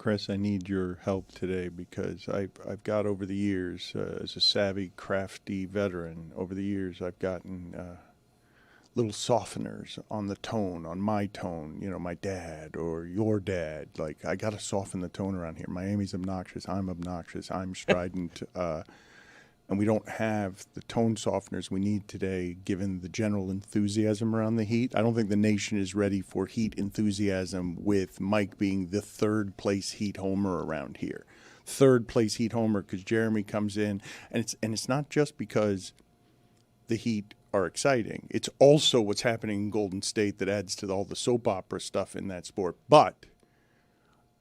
Chris, I need your help today because I've got over the years, as a savvy, crafty veteran, over the years I've gotten little softeners on the tone, on my tone, my dad or your dad. Like, I got to soften the tone around here. Miami's obnoxious. I'm strident. And we don't have the tone softeners we need today, given the general enthusiasm around the Heat. I don't think the nation is ready for Heat enthusiasm with Mike being the third place Heat homer around here. Third place Heat homer because Jeremy comes in, and it's not just because the Heat are exciting. It's also what's happening in Golden State that adds to all the soap opera stuff in that sport. But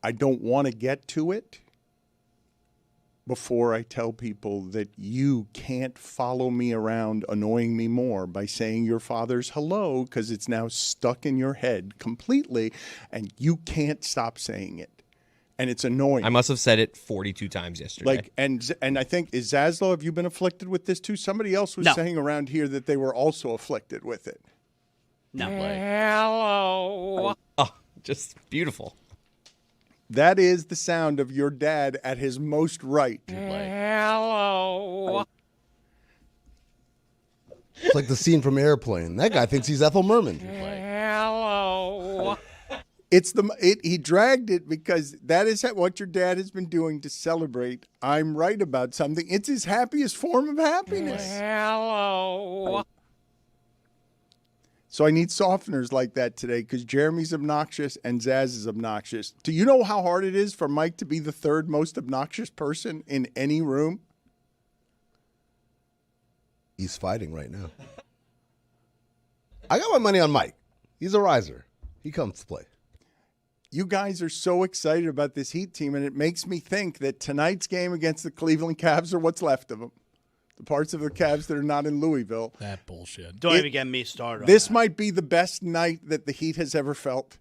I don't want to get to it before I tell people that you can't follow me around annoying me more by saying your father's hello, because it's now stuck in your head completely and you can't stop saying it. And it's annoying. I must have said it 42 times yesterday. And I think, is Zaslow, have you been afflicted with this too? Somebody else was saying around here that they were also afflicted with it. No. Hello. Oh, just beautiful. That is the sound of your dad at his most right. Hello. It's like the scene from Airplane. That guy thinks he's Ethel Merman. Hello. He dragged it because that is what your dad has been doing to celebrate I'm right about something. It's his happiest form of happiness. Hello. So I need softeners like that today because Jeremy's obnoxious and Zaz is obnoxious. Do you know how hard it is for Mike to be the third most obnoxious person in any room? He's fighting right now. I got my money on Mike. He's a riser. He comes to play. You guys are so excited about this Heat team, and it makes me think that tonight's game against the Cleveland Cavs are what's left of them. The parts of the Cavs that are not in Louisville. That bullshit. Don't even get me started on This that. might be the best night that the Heat has ever felt.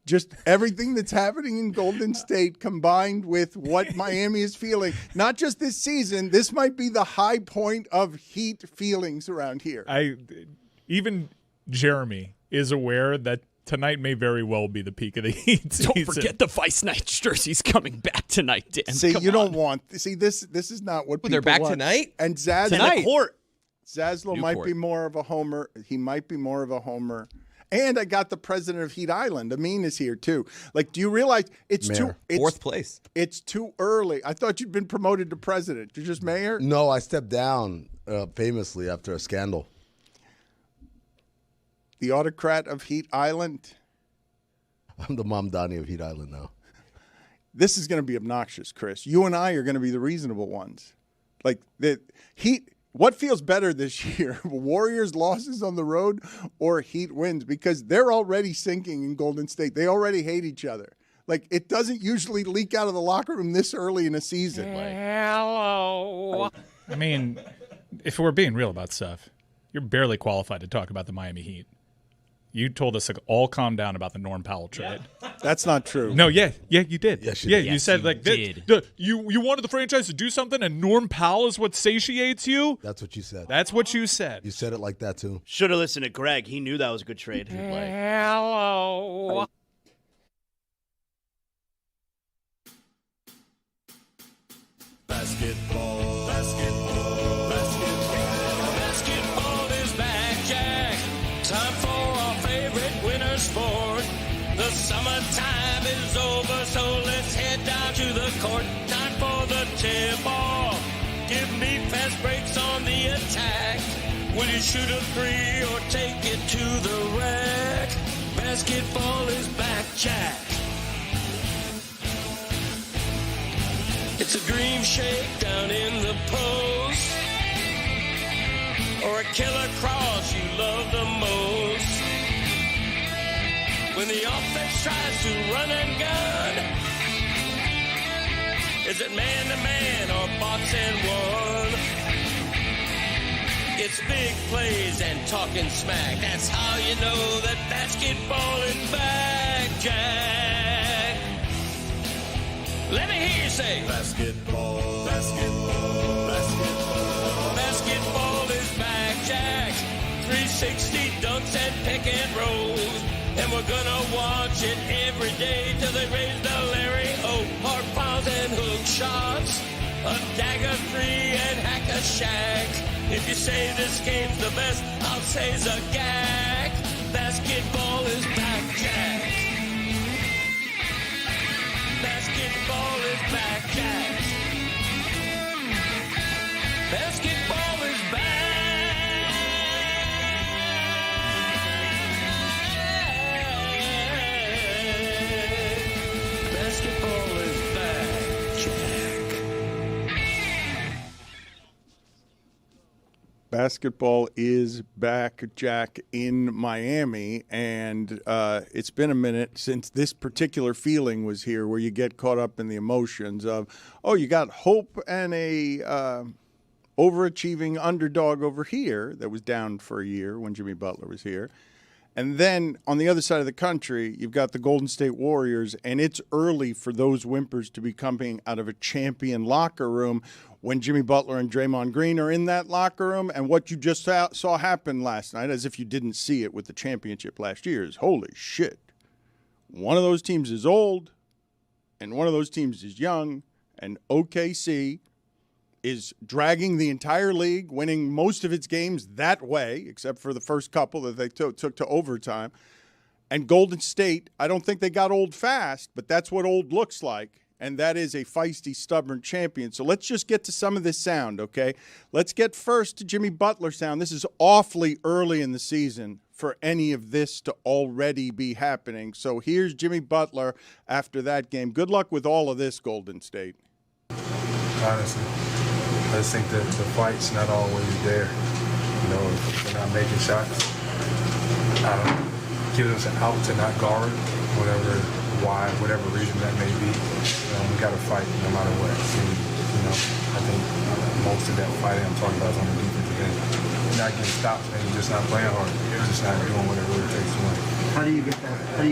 Just everything that's happening in Golden State combined with what Miami is feeling. Not just this season. This might be the high point of Heat feelings around here. Even Jeremy is aware that tonight may very well be the peak of the Heat season. Don't forget the Vice Knights jersey's coming back tonight, Dan. See, Come you on. don't want. See, this is not what people They're back want. tonight? And Zaz Tonight. Court. Zaslow New might court. be more of a homer. He might be more of a homer. And I got the president of Heat Island. Amin is here too. Like, do you realize it's Mayor. Fourth place. It's too early. I thought you'd been promoted to president. You're just mayor? No, I stepped down famously after a scandal. The autocrat of Heat Island. I'm the Mamdani of Heat Island now. This is going to be obnoxious, Chris. You and I are going to be the reasonable ones. Like, the Heat. What feels better this year? Warriors losses on the road or Heat wins? Because they're already sinking in Golden State. They already hate each other. Like, it doesn't usually leak out of the locker room this early in a season. Hello. I mean, if we're being real about stuff, you're barely qualified to talk about the Miami Heat. You told us to all calm down about the Norm Powell trade. That's not true. No, you did. Yes, you yeah, did. you Yes, said you like did. you wanted the franchise to do something, and Norm Powell is what satiates you. That's what you said. That's what you said. You said it like that, too. Should have listened to Greg. He knew that was a good trade. Hello. Basketball is back, Jack. Time for our favorite winter sport. The summertime is over, so let's head down to the court. Time for the tip-ball. Give me fast breaks on the attack. Will you shoot a three or take it to the rack? Basketball is back, Jack. It's a dream shake down in the post, or a killer cross you love the most. When the offense tries to run and gun, is it man-to-man or box and one? It's big plays and talking smack. That's how you know that basketball is back, Jack. Let me hear you say basketball, basketball, basketball. Basketball is back, Jack. 360 dunks and pick and rolls, and we're gonna watch it every day till they raise the Larry O. Hard fouls and hook shots, a dagger 3 and hack a shack. If you say this game's the best, I'll say's a gag. Basketball is back, Jack. Basketball is back, Jack. Basketball is back. Basketball is back, Jack. Basketball is back, Jack, in Miami, and it's been a minute since this particular feeling was here where you get caught up in the emotions of, oh, you got hope and a overachieving underdog over here that was down for a year when Jimmy Butler was here. And then on the other side of the country, you've got the Golden State Warriors, and it's early for those whimpers to be coming out of a champion locker room when Jimmy Butler and Draymond Green are in that locker room. And what you just saw happen last night, as if you didn't see it with the championship last year, is holy shit. One of those teams is old, and one of those teams is young, and OKC is dragging the entire league, winning most of its games that way, except for the first couple that they took to overtime. And Golden State, I don't think they got old fast, but that's what old looks like, and that is a feisty, stubborn champion. So let's just get to some of this sound, okay? Let's get first to Jimmy Butler sound. This is awfully early in the season for any of this to already be happening. So here's Jimmy Butler after that game. Good luck with all of this, Golden State. Honestly, I just think that the fight's not always there. You know, if we're not making shots, give us an out to not guard, whatever reason that may be. We got to fight no matter what. And, you know, I think most of that fighting I'm talking about is on the defensive end. You're not getting stops, and you're just not playing hard. You're just not doing what it really takes to win. How do you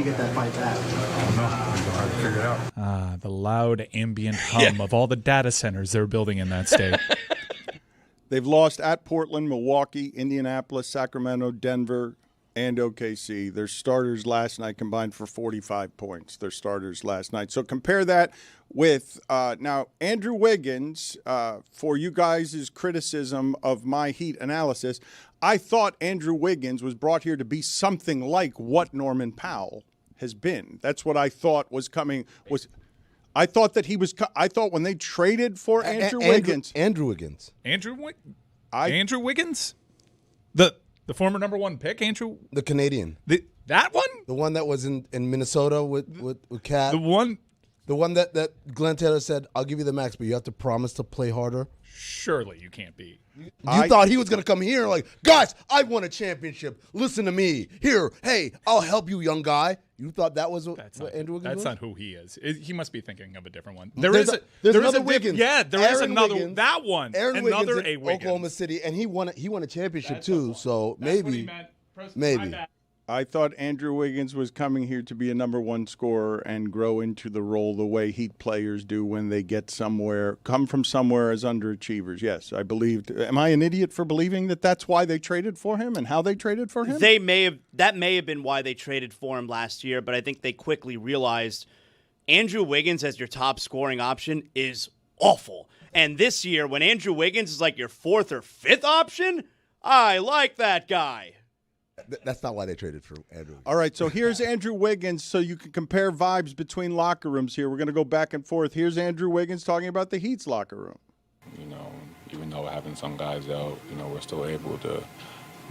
get that fight back? I don't know. We're gonna have to figure it out. The loud ambient hum of all the data centers they're building in that state. They've lost at Portland, Milwaukee, Indianapolis, Sacramento, Denver, and OKC. Their starters last night combined for 45 points. Their starters last night. So compare that with now Andrew Wiggins. For you guys' criticism of my Heat analysis, I thought Andrew Wiggins was brought here to be something like what Norman Powell has been. That's what I thought was coming. I thought that he was. I thought when they traded for Andrew Wiggins, Andrew Wiggins, the former number 1 pick, Andrew, the Canadian, that one, the one that was in Minnesota with Cat, the one that Glenn Taylor said, "I'll give you the max, but you have to promise to play harder." Surely you can't be. You thought he was going to come here like, guys, I won a championship. Listen to me. Here, hey, I'll help you, young guy. You thought that was what Andrew Wiggins was? That's not who he is. He must be thinking of a different one. There's another Wiggins. There is another Wiggins. That one. Aaron another Wiggins in Wiggins. Oklahoma City, and he won a championship too. So That's what he maybe, meant. maybe. I thought Andrew Wiggins was coming here to be a number 1 scorer and grow into the role the way Heat players do when they get come from somewhere as underachievers. Yes, I believed. Am I an idiot for believing that that's why they traded for him and how they traded for him? That may have been why they traded for him last year, but I think they quickly realized Andrew Wiggins as your top scoring option is awful. And this year, when Andrew Wiggins is like your 4th or 5th option, I like that guy. That's not why they traded for Andrew. All right, so here's Andrew Wiggins, so you can compare vibes between locker rooms here. We're going to go back and forth. Here's Andrew Wiggins talking about the Heat's locker room. You know, even though having some guys out, you know, we're still able to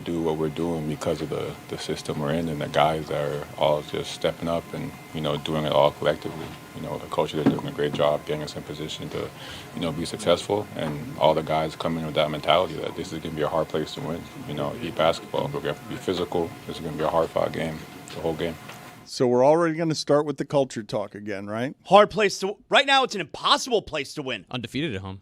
do what we're doing because of the system we're in, and the guys are all just stepping up and, you know, doing it all collectively. You know, the coaches are doing a great job getting us in position to, you know, be successful, and all the guys come in with that mentality that this is going to be a hard place to win. You know, Heat basketball, we're going to have to be physical. This is going to be a hard-fought game, the whole game. So we're already going to start with the culture talk again, right? Hard place to – right now it's an impossible place to win. Undefeated at home.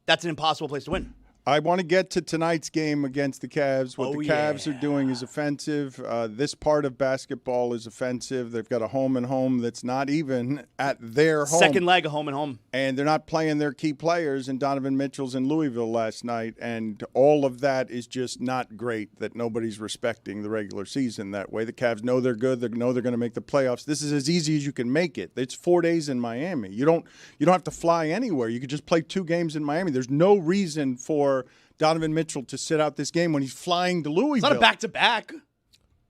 That's an impossible place to win. I want to get to tonight's game against the Cavs. What the Cavs yeah. are doing is offensive. This part of basketball is offensive. They've got a home and home that's not even at their home. Second leg of home and home. And they're not playing their key players, and Donovan Mitchell's in Louisville last night, and all of that is just not great, that nobody's respecting the regular season that way. The Cavs know they're good. They know they're going to make the playoffs. This is as easy as you can make it. It's 4 days in Miami. You don't have to fly anywhere. You could just play 2 games in Miami. There's no reason for Donovan Mitchell to sit out this game when he's flying to Louisville. It's not a back-to-back.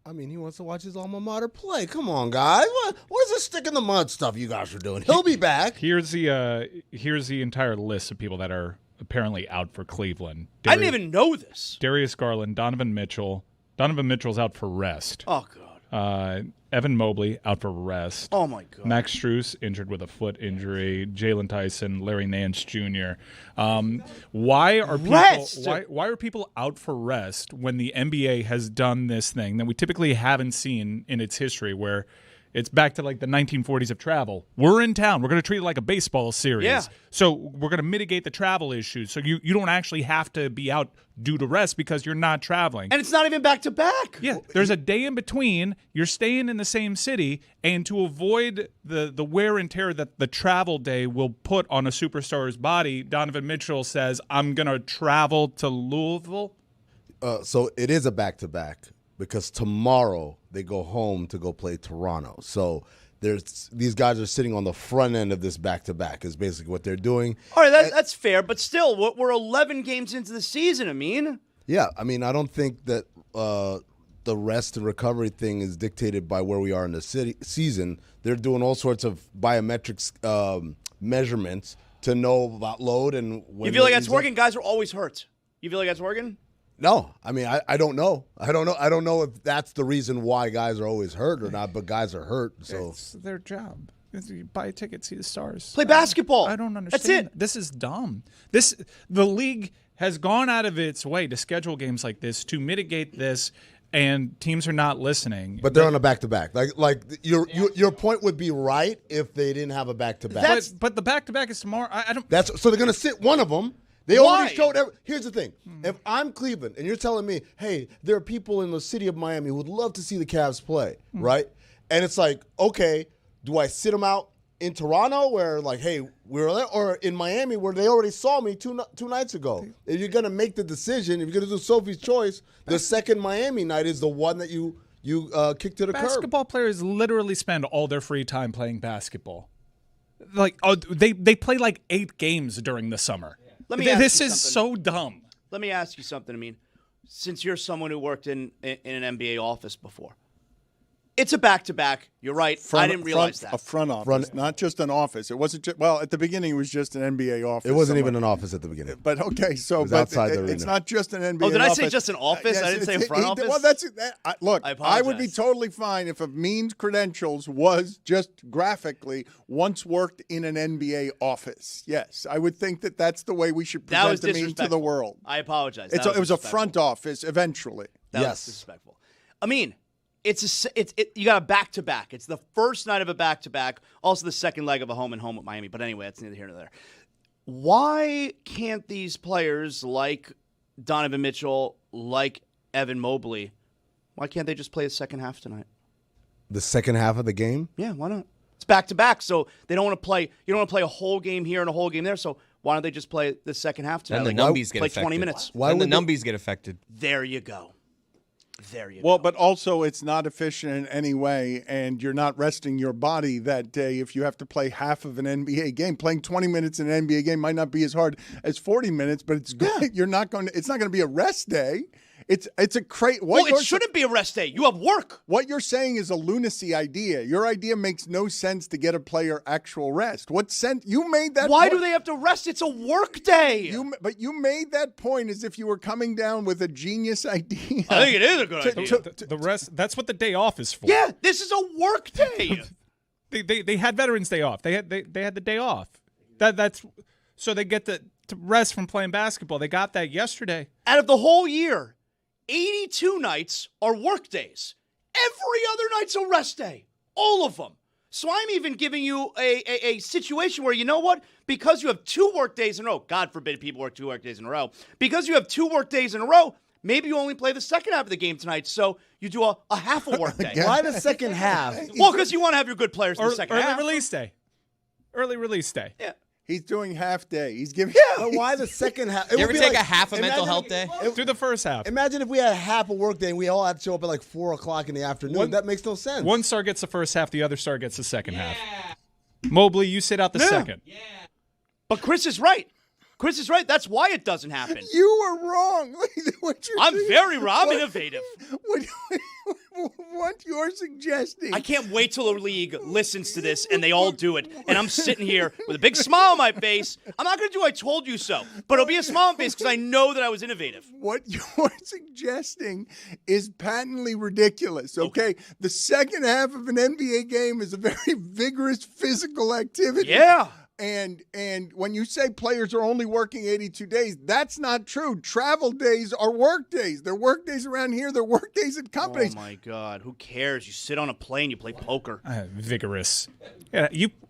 I mean, he wants to watch his alma mater play. Come on, guys. What is this stick in the mud stuff you guys are doing? He'll be back. Here's the entire list of people that are apparently out for Cleveland. I didn't even know this. Darius Garland, Donovan Mitchell. Donovan Mitchell's out for rest. Oh, God. Evan Mobley out for rest. Oh, my God. Max Strus injured with a foot injury. Jalen Tyson, Larry Nance Jr. Why are people out for rest when the NBA has done this thing that we typically haven't seen in its history, where it's back to like the 1940s of travel? We're in town. We're going to treat it like a baseball series. Yeah. So we're going to mitigate the travel issues. So you don't actually have to be out due to rest because you're not traveling. And it's not even back-to-back. Yeah, there's a day in between. You're staying in the same city, and to avoid the wear and tear that the travel day will put on a superstar's body, Donovan Mitchell says, I'm going to travel to Louisville. So it is a back-to-back because tomorrow they go home to go play Toronto. So these guys are sitting on the front end of this back-to-back is basically what they're doing. All right, that's fair, but still, we're 11 games into the season, Yeah, I mean, I don't think that the rest and recovery thing is dictated by where we are in the season. They're doing all sorts of biometrics measurements to know about load and when. You feel like that's working? Guys are always hurt. You feel like that's working? No, I mean, I don't know. I don't know if that's the reason why guys are always hurt or not, but guys are hurt. So it's their job. You buy a ticket, see the stars. Play basketball. I don't understand. That's it. This is dumb. The league has gone out of its way to schedule games like this to mitigate this, and teams are not listening. But they're on a back-to-back. Like your point would be right if they didn't have a back-to-back. But the back-to-back is tomorrow. I don't. So they're going to sit one of them. They already showed. Here's the thing: if I'm Cleveland and you're telling me, "Hey, there are people in the city of Miami who would love to see the Cavs play," right? And it's like, okay, do I sit them out in Toronto where, like, hey, we're there, or in Miami where they already saw me two nights ago? If you're going to make the decision, if you're going to do Sophie's choice, the second Miami night is the one that you kick to the curb. Basketball players literally spend all their free time playing basketball. Like, they play like 8 games during the summer. This is so dumb. Let me ask you something. Since you're someone who worked in an NBA office before, it's a back-to-back. You're right. I didn't realize that. A front office, not just an office. It wasn't just, well, at the beginning it was just an NBA office. It wasn't even an office at the beginning. But okay, so outside the arena. It's not just an NBA office. Oh, did I say just an office? Yes, I didn't say a front office? Well, look, I would be apologize. totally fine if a means credentials was just graphically once worked in an NBA office. Yes, I would think that that's the way we should present the mean to the world. I apologize. It was a front office eventually. That was disrespectful. You got a back-to-back. It's the first night of a back-to-back, also the second leg of a home and home with Miami. But anyway, that's neither here nor there. Why can't these players like Donovan Mitchell, like Evan Mobley, why can't they just play the second half tonight? The second half of the game? Yeah, why not? It's back-to-back, so they don't want to play. You don't want to play a whole game here and a whole game there, so why don't they just play the second half tonight? Then the numbies get play affected. 20 minutes. Then the numbies get affected. There you go. Well, but also it's not efficient in any way, and you're not resting your body that day if you have to play half of an NBA game. Playing 20 minutes in an NBA game might not be as hard as 40 minutes, but it's good. It's not going to be a rest day. It's a crazy. Well, it shouldn't be a rest day. You have work. What you're saying is a lunacy idea. Your idea makes no sense to get a player actual rest. What sense? You made that. Why point. do they have to rest? It's a work day. But you made that point as if you were coming down with a genius idea. I think it is a good idea. The rest. That's what the day off is for. Yeah, this is a work day. they had Veterans Day off. They had the day off. That's so they get to rest from playing basketball. They got that yesterday. Out of the whole year, 82 nights are work days. Every other night's a rest day. All of them. So I'm even giving you a situation where, you know what? Because you have 2 work days in a row, God forbid people work 2 work days in a row. Because you have 2 work days in a row, maybe you only play the second half of the game tonight, so you do a half a work day. Why the second half? Well, because you want to have your good players in the second half. Early release day. Yeah. He's doing half day. He's giving. But why the second half? You ever take a half a mental health day? Do the first half. Imagine if we had half a work day and we all had to show up at like 4 o'clock in the afternoon. That makes no sense. One star gets the first half, the other star gets the second half. Mobley, you sit out the second. Yeah. But Chris is right. Chris is right. That's why it doesn't happen. You are wrong. I'm very wrong. I'm innovative. What you're suggesting? I can't wait till the league listens to this and they all do it. And I'm sitting here with a big smile on my face. I'm not going to do I told you so, but it'll be a smile on my face because I know that I was innovative. What you're suggesting is patently ridiculous, okay? The second half of an NBA game is a very vigorous physical activity. Yeah. And when you say players are only working 82 days, that's not true. Travel days are work days. They're work days around here. They're work days at companies. Oh, my God. Who cares? You sit on a plane, you play poker. Vigorous. Yeah,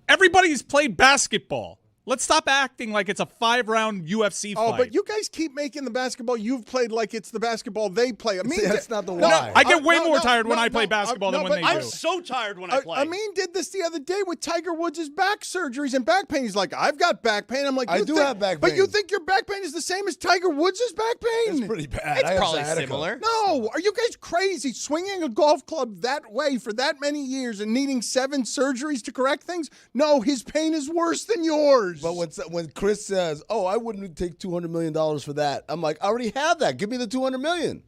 everybody's played basketball. Let's stop acting like it's a 5-round UFC fight. Oh, but you guys keep making the basketball you've played like it's the basketball they play. I mean, that's not the why. I get way more tired when I play basketball than when they do. I'm so tired when I play. Amin did this the other day with Tiger Woods' back surgeries and back pain. He's like, I've got back pain. I'm like, I do have back pain. But you think your back pain is the same as Tiger Woods' back pain? It's pretty bad. It's probably similar. No, are you guys crazy? Swinging a golf club that way for that many years and needing 7 surgeries to correct things? No, his pain is worse than yours. But when Chris says, "Oh, I wouldn't take $200 million for that," I'm like, "I already have that. Give me the $200 million."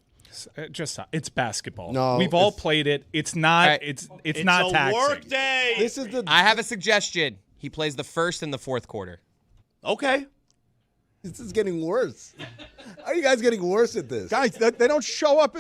It's basketball. No, we've all played it. It's not. Right. It's not a taxing. work day. This is the. I have a suggestion. He plays the first and the fourth quarter. Okay. This is getting worse. How are you guys getting worse at this? Guys, they don't show up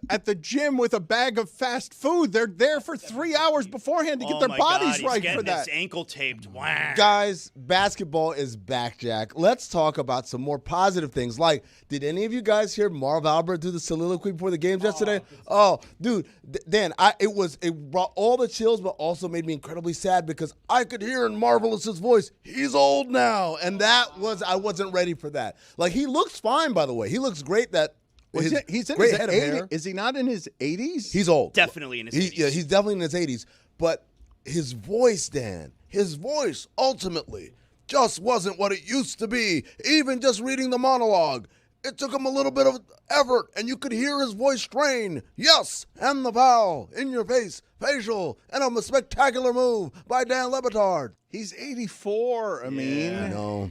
at the gym with a bag of fast food. They're there for 3 hours beforehand to get their bodies right for that. His ankle taped. Wow. Guys, basketball is back, Jack. Let's talk about some more positive things. Like, did any of you guys hear Marv Albert do the soliloquy before the games yesterday? Oh, dude, Dan, it brought all the chills, but also made me incredibly sad because I could hear in Marvelous's voice, he's old now, and I wasn't ready for that. Like, he looks fine, by the way. He looks great. He's in great his head of hair. Is he not in his 80s? He's old. Definitely in his 80s. Yeah, he's definitely in his 80s. But his voice, Dan, his voice ultimately just wasn't what it used to be. Even just reading the monologue, it took him a little bit of effort, and you could hear his voice strain. Yes, and the foul, in your face, facial, and a spectacular move by Dan Le Batard. He's 84. I mean, I know.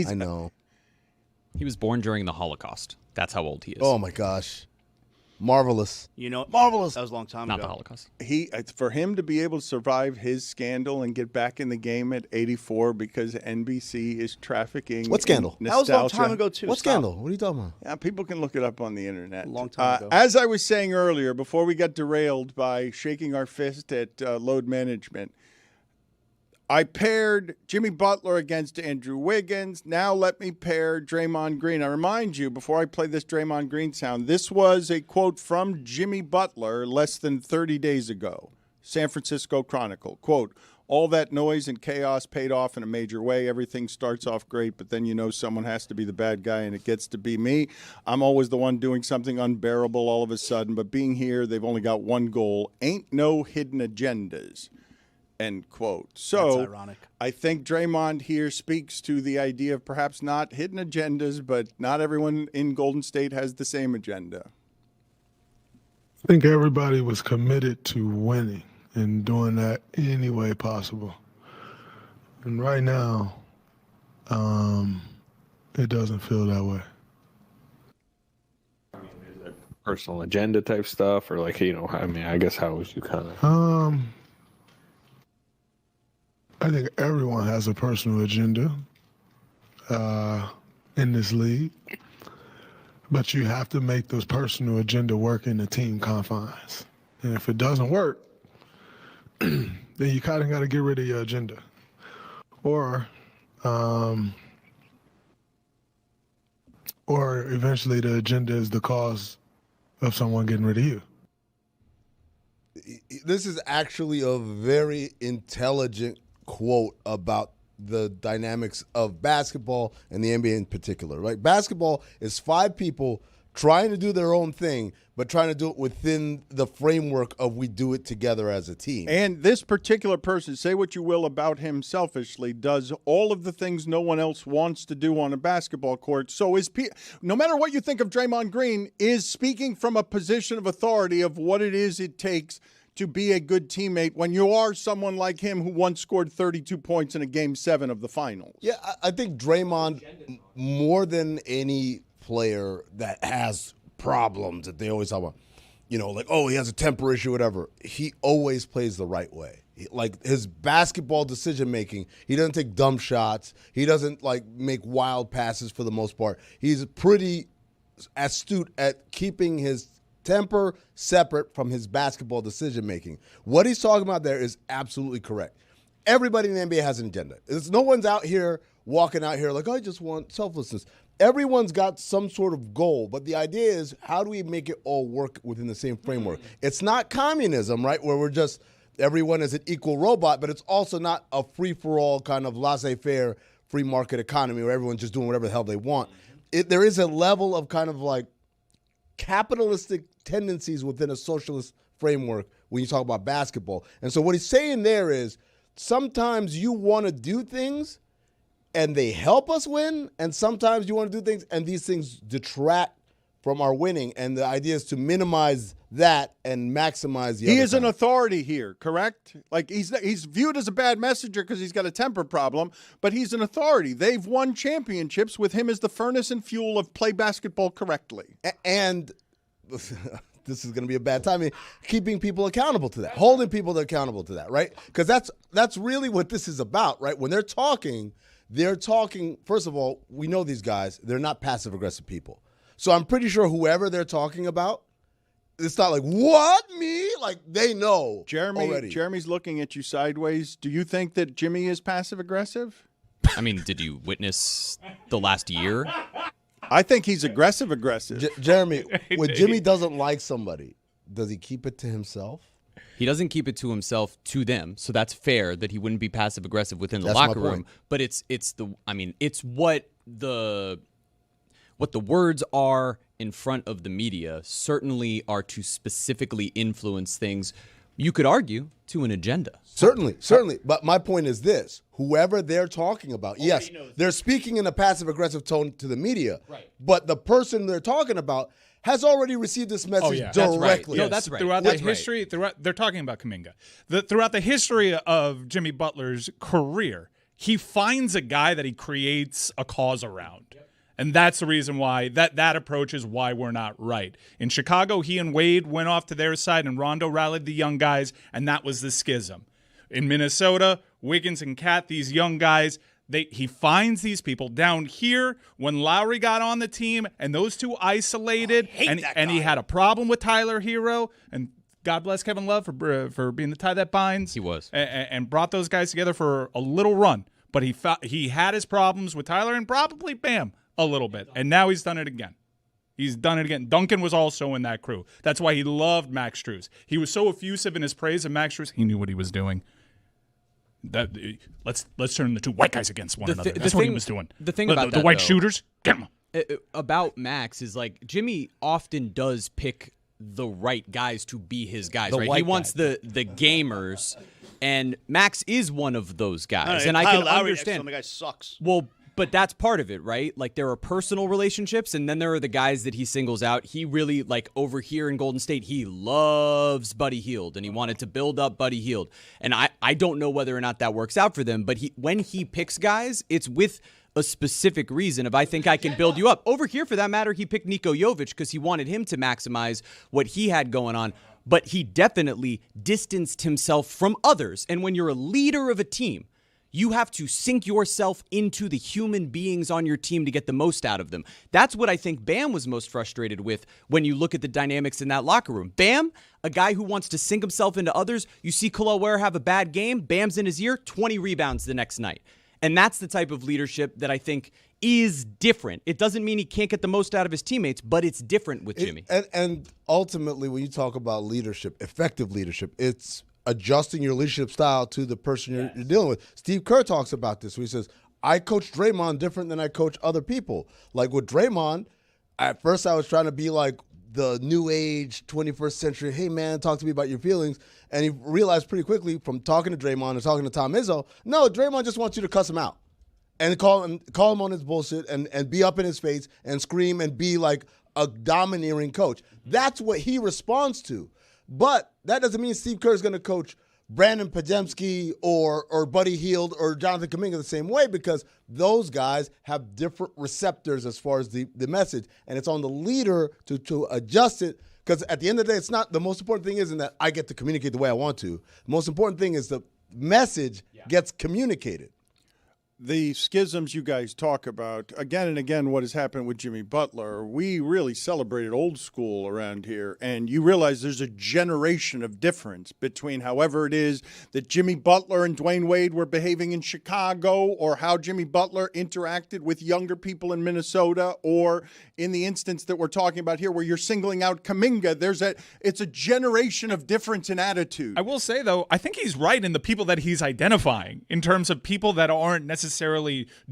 I know. He was born during the Holocaust. That's how old he is. Oh, my gosh. Marvelous. You know, Marvelous. That was a long time Not ago. the Holocaust. For him to be able to survive his scandal and get back in the game at 84 because NBC is trafficking. What scandal? in That was a long nostalgia. time ago, too. What Stop. scandal? What are you talking about? Yeah, people can look it up on the internet. A long time ago. As I was saying earlier, before we got derailed by shaking our fist at load management, I paired Jimmy Butler against Andrew Wiggins. Now let me pair Draymond Green. I remind you, before I play this Draymond Green sound, this was a quote from Jimmy Butler less than 30 days ago. San Francisco Chronicle, quote, "All that noise and chaos paid off in a major way. Everything starts off great, but then you know someone has to be the bad guy, and it gets to be me. I'm always the one doing something unbearable all of a sudden, but being here, they've only got one goal. Ain't no hidden agendas." End quote. So That's ironic. I think Draymond here speaks to the idea of perhaps not hidden agendas, but not everyone in Golden State has the same agenda. I think everybody was committed to winning and doing that any way possible. And right now, it doesn't feel that way. Personal agenda type stuff, or like, I guess how would you kind of... I think everyone has a personal agenda in this league, but you have to make those personal agenda work in the team confines. And if it doesn't work, then you kind of got to get rid of your agenda. Or eventually the agenda is the cause of someone getting rid of you. This is actually a very intelligent quote about the dynamics of basketball and the NBA in particular, right? Basketball is 5 people trying to do their own thing, but trying to do it within the framework of we do it together as a team. And this particular person, say what you will about him selfishly, does all of the things no one else wants to do on a basketball court. So no matter what you think of Draymond Green, is speaking from a position of authority of what it is it takes to be a good teammate when you are someone like him who once scored 32 points in a Game 7 of the finals. Yeah, I think Draymond, more than any player that has problems that they always talk about, like, oh, he has a temper issue, whatever. He always plays the right way. Like his basketball decision making, he doesn't take dumb shots. He doesn't make wild passes for the most part. He's pretty astute at keeping his temper separate from his basketball decision making. What he's talking about there is absolutely correct. Everybody in the NBA has an agenda. No one's out here walking out here like, I just want selflessness. Everyone's got some sort of goal, but the idea is, how do we make it all work within the same framework? It's not communism, right, where we're just everyone is an equal robot, but it's also not a free-for-all kind of laissez-faire free market economy where everyone's just doing whatever the hell they want. There is a level of kind of capitalistic tendencies within a socialist framework when you talk about basketball. And so what he's saying there is, sometimes you want to do things and they help us win, and sometimes you want to do things and these things detract from our winning, and the idea is to minimize that and maximize the other. He is an authority here, correct? He's viewed as a bad messenger because he's got a temper problem, but he's an authority. They've won championships with him as the furnace and fuel of play basketball correctly. And this is going to be a bad time. Keeping people accountable to that, holding people accountable to that, right? Because that's really what this is about, right? When they're talking, first of all, we know these guys, they're not passive-aggressive people. So I'm pretty sure whoever they're talking about, it's not like, what, me? They know already. Jeremy's looking at you sideways. Do you think that Jimmy is passive-aggressive? I mean, did you witness the last year? I think he's aggressive. Jeremy, when Jimmy doesn't like somebody, does he keep it to himself? He doesn't keep it to himself, to them, so that's fair that he wouldn't be passive aggressive within the That's locker my room. point. But it's what the words are in front of the media certainly are to specifically influence things. You could argue to an agenda. Certainly. But my point is this: whoever they're talking about, yes, they're speaking in a passive aggressive tone to the media, right? But the person they're talking about has already received this message directly. That's right. No, that's right. Throughout the history, they're talking about Kuminga. Throughout the history of Jimmy Butler's career, he finds a guy that he creates a cause around. Yep. And that's the reason why that approach is why we're not right. In Chicago, he and Wade went off to their side, and Rondo rallied the young guys, and that was the schism. In Minnesota, Wiggins and Cat, these young guys, he finds these people down here when Lowry got on the team and those two isolated, and he had a problem with Tyler Hero, and God bless Kevin Love for being the tie that binds. He was. And brought those guys together for a little run. But he had his problems with Tyler and probably Bam a little bit. And now he's done it again. Duncan was also in that crew. That's why he loved Max Strus. He was so effusive in his praise of Max Strus. He knew what he was doing. Let's turn the two white guys against one another. That's what he was doing. The thing about the white shooters, get them. About Max is Jimmy often does pick the right guys to be his guys. Right? He wants the gamers, and Max is one of those guys. And I can understand. The guy sucks. Well, but that's part of it, right? There are personal relationships, and then there are the guys that he singles out. He really, over here in Golden State, he loves Buddy Hield, and he wanted to build up Buddy Hield. And I don't know whether or not that works out for them, but when he picks guys, it's with a specific reason of, I think I can build you up. Over here, for that matter, he picked Niko Jovic because he wanted him to maximize what he had going on. But he definitely distanced himself from others. And when you're a leader of a team, you have to sink yourself into the human beings on your team to get the most out of them. That's what I think Bam was most frustrated with when you look at the dynamics in that locker room. Bam, a guy who wants to sink himself into others. You see Khalil Ware have a bad game, Bam's in his ear, 20 rebounds the next night. And that's the type of leadership that I think is different. It doesn't mean he can't get the most out of his teammates, but it's different with Jimmy. And ultimately, when you talk about leadership, effective leadership, it's adjusting your leadership style to the person you're dealing with. Steve Kerr talks about this, where he says, I coach Draymond different than I coach other people. Like with Draymond, at first I was trying to be like the new age 21st century, hey man, talk to me about your feelings. And he realized pretty quickly from talking to Draymond and talking to Tom Izzo, no, Draymond just wants you to cuss him out. And call him on his bullshit and be up in his face and scream and be like a domineering coach. That's what he responds to. But that doesn't mean Steve Kerr is going to coach Brandon Podziemski or Buddy Hield or Jonathan Kuminga the same way, because those guys have different receptors as far as the message. And it's on the leader to adjust it, because at the end of the day, it's not the most important thing isn't that I get to communicate the way I want to. The most important thing is the message gets communicated. The schisms you guys talk about, again and again, what has happened with Jimmy Butler, we really celebrated old school around here, and you realize there's a generation of difference between however it is that Jimmy Butler and Dwayne Wade were behaving in Chicago, or how Jimmy Butler interacted with younger people in Minnesota, or in the instance that we're talking about here where you're singling out Kuminga. It's a generation of difference in attitude. I will say, though, I think he's right in the people that he's identifying in terms of people that aren't necessarily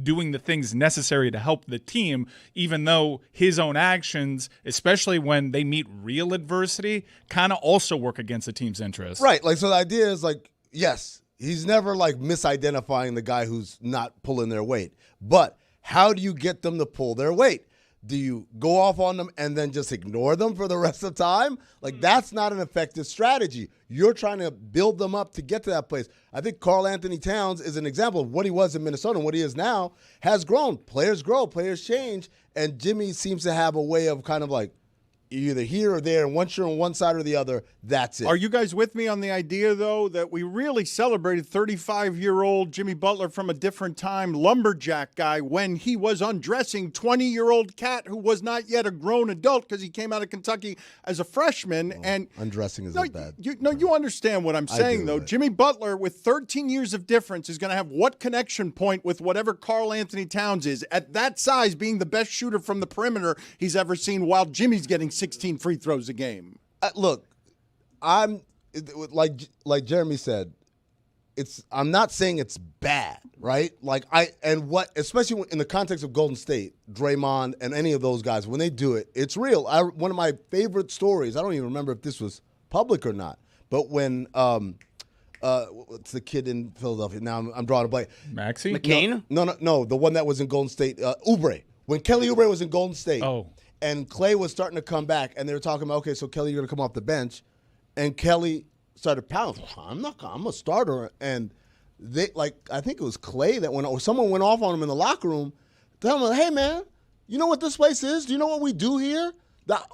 doing the things necessary to help the team, even though his own actions, especially when they meet real adversity, kind of also work against the team's interests. Right. Like, so the idea is like, yes, he's never like misidentifying the guy who's not pulling their weight. But how do you get them to pull their weight? Do you go off on them and then just ignore them for the rest of the time? Like, that's not an effective strategy. You're trying to build them up to get to that place. I think Karl Anthony Towns is an example of what he was in Minnesota and what he is now has grown. Players grow, players change, and Jimmy seems to have a way of kind of like, either here or there, and once you're on one side or the other, that's it. Are you guys with me on the idea, though, that we really celebrated 35-year-old Jimmy Butler from a different time, lumberjack guy, when he was undressing 20-year-old cat who was not yet a grown adult because he came out of Kentucky as a freshman? And undressing isn't bad. You understand what I'm saying, though. Jimmy Butler, with 13 years of difference, is going to have what connection point with whatever Karl Anthony Towns is, at that size being the best shooter from the perimeter he's ever seen, while Jimmy's getting 16 free throws a game. Look, I'm like Jeremy said, I'm not saying it's bad, right? Especially in the context of Golden State, Draymond and any of those guys, when they do it, it's real. One of my favorite stories, I don't even remember if this was public or not, but when what's the kid in Philadelphia? Now I'm drawing a blank. Maxey? McCain? No, the one that was in Golden State, Oubre. When Kelly Oubre was in Golden State. And Clay was starting to come back, and they were talking about, okay, so Kelly, you're going to come off the bench. And Kelly started pounding. I'm a starter. And they, I think it was Clay that someone went off on him in the locker room, telling him, hey, man, you know what this place is? Do you know what we do here?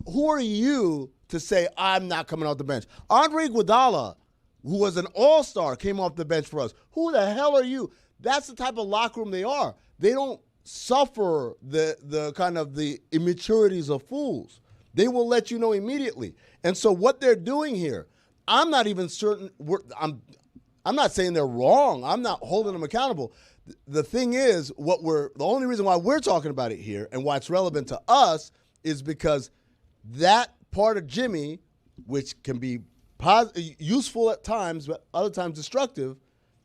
Who are you to say I'm not coming off the bench? Andre Iguodala, who was an all-star, came off the bench for us. Who the hell are you? That's the type of locker room they are. They don't suffer the kind of the immaturities of fools. They will let you know immediately. And so what they're doing here, I'm not even certain. I'm not saying they're wrong. I'm not holding them accountable. The thing is, the only reason why we're talking about it here and why it's relevant to us is because that part of Jimmy, which can be useful at times, but other times destructive,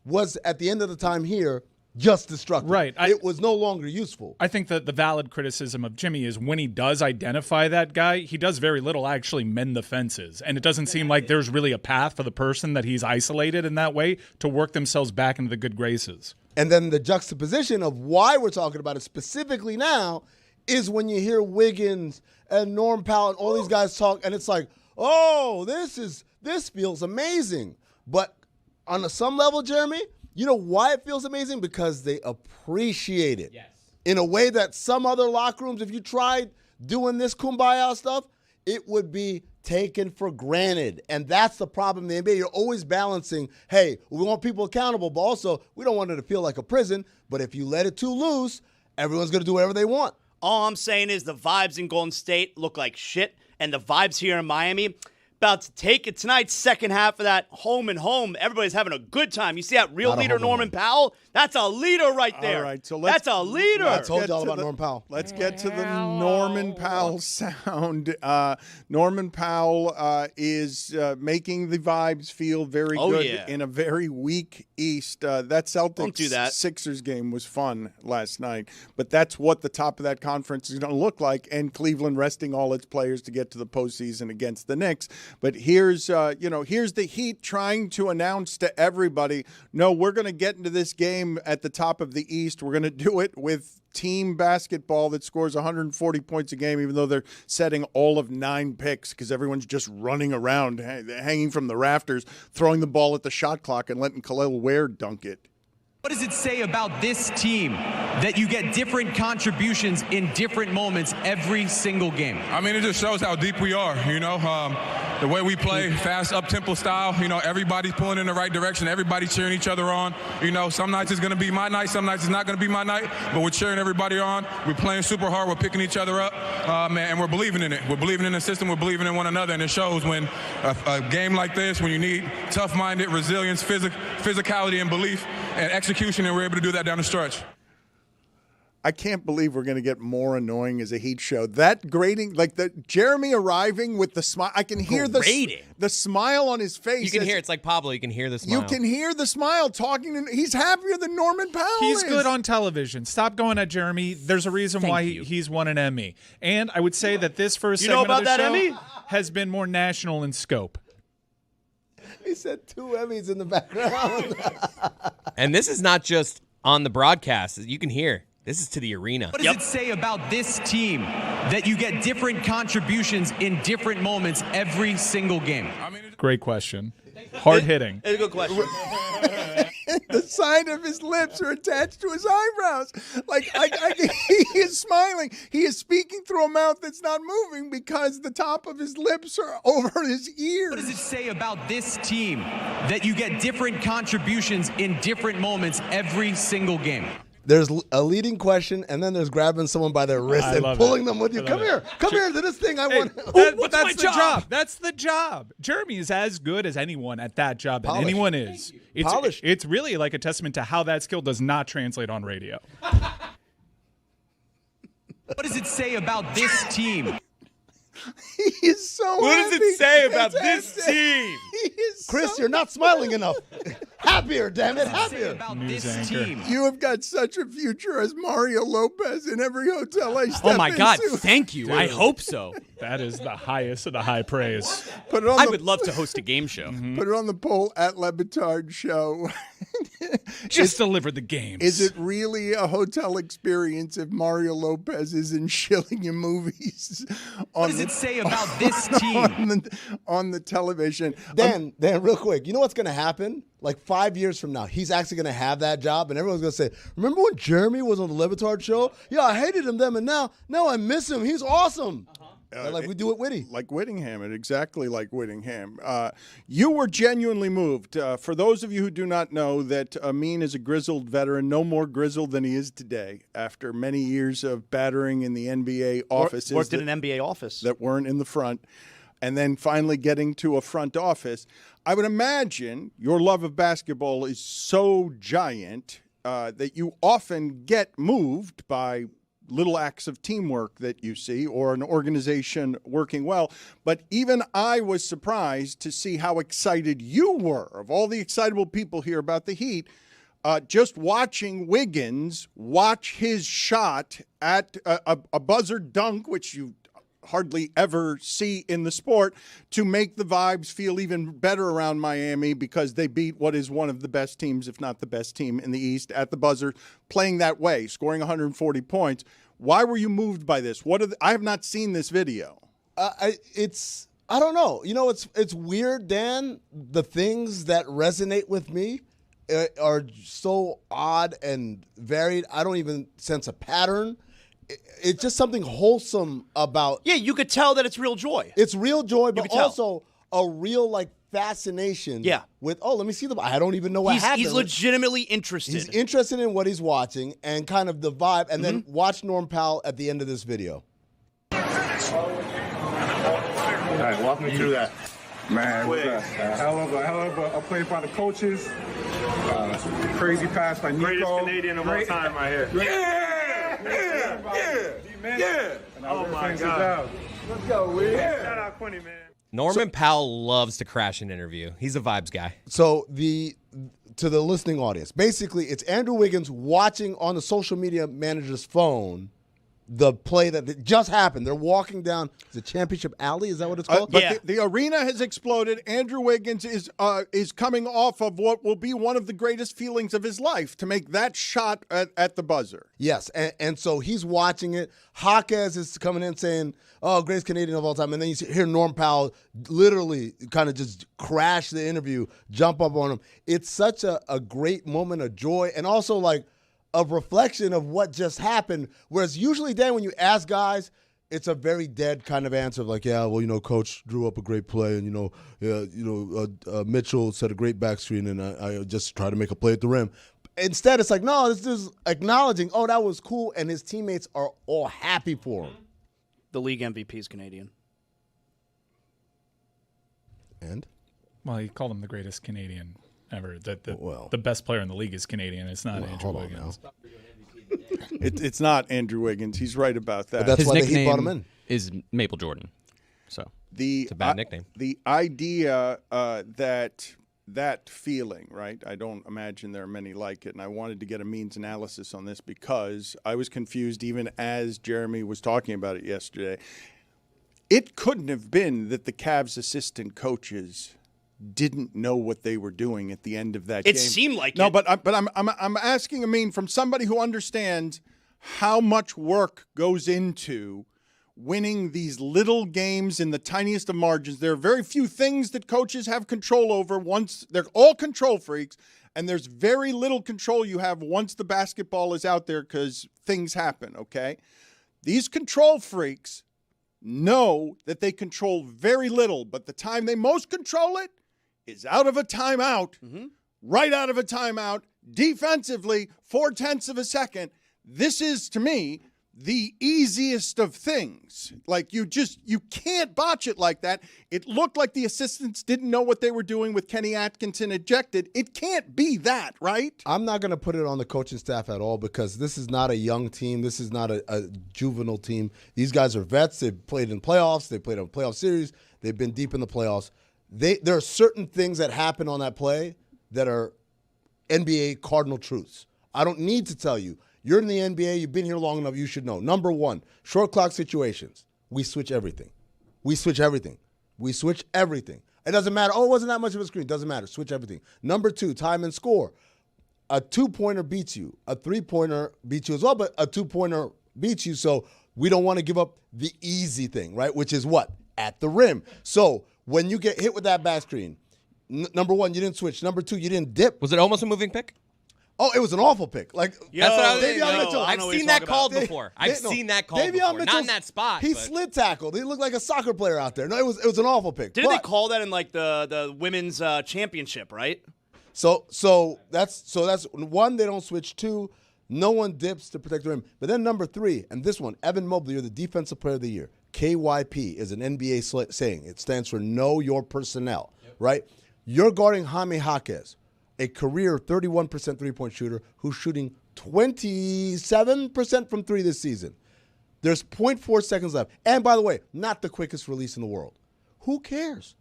was at the end of the time here just destructive. Right. It was no longer useful. I think that the valid criticism of Jimmy is when he does identify that guy, he does very little actually mend the fences. And it doesn't seem like there's really a path for the person that he's isolated in that way to work themselves back into the good graces. And then the juxtaposition of why we're talking about it specifically now is when you hear Wiggins and Norm Powell and all these guys talk, and it's like, oh, this feels amazing. But on some level, Jeremy, you know why it feels amazing? Because they appreciate it. Yes. In a way that some other locker rooms, if you tried doing this kumbaya stuff, it would be taken for granted. And that's the problem in the NBA. You're always balancing, hey, we want people accountable, but also we don't want it to feel like a prison. But if you let it too loose, everyone's going to do whatever they want. All I'm saying is the vibes in Golden State look like shit, and the vibes here in Miami about to take it tonight, second half of that home and home. Everybody's having a good time. You see that real leader, Norman Powell? That's a leader right there. All right, so that's a leader. I told y'all about Norman Powell. Let's get to the Norman Powell sound. Norman Powell is making the vibes feel very good in a very weak East. That Celtics Sixers game was fun last night, but that's what the top of that conference is going to look like. And Cleveland resting all its players to get to the postseason against the Knicks. But here's the Heat trying to announce to everybody, no, we're going to get into this game at the top of the East. We're going to do it with team basketball that scores 140 points a game, even though they're setting all of 9 picks because everyone's just running around, hanging from the rafters, throwing the ball at the shot clock and letting Khalil Ware dunk it. What does it say about this team that you get different contributions in different moments every single game? I mean, it just shows how deep we are, the way we play, fast up-tempo style, everybody's pulling in the right direction, everybody cheering each other on. Some nights it's going to be my night, some nights it's not going to be my night, but we're cheering everybody on. We're playing super hard, we're picking each other up, and we're believing in it. We're believing in the system, we're believing in one another, and it shows when a game like this, when you need tough-minded, resilience, physicality, and belief, and execution, and we're able to do that down the stretch. I can't believe we're going to get more annoying as a Heat show. That grating, like the Jeremy arriving with the smile, I can hear the smile on his face. You can hear it's like Pablo. You can hear the smile. You can hear the smile talking. He's happier than Norman Powell. He's good on television. Stop going at Jeremy. There's a reason why he's won an Emmy. And I would say that this first segment of the show Emmy? has been more national in scope. He said 2 Emmys in the background. And this is not just on the broadcast. You can hear. This is to the arena. What does it say about this team that you get different contributions in different moments every single game? Great question. Hard hitting. It's a good question. The side of his lips are attached to his eyebrows. He is smiling. He is speaking through a mouth that's not moving because the top of his lips are over his ears. What does it say about this team that you get different contributions in different moments every single game? There's a leading question, and then there's grabbing someone by their wrist and pulling them with you. Come here to this thing. Want. But that's the job. That's the job. Jeremy is as good as anyone at that job that anyone is. It's really like a testament to how that skill does not translate on radio. What does it say about this team? He is so What happy. does it say about this team? Chris, you're not smiling enough. Happier, damn it, happier. News anchor. You have got such a future as Mario Lopez in every hotel I step Oh my God! into. Thank you. I hope so. That is the highest of the high praise. Put it on I the, would love to host a game show. Put it on the poll at Le Batard Show. Just deliver the games. Is it really a hotel experience if Mario Lopez isn't shilling you movies? What does it say about this team? On the television. Dan, real quick, you know what's going to happen? Like 5 years from now, he's actually going to have that job, and everyone's going to say, remember when Jeremy was on the Le Batard Show? Yeah, I hated him then, and now I miss him. He's awesome. Like we do it Whitty. Like Whittingham, exactly like Whittingham. You were genuinely moved. For those of you who do not know, that Amin is a grizzled veteran, no more grizzled than he is today, after many years of battering in the NBA offices. Worked in an NBA office. That weren't in the front, and then finally getting to a front office. I would imagine your love of basketball is so giant that you often get moved by little acts of teamwork that you see or an organization working well. But even I was surprised to see how excited you were, of all the excitable people here, about the Heat. Just watching Wiggins watch his shot at a buzzer dunk, which you hardly ever see in the sport, to make the vibes feel even better around Miami because they beat what is one of the best teams, if not the best team in the East, at the buzzer, playing that way, scoring 140 points. Why were you moved by this? I have not seen this video. I don't know. You know, it's weird, Dan. The things that resonate with me are so odd and varied. I don't even sense a pattern. It's just something wholesome about. Yeah, you could tell that it's real joy. It's real joy, but also a real fascination. Yeah. With let me see I don't even know what happened. He's legitimately interested. He's interested in what he's watching and kind of the vibe, and then watch Norm Powell at the end of this video. All right, walk me through that. Man, it was a hell of a play by the coaches. Crazy pass by Nico. Greatest Canadian of all time right here. Yeah. Oh my God. Let's go, Will. Shout out Quinny, man. Norman Powell loves to crash an interview. He's a vibes guy. So to the listening audience, basically it's Andrew Wiggins watching on the social media manager's phone the play that just happened. They're walking down the Championship Alley. Is that what it's called? But the arena has exploded. Andrew Wiggins is coming off of what will be one of the greatest feelings of his life to make that shot at the buzzer. Yes, and so he's watching it. Jaquez is coming in saying, "Oh, greatest Canadian of all time," and then you hear Norm Powell literally kind of just crash the interview, jump up on him. It's such a great moment of joy, and also like a reflection of what just happened. Whereas usually, Dan, when you ask guys, it's a very dead kind of answer of like, yeah, well, Coach drew up a great play, and Mitchell set a great back screen, and I just tried to make a play at the rim. Instead, it's like, no, this is acknowledging, oh, that was cool, and his teammates are all happy for him. The league MVP is Canadian. And? Well, he called him the greatest Canadian ever. The best player in the league is Canadian. It's not Andrew Wiggins. It's not Andrew Wiggins. He's right about that. But that's His why nickname he brought him in. is Maple Jordan. So it's a bad nickname. The idea that feeling, right? I don't imagine there are many like it, and I wanted to get a means analysis on this because I was confused even as Jeremy was talking about it yesterday. It couldn't have been that the Cavs assistant coaches didn't know what they were doing at the end of that game. It seemed like no, it. but I'm asking Amin from somebody who understands how much work goes into winning these little games in the tiniest of margins. There are very few things that coaches have control over once they're all control freaks, and there's very little control you have once the basketball is out there because things happen, okay? These control freaks know that they control very little, but the time they most control it is out of a timeout, right out of a timeout, defensively, 0.4 of a second. This is, to me, the easiest of things. Like, you can't botch it like that. It looked like the assistants didn't know what they were doing with Kenny Atkinson ejected. It can't be that, right? I'm not going to put it on the coaching staff at all because this is not a young team. This is not a juvenile team. These guys are vets. They've played in playoffs. They played in a playoff series. They've been deep in the playoffs. There are certain things that happen on that play that are NBA cardinal truths. I don't need to tell you. You're in the NBA. You've been here long enough. You should know. Number one, short clock situations. We switch everything. We switch everything. We switch everything. It doesn't matter. Oh, it wasn't that much of a screen. Doesn't matter. Switch everything. Number two, time and score. A two-pointer beats you. A three-pointer beats you as well, but a two-pointer beats you. So we don't want to give up the easy thing, right? Which is what? At the rim. So when you get hit with that back screen, number one, you didn't switch. Number two, you didn't dip. Was it almost a moving pick? Oh, it was an awful pick. Like, that's what I was Davion Mitchell. I've seen that called before. I've seen that called before. Not in that spot. He slid tackled. He looked like a soccer player out there. No, it was an awful pick. Didn't they call that in like the women's championship, right? So that's one, they don't switch. Two, no one dips to protect the rim. But then number three, and this one, Evan Mobley, you're the defensive player of the year. KYP is an NBA saying. It stands for Know Your Personnel, right? You're guarding Jaime Jaquez, a career 31% three-point shooter who's shooting 27% from three this season. There's 0.4 seconds left. And by the way, not the quickest release in the world. Who cares?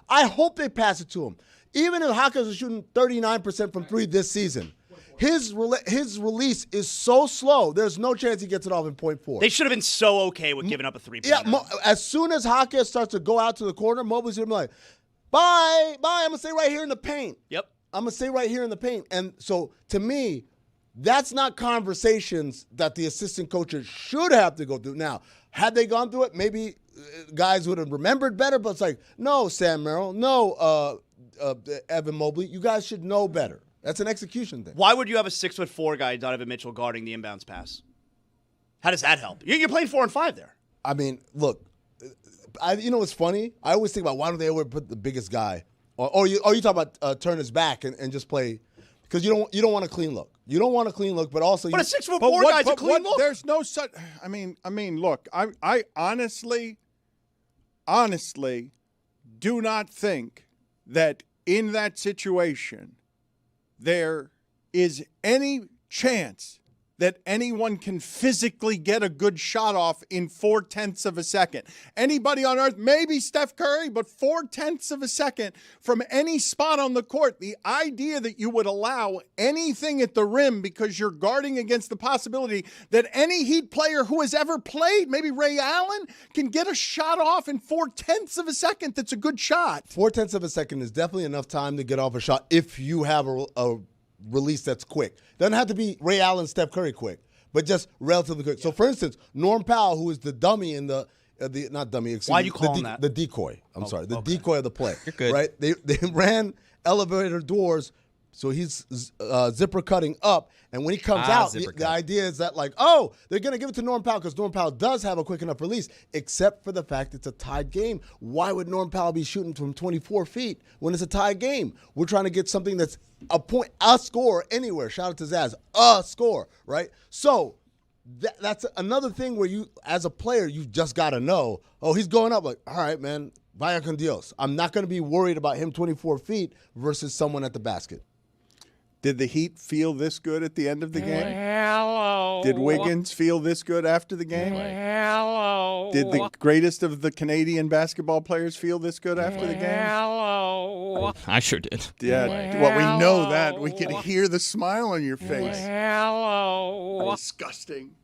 I hope they pass it to him. Even if Jaquez is shooting 39% from three this season, his release is so slow, there's no chance he gets it off in 0.4. They should have been so okay with giving up a three-pointer. Yeah, as soon as Jaquez starts to go out to the corner, Mobley's going to be like, bye, I'm going to stay right here in the paint. Yep. I'm going to stay right here in the paint. And so, to me, that's not conversations that the assistant coaches should have to go through. Now, had they gone through it, maybe guys would have remembered better, but it's like, no, Sam Merrill, no, Evan Mobley, you guys should know better. That's an execution thing. Why would you have a 6'4" guy, Donovan Mitchell, guarding the inbounds pass? How does that help? You're playing 4 and 5 there. I mean, look, you know what's funny? I always think about why don't they ever put the biggest guy, or you talk about turn his back and just play, because you don't want a clean look. You don't want a clean look, but also but a 6'4" guy's a clean look. There's no such. I mean, look, I honestly do not think that in that situation there is any chance that anyone can physically get a good shot off in 0.4 of a second. Anybody on earth, maybe Steph Curry, but 0.4 of a second from any spot on the court. The idea that you would allow anything at the rim because you're guarding against the possibility that any Heat player who has ever played, maybe Ray Allen, can get a shot off in 0.4 of a second that's a good shot. 0.4 of a second is definitely enough time to get off a shot if you have a release that's quick. Doesn't have to be Ray Allen, Steph Curry quick, but just relatively quick. So, for instance, Norm Powell, who is the dummy in the not dummy, excuse me. Why you call him that? The decoy. I'm sorry, the decoy of the play. You're good. Right? They ran elevator doors, so he's zipper cutting up, and when he comes out, the idea is that like, oh, they're going to give it to Norm Powell because Norm Powell does have a quick enough release, except for the fact it's a tied game. Why would Norm Powell be shooting from 24 feet when it's a tied game? We're trying to get something that's a score anywhere. Shout out to Zaz, a score, right? So that's another thing where you, as a player, you just got to know, oh, he's going up. Like, all right, man, vaya con Dios. I'm not going to be worried about him 24 feet versus someone at the basket. Did the Heat feel this good at the end of the game? Hello. Did Wiggins feel this good after the game? Hello. Did the greatest of the Canadian basketball players feel this good after the game? Hello. I sure did. Yeah, well, we know that. We could hear the smile on your face. Hello. Disgusting.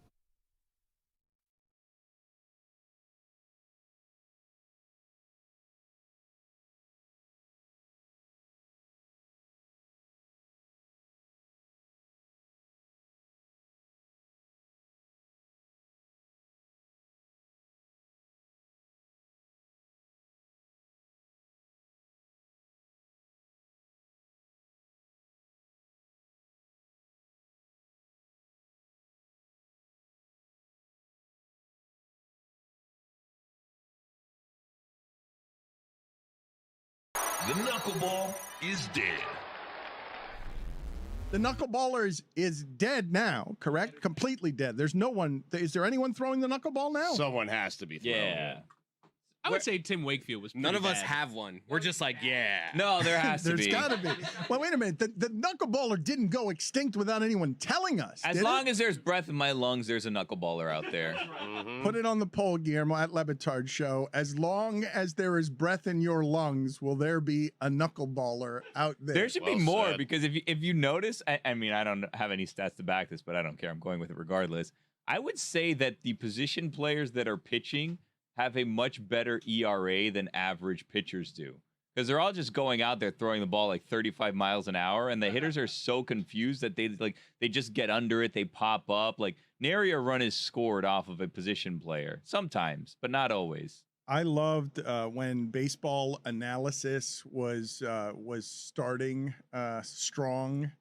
The knuckleball is dead. The knuckleballer is dead now, correct? Completely dead. There's no one. Is there anyone throwing the knuckleball now? Someone has to be throwing it. I would say Tim Wakefield was pretty None of us bad. have one. We're just like, yeah. No, there has to There's be. got to be. Well, wait a minute. The knuckleballer didn't go extinct without anyone telling us. As long as there's breath in my lungs, there's a knuckleballer out there. Put it on the poll, Guillermo, at Le Batard Show. As long as there is breath in your lungs, will there be a knuckleballer out there? There should be more because if you notice, I mean, I don't have any stats to back this, but I don't care. I'm going with it regardless. I would say that the position players that are pitching have a much better ERA than average pitchers do. Because they're all just going out there throwing the ball like 35 miles an hour, and the hitters are so confused that they just get under it, they pop up. Like, nary a run is scored off of a position player. Sometimes, but not always. I loved when baseball analysis was starting strong.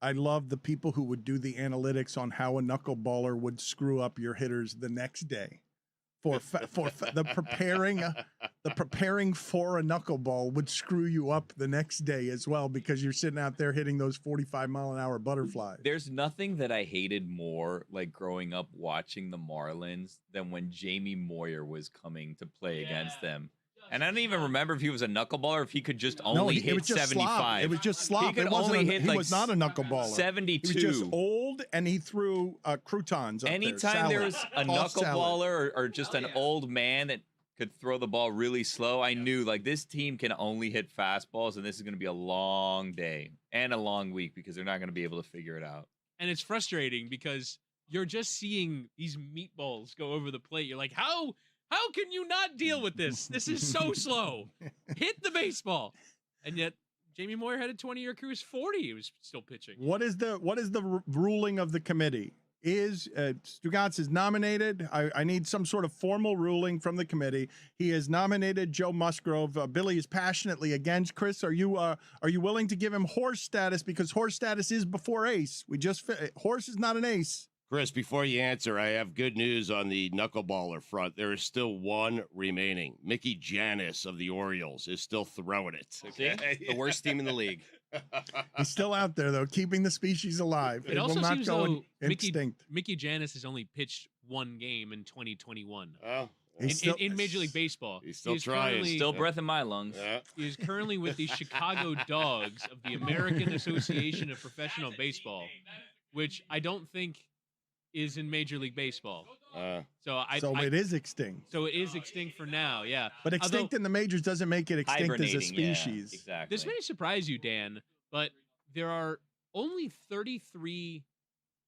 I loved the people who would do the analytics on how a knuckleballer would screw up your hitters the next day. For the preparing for a knuckleball would screw you up the next day as well because you're sitting out there hitting those 45-mile-an-hour butterflies. There's nothing that I hated more, like growing up watching the Marlins, than when Jamie Moyer was coming to play against them. And I don't even remember if he was a knuckleballer or if he could just only hit 75. It was just slop. He could only hit he was not a knuckleballer. 72. He was just old, and he threw croutons up Anytime there was a knuckleballer or just an Oh, old man that could throw the ball really slow, I knew, like, this team can only hit fastballs, and this is going to be a long day and a long week because they're not going to be able to figure it out. And it's frustrating because you're just seeing these meatballs go over the plate. You're like, how can you not deal with this? This is so slow. Hit the baseball. And yet Jamie Moyer had a 20-year career. He was 40. He was still pitching. What is the ruling of the committee? Is Stugotz is nominated? I need some sort of formal ruling from the committee. He has nominated Joe Musgrove. Billy is passionately against. Chris, are you willing to give him horse status because horse status is before ace? Horse is not an ace. Chris, before you answer, I have good news on the knuckleballer front. There is still one remaining. Mickey Janis of the Orioles is still throwing it. Okay? The worst team in the league. He's still out there, though, keeping the species alive. It also will not seems go though extinct. Mickey Janis has only pitched one game in 2021. Oh, in Major League Baseball. He's still He is trying. currently- Still breath in my lungs. Yeah. He is currently with the Chicago Dogs of the American Association of Professional Baseball, which I don't think is in Major League Baseball. So it is extinct. So it is extinct for now, yeah. But extinct in the majors doesn't make it extinct as a Hibernating, yeah, species. exactly. This may surprise you, Dan, but there are only 33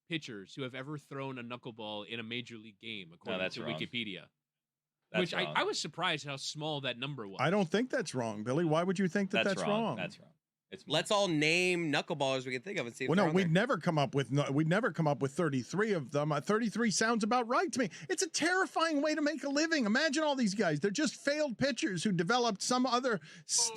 pitchers who have ever thrown a knuckleball in a major league game, according that's to wrong. Wikipedia. That's Which wrong. I was surprised how small that number was. I don't think that's wrong, Billy. Why would you think that that's wrong? That's wrong. Let's all name knuckleballers we can think of and see if Well, they're no, on we'd there. never come up with 33 of them. 33 sounds about right to me. It's a terrifying way to make a living. Imagine all these guys. They're just failed pitchers who developed some other.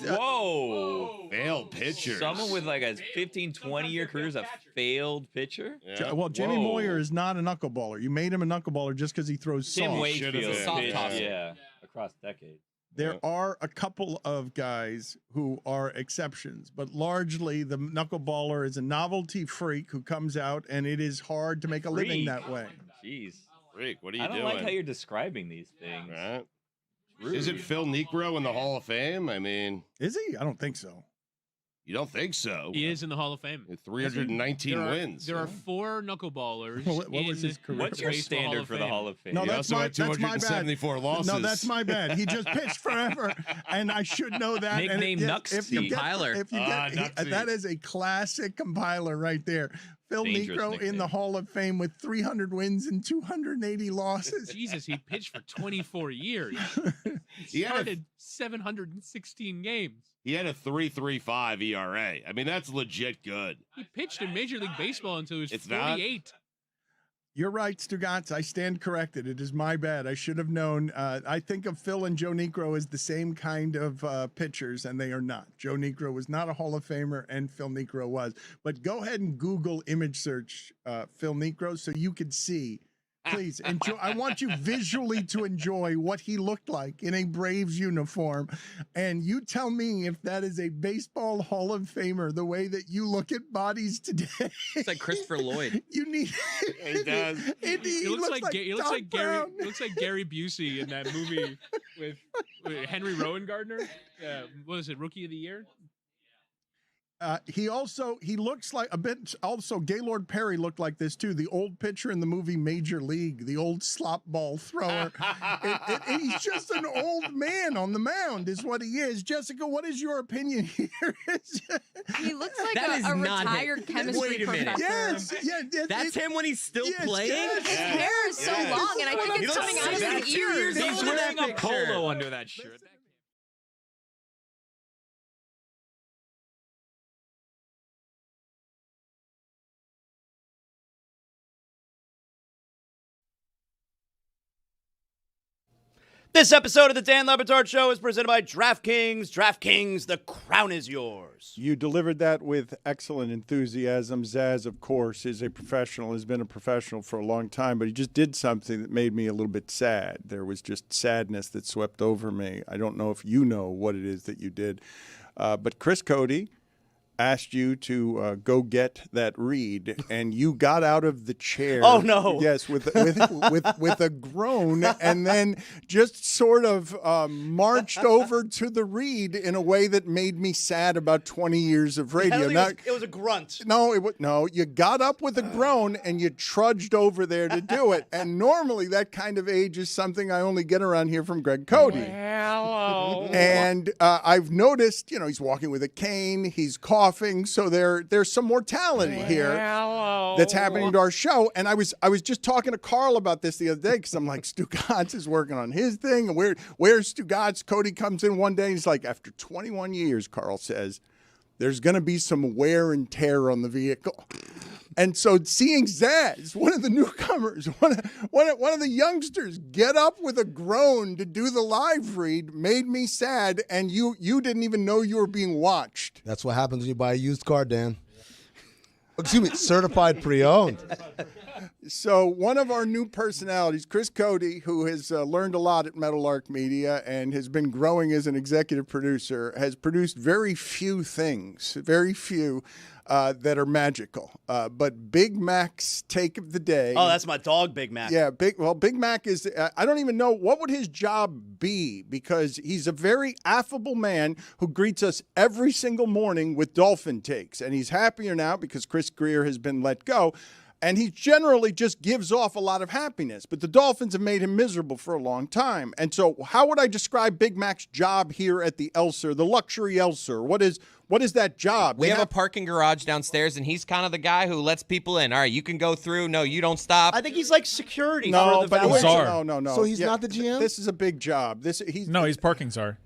Whoa. Failed pitcher. Someone with like a 15, 20-year career is a failed pitcher? Well, Jimmy Moyer is not a knuckleballer. You made him a knuckleballer just because he throws Tim soft. Wakefield. Soft toss. Yeah, across decades. There are a couple of guys who are exceptions, but largely the knuckleballer is a novelty freak who comes out, and it is hard to make a living that way. Jeez. Freak, what are you I don't doing? like how you're describing these things. Right? Rude. Isn't Phil Niekro in the Hall of Fame? I mean, Is he? I don't think so. you don't think so? He is in the Hall of Fame. 319 wins. There are 4 knuckleballers. What was his career? What's your Baseball Hall standard of for the Fame. Hall of Fame? No, He that's also my, had that's my bad. 274 losses. No, that's my bad. He just pitched forever, and I should know that. Nickname If you get, Compiler. if you get, Nuxie. that is a classic compiler right there. Phil Dangerous Niekro in the nickname. Hall of Fame with 300 wins and 280 losses. Jesus, he pitched for 24 years. He had a- started 716 games. He had a 3.35 ERA. I mean, that's legit good. He pitched in Major League Baseball until he was It's not? 48. You're right, Stugotz. I stand corrected. It is my bad. I should have known. I think of Phil and Joe Niekro as the same kind of pitchers, and they are not. Joe Niekro was not a Hall of Famer, and Phil Niekro was. But go ahead and Google image search Phil Niekro so you could see. Please enjoy. I want you visually to enjoy what he looked like in a Braves uniform. And you tell me if that is a baseball Hall of Famer, the way that you look at bodies today. It's like Christopher Lloyd. You need. He does. He looks like Gary. He looks like Gary Busey in that movie with Henry Rowan Gardner. What is it? Rookie of the Year. He looks like a bit. Also, Gaylord Perry looked like this too. The old pitcher in the movie Major League, the old slop ball thrower. He's just an old man on the mound, is what he is. Jessica, what is your opinion here? He looks like That is a not him. retired chemistry Wait a minute. professor. Yes, That's him when he's still yes, playing? yes. His hair is so long, and I think He it's looks coming out of his 62 years ears. old. He's Look at wearing that a picture. polo under that shirt. This episode of the Dan Le Batard Show is presented by DraftKings. DraftKings, the crown is yours. You delivered that with excellent enthusiasm. Zaz, of course, is a professional, has been a professional for a long time, but he just did something that made me a little bit sad. There was just sadness that swept over me. I don't know if you know what it is that you did, but Chris Cody asked you to go get that read, and you got out of the chair. Oh, no. Yes, with a groan, and then just sort of marched over to the read in a way that made me sad about 20 years of radio. It was a grunt. No, you got up with a groan and you trudged over there to do it. And normally that kind of age is something I only get around here from Greg Cody. Hello. And I've noticed, he's walking with a cane, he's coughing, so there's some mortality here that's happening to our show. And I was just talking to Carl about this the other day because I'm like, Stugotz is working on his thing, and where's Stugotz? Cody comes in one day, and he's like, after 21 years, Carl says, there's going to be some wear and tear on the vehicle. And so seeing Zaz, one of the newcomers, one of the youngsters, get up with a groan to do the live read made me sad, and you didn't even know you were being watched. That's what happens when you buy a used car, Dan. Excuse me, certified pre-owned. So one of our new personalities, Chris Cody, who has learned a lot at Meadowlark Media and has been growing as an executive producer, has produced very few things, that are magical. But Big Mac's take of the day. Oh, that's my dog, Big Mac. Yeah, Big Mac is, I don't even know, what would his job be? Because he's a very affable man who greets us every single morning with Dolphin takes. And he's happier now because Chris Greer has been let go. And he generally just gives off a lot of happiness. But the Dolphins have made him miserable for a long time. And so how would I describe Big Mac's job here at the Elser, the luxury Elser? What is that job? We have a parking garage downstairs, and he's kind of the guy who lets people in. All right, you can go through. No, you don't stop. I think he's like security. No, for the but valet. no. So he's not the GM? This is a big job. He's parking czar.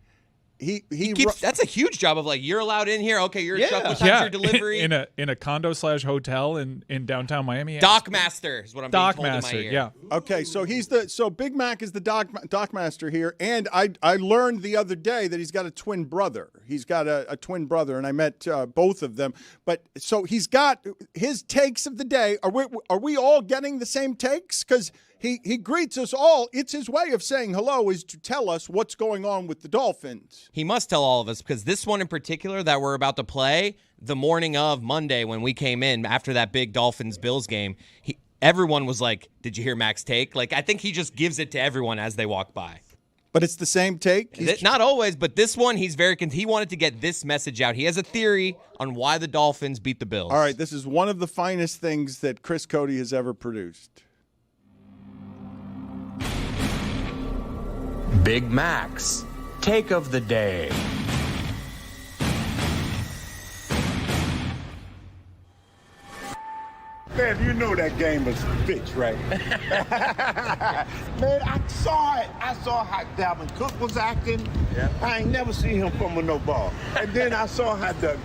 He keeps. That's a huge job of like, you're allowed in here. Okay, you're shut. What time's your delivery? in a condo/hotel in downtown Miami. Dock master is what I'm being told Master, in my ear. yeah. Okay, so Big Mac is the dock master here, and I learned the other day that he's got a twin brother. He's got a twin brother, and I met both of them. But so he's got his takes of the day. Are we all getting the same takes? Because he greets us all. It's his way of saying hello is to tell us what's going on with the Dolphins. He must tell all of us, because this one in particular that we're about to play, the morning of Monday when we came in after that big Dolphins-Bills game, everyone was like, did you hear Mac's take? Like, I think he just gives it to everyone as they walk by. But it's the same take? Not always, but this one, he wanted to get this message out. He has a theory on why the Dolphins beat the Bills. All right, this is one of the finest things that Chris Cody has ever produced. Big Mac's take of the day. Man, you know that game was fixed, right? Man, I saw it. I saw how Dalvin Cook was acting. Yeah. I ain't never seen him fumble no ball. And then I saw how the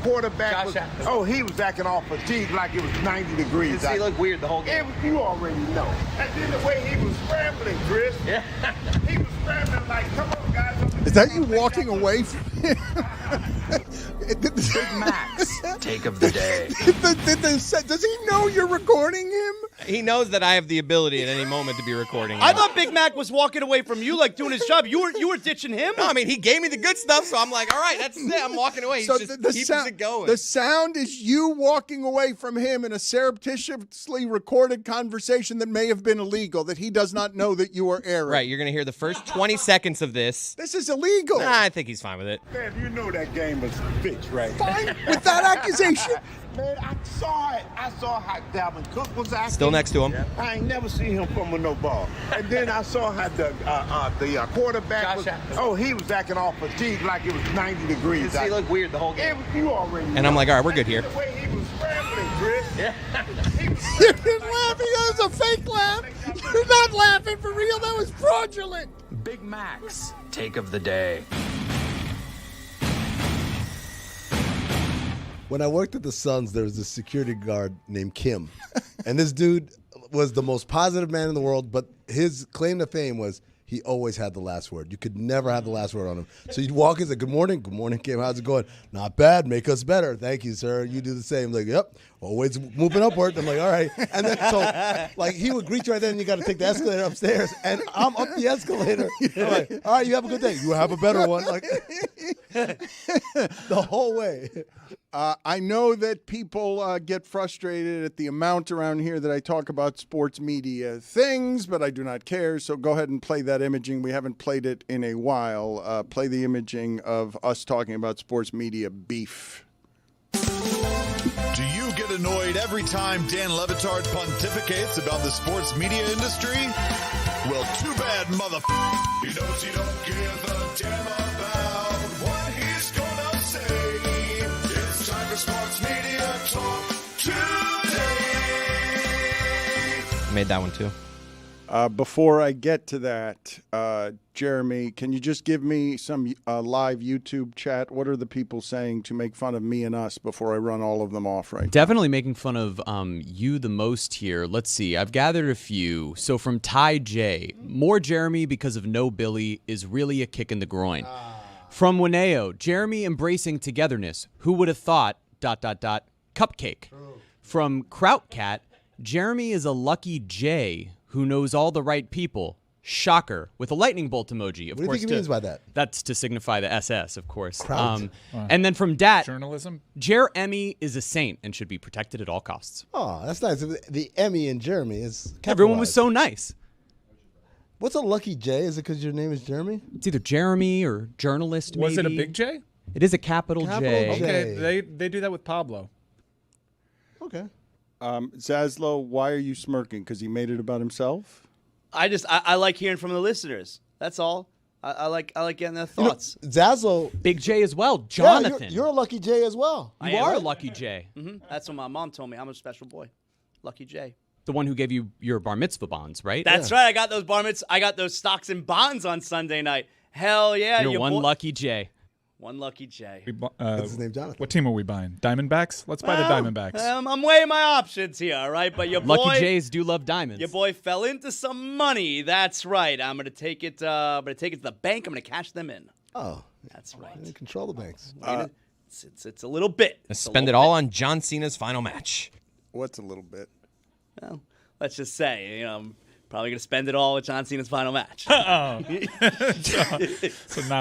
quarterback was. Oh, he was acting all fatigued like it was 90 degrees. He looked weird the whole game. You already know. And then the way he was scrambling, Chris. Yeah. He was scrambling like, come on, guys. Is that you walking away from him? Big Mac's take of the day. Does he know you're recording him? He knows that I have the ability at any moment to be recording him. I thought Big Mac was walking away from you, like doing his job. You were ditching him. No, I mean, he gave me the good stuff, so I'm like, all right, that's it. I'm walking away. He just keeps it going. The sound is you walking away from him in a surreptitiously recorded conversation that may have been illegal, that he does not know that you are airing. Right, you're going to hear the first 20 seconds of this. This is illegal. Nah, I think he's fine with it. Man, you know that game was fixed, right? Fine with that accusation. Man, I saw it. I saw how Dalvin Cook was acting. Still next to him. I ain't never seen him fumble no ball. And then I saw how the quarterback was. Oh, he was acting all fatigued like it was 90 degrees. He looked weird the whole game. You already know. And I'm like, all right, we're good here. The way he was scrambling, Chris. Yeah. You're laughing. That was a fake laugh. You're not laughing for real. That was fraudulent. Big Mac's take of the day. When I worked at the Suns, there was this security guard named Kim. And this dude was the most positive man in the world, but his claim to fame was he always had the last word. You could never have the last word on him. So you'd walk in and say, good morning, Kim, how's it going? Not bad, make us better. Thank you, sir. You do the same. Like, yep, always moving upward. I'm like, all right. And then so, like, he would greet you right there, and you got to take the escalator upstairs. And I'm up the escalator. I'm like, all right, you have a good day. You have a better one. Like, the whole way. I know that people get frustrated at the amount around here that I talk about sports media things, but I do not care. So go ahead and play that imaging. We haven't played it in a while. Play the imaging of us talking about sports media beef. Do you get annoyed every time Dan Le Batard pontificates about the sports media industry? Well, too bad, motherfucker. He knows you don't give a damn about what he's gonna say. It's time for Sports Media Talk today. Made that one too. Before I get to that, Jeremy, can you just give me some live YouTube chat? What are the people saying to make fun of me and us before I run all of them off right now? Definitely making fun of you the most here. Let's see. I've gathered a few. So from Ty J, more Jeremy because of no Billy is really a kick in the groin. From Wineo, Jeremy embracing togetherness. Who would have thought, ... Cupcake. From Krautcat, Jeremy is a lucky J who knows all the right people. Shocker, with a lightning bolt emoji. Of What do you course, think he means by that? That's to signify the SS, of course. Crowd. And then from Dat, journalism. Jeremy is a saint and should be protected at all costs. Oh, that's nice. The Emmy in Jeremy is Everyone was so nice. What's a lucky J? Is it because your name is Jeremy? It's either Jeremy or journalist. Was it a maybe. big J? It is a capital J. Okay, they do that with Pablo. Okay. Zaslow, why are you smirking? Because he made it about himself? I like hearing from the listeners. That's all. I like getting their thoughts. Zaslow. Big J as well. Jonathan. Yeah, you're a lucky J as well. You are a lucky J. That's what my mom told me. I'm a special boy. Lucky J. The one who gave you your bar mitzvah bonds, right? That's right. I got those bar mitzvahs. I got those stocks and bonds on Sunday night. Hell yeah. You're one lucky J. One lucky J. That's his name, Jonathan. What team are we buying? Diamondbacks? Let's buy the Diamondbacks. I'm weighing my options here, all right? But your boy, Lucky Jays do love diamonds. Your boy fell into some money. That's right. I'm gonna take it. I'm gonna take it to the bank. I'm gonna cash them in. Oh, that's right. You control the banks. It's a little bit. Spend it all on John Cena's final match. What's a little bit? Well, let's just say, I'm probably gonna spend it all with John Cena's final match. So not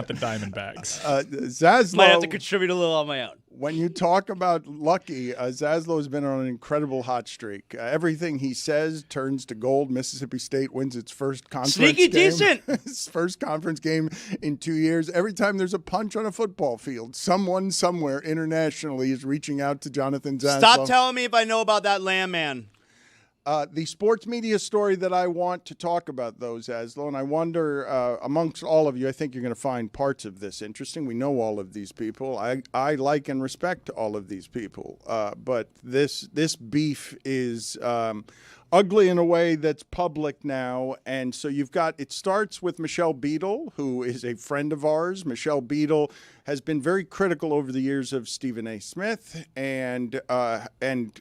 the Diamondbacks. Zaslow might have to contribute a little on my own. When you talk about lucky, Zaslow has been on an incredible hot streak. Everything he says turns to gold. Mississippi State wins its first conference Sneaky game. decent. Its first conference game in 2 years. Every time there's a punch on a football field, someone somewhere internationally is reaching out to Jonathan Zaslow. Stop telling me if I know about that lamb man. The sports media story that I want to talk about, though, Zaslow, and I wonder, amongst all of you, I think you're going to find parts of this interesting. We know all of these people. I like and respect all of these people. But this beef is ugly in a way that's public now. And so it starts with Michelle Beadle, who is a friend of ours. Michelle Beadle has been very critical over the years of Stephen A. Smith, and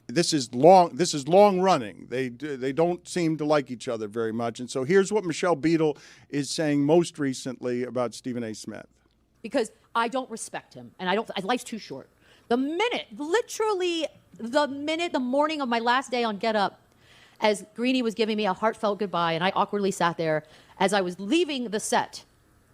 this is long running. They don't seem to like each other very much. And so here's what Michelle Beadle is saying most recently about Stephen A. Smith. Because I don't respect him, and life's too short. The morning of my last day on Get Up, as Greeny was giving me a heartfelt goodbye, and I awkwardly sat there, as I was leaving the set,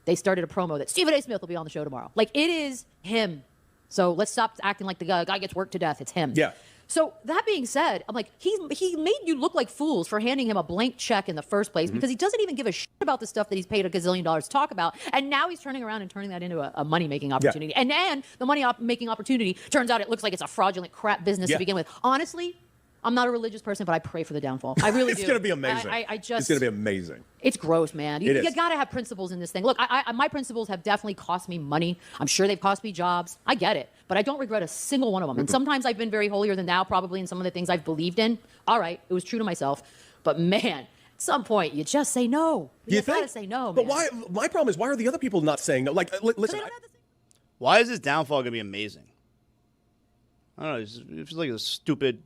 they started a promo that Stephen A. Smith will be on the show tomorrow. Like, it is him. So let's stop acting like the guy gets worked to death. It's him. Yeah. So that being said, I'm like, he made you look like fools for handing him a blank check in the first place because he doesn't even give a shit about the stuff that he's paid $1 gazillion to talk about. And now he's turning around and turning that into a money-making opportunity. Yeah. And the money-making opportunity, turns out it looks like it's a fraudulent crap business to begin with. Honestly, I'm not a religious person, but I pray for the downfall. I really do. It's going to be amazing. It's going to be amazing. It's gross, man. You got to have principles in this thing. Look, my principles have definitely cost me money. I'm sure they've cost me jobs. I get it. But I don't regret a single one of them. And sometimes I've been very holier than thou, probably in some of the things I've believed in. All right, it was true to myself. But man, at some point, you just say no. You got to say no, man. But why? My problem is, why are the other people not saying no? Like, listen. Why is this downfall going to be amazing? I don't know. It feels like a stupid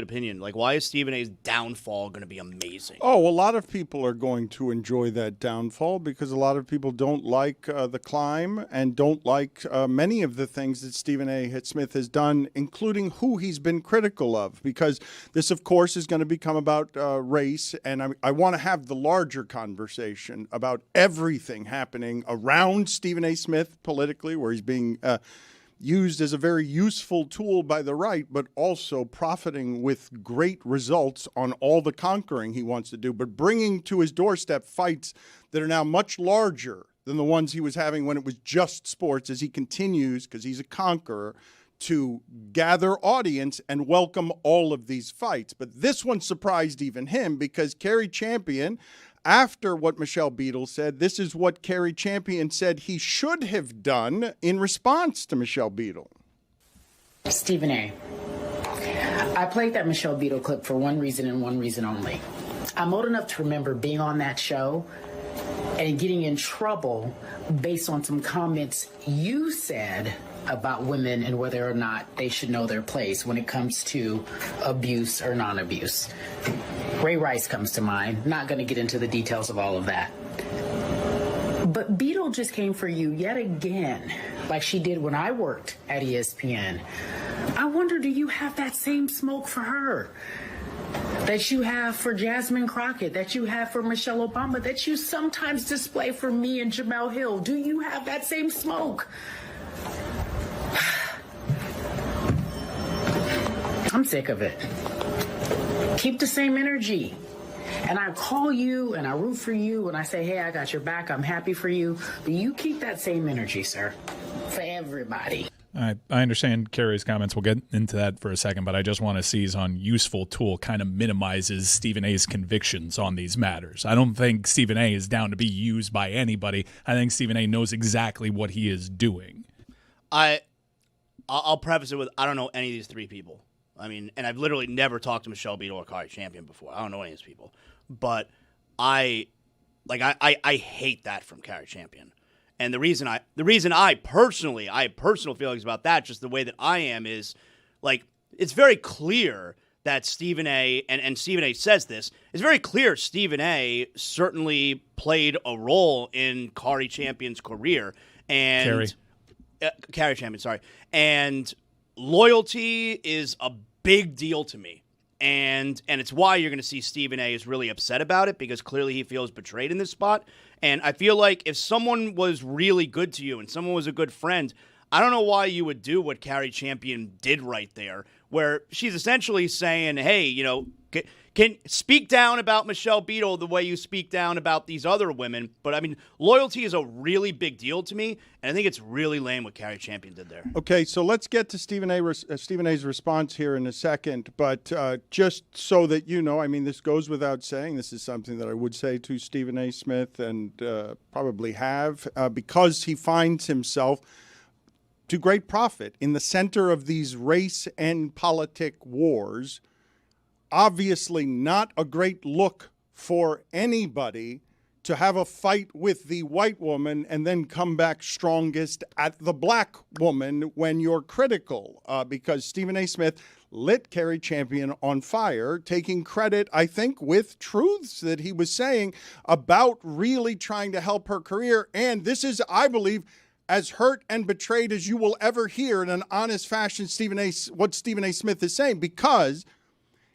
opinion. Like, why is Stephen A's downfall going to be amazing? Oh, a lot of people are going to enjoy that downfall because a lot of people don't like the climb and don't like many of the things that Stephen A. Smith has done, including who he's been critical of, because this, of course, is going to become about race. And I want to have the larger conversation about everything happening around Stephen A. Smith politically, where he's being used as a very useful tool by the right, but also profiting with great results on all the conquering he wants to do, but bringing to his doorstep fights that are now much larger than the ones he was having when it was just sports, as he continues, because he's a conqueror, to gather audience and welcome all of these fights. But this one surprised even him, because Kerry Champion, after what Michelle Beadle said, this is what Kerry Champion said he should have done in response to Michelle Beadle. Stephen A. I played that Michelle Beadle clip for one reason and one reason only. I'm old enough to remember being on that show and getting in trouble based on some comments you said about women and whether or not they should know their place when it comes to abuse or non-abuse. Ray Rice comes to mind. Not going to get into the details of all of that. But Beadle just came for you yet again, like she did when I worked at ESPN. I wonder, do you have that same smoke for her? that you have for Jasmine Crockett, that you have for Michelle Obama, that you sometimes display for me and Jamel Hill? Do you have that same smoke? I'm sick of it. Keep the same energy. And I call you and I root for you and I say, hey, I got your back. I'm happy for you. But you keep that same energy, sir, for everybody. I understand Carrie's comments. We'll get into that for a second, but I just want to seize on useful tool kind of minimizes Stephen A's convictions on these matters. I don't think Stephen A is down to be used by anybody. I think Stephen A knows exactly what he is doing. I'll preface it with I don't know any of these three people. I mean, and I've literally never talked to Michelle Beadle or Kari Champion before. I don't know any of these people. But I hate that from Kari Champion. And the reason I personally have personal feelings about that, just the way that I am, is like it's very clear that Stephen A. and Stephen A. says this. It's very clear Stephen A. certainly played a role in Kari Champion's career and Kari Champion, sorry. And loyalty is a big deal to me. And it's why you're going to see Stephen A. is really upset about it, because clearly he feels betrayed in this spot. And I feel like if someone was really good to you and someone was a good friend, I don't know why you would do what Kari Champion did right there, where she's essentially saying, hey, you know, can speak down about Michelle Beadle the way you speak down about these other women. But, I mean, loyalty is a really big deal to me, and I think it's really lame what Kari Champion did there. Okay, so let's get to Stephen A's response here in a second. But just so that you know, I mean, this goes without saying. This is something that I would say to Stephen A. Smith and probably have, because he finds himself to great profit in the center of these race and politic wars. Obviously not a great look for anybody to have a fight with the white woman and then come back strongest at the black woman when you're critical, because Stephen A. Smith lit Kari Champion on fire, taking credit, I think, with truths that he was saying about really trying to help her career. And this is, I believe, as hurt and betrayed as you will ever hear in an honest fashion what Stephen A. Smith is saying, because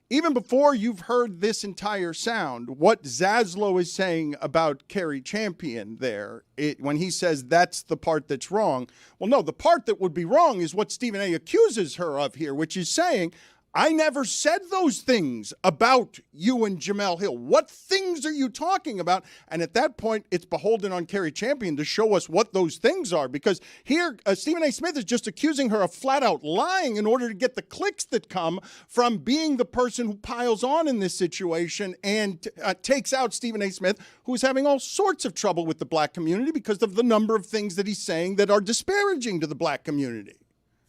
even before you've heard this entire sound, what Zaslow is saying about Kari Champion there, when he says that's the part that's wrong, well, no, the part that would be wrong is what Stephen A. accuses her of here, which is saying, I never said those things about you and Jamel Hill. What things are you talking about? And at that point, it's beholden on Kari Champion to show us what those things are. Because here, Stephen A. Smith is just accusing her of flat out lying in order to get the clicks that come from being the person who piles on in this situation and takes out Stephen A. Smith, who's having all sorts of trouble with the black community because of the number of things that he's saying that are disparaging to the black community.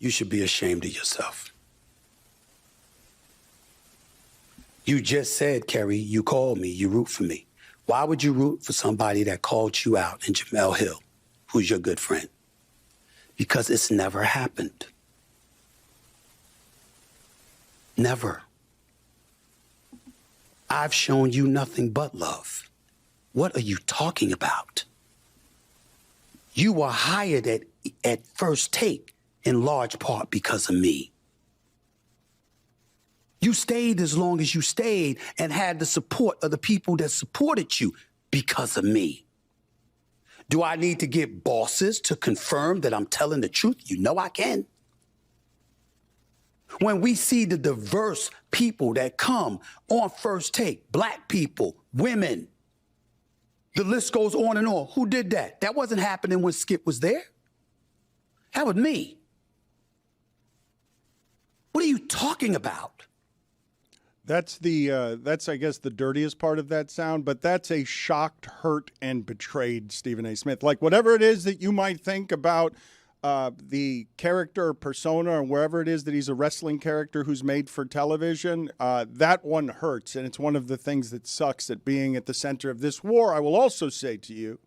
You should be ashamed of yourself. You just said, Kerry, you called me, you root for me. Why would you root for somebody that called you out in Jamel Hill, who's your good friend? Because it's never happened. Never. I've shown you nothing but love. What are you talking about? You were hired at First Take in large part because of me. You stayed as long as you stayed and had the support of the people that supported you because of me. Do I need to get bosses to confirm that I'm telling the truth? You know I can. When we see the diverse people that come on First Take, black people, women, the list goes on and on. Who did that? That wasn't happening when Skip was there. That was me. What are you talking about? That's I guess the dirtiest part of that sound, but that's a shocked, hurt, and betrayed Stephen A. Smith. Like whatever it is that you might think about the character persona or wherever it is that he's a wrestling character who's made for television, that one hurts. And it's one of the things that sucks at being at the center of this war. I will also say to you,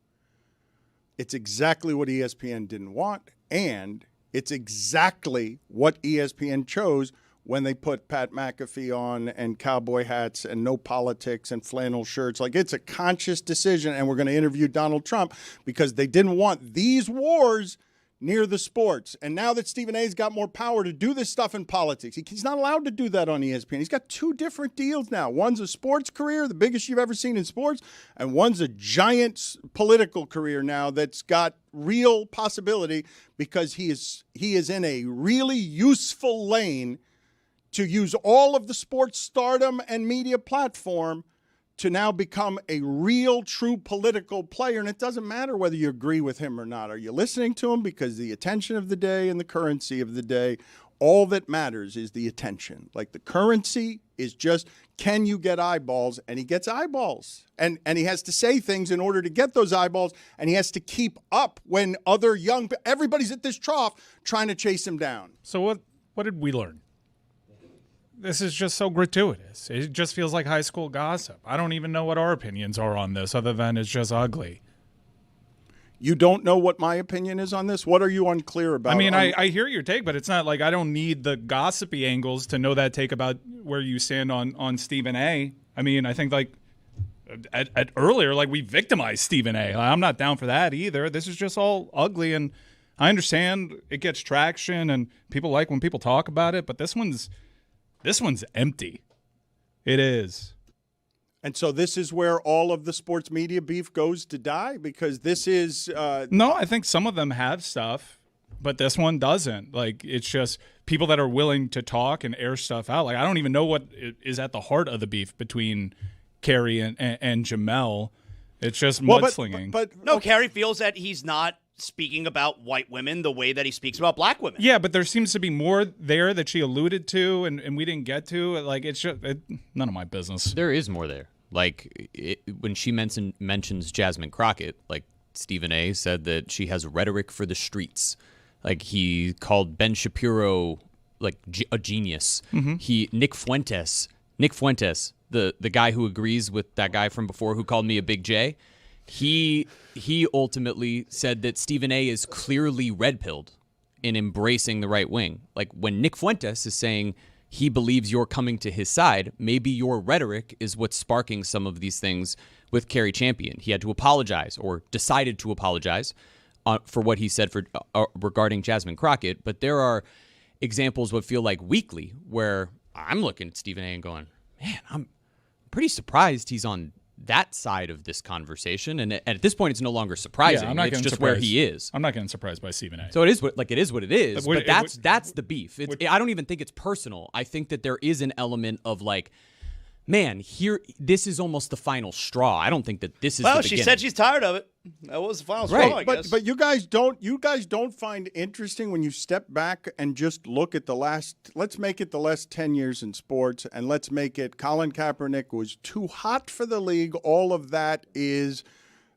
it's exactly what ESPN didn't want. And it's exactly what ESPN chose when they put Pat McAfee on and cowboy hats and no politics and flannel shirts. Like, it's a conscious decision, and we're going to interview Donald Trump because they didn't want these wars near the sports. And now that Stephen A's got more power to do this stuff in politics, he's not allowed to do that on ESPN. He's got 2 different deals now. One's a sports career, the biggest you've ever seen in sports, and one's a giant political career now that's got real possibility because he is in a really useful lane to use all of the sports stardom and media platform to now become a real, true political player. And it doesn't matter whether you agree with him or not. Are you listening to him? Because the attention of the day and the currency of the day, all that matters is the attention. Like the currency is just, can you get eyeballs? And he gets eyeballs. And he has to say things in order to get those eyeballs. And he has to keep up when other everybody's at this trough trying to chase him down. So what did we learn? This is just so gratuitous. It just feels like high school gossip. I don't even know what our opinions are on this other than it's just ugly. You don't know what my opinion is on this? What are you unclear about? I mean, I hear your take, but it's not like I don't need the gossipy angles to know that take about where you stand on Stephen A. I mean, I think like at earlier, like we victimized Stephen A. I'm not down for that either. This is just all ugly, and I understand it gets traction and people like when people talk about it, but this one's empty. It is. And so this is where all of the sports media beef goes to die? Because this is... No, I think some of them have stuff, but this one doesn't. Like, it's just people that are willing to talk and air stuff out. Like, I don't even know what is at the heart of the beef between Carrie and Jamel. It's just mudslinging. No, Carrie feels that he's not speaking about white women the way that he speaks about black women. Yeah, but there seems to be more there that she alluded to and we didn't get to. Like, it's just none of my business. There is more there. Like, when she mentions Jasmine Crockett, like, Stephen A. said that she has rhetoric for the streets. Like, he called Ben Shapiro, like, a genius. Mm-hmm. Nick Fuentes, the guy who agrees with that guy from before who called me a big J, he ultimately said that Stephen A. is clearly red-pilled in embracing the right wing. Like, when Nick Fuentes is saying he believes you're coming to his side, maybe your rhetoric is what's sparking some of these things with Carrie Champion. He had to apologize, or decided to apologize, for what he said regarding Jasmine Crockett. But there are examples what feel like weekly where I'm looking at Stephen A. and going, man, I'm pretty surprised he's on that side of this conversation, and at this point, it's no longer surprising. Yeah, it's just where he is. I'm not getting surprised by Stephen A. So it is what it is. But that's the beef. I don't even think it's personal. I think that there is an element of like, man, this is almost the final straw. I don't think that this is. Well, the she beginning. said she's tired of it. That was the final straw, I guess. But you guys don't find interesting when you step back and just look at let's make it the last 10 years in sports, and let's make it Colin Kaepernick was too hot for the league. All of that is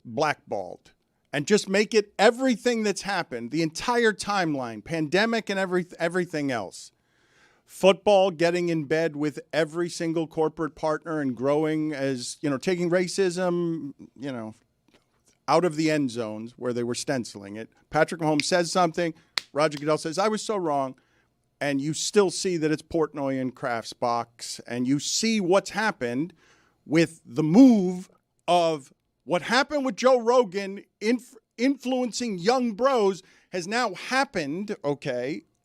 blackballed. And just make it everything that's happened, the entire timeline, pandemic and everything else. Football getting in bed with every single corporate partner and growing as, taking racism, out of the end zones where they were stenciling it. Patrick Mahomes says something. Roger Goodell says, I was so wrong. And you still see that it's Portnoy and Kraft's box. And you see what's happened with the move of what happened with Joe Rogan influencing young bros has now happened,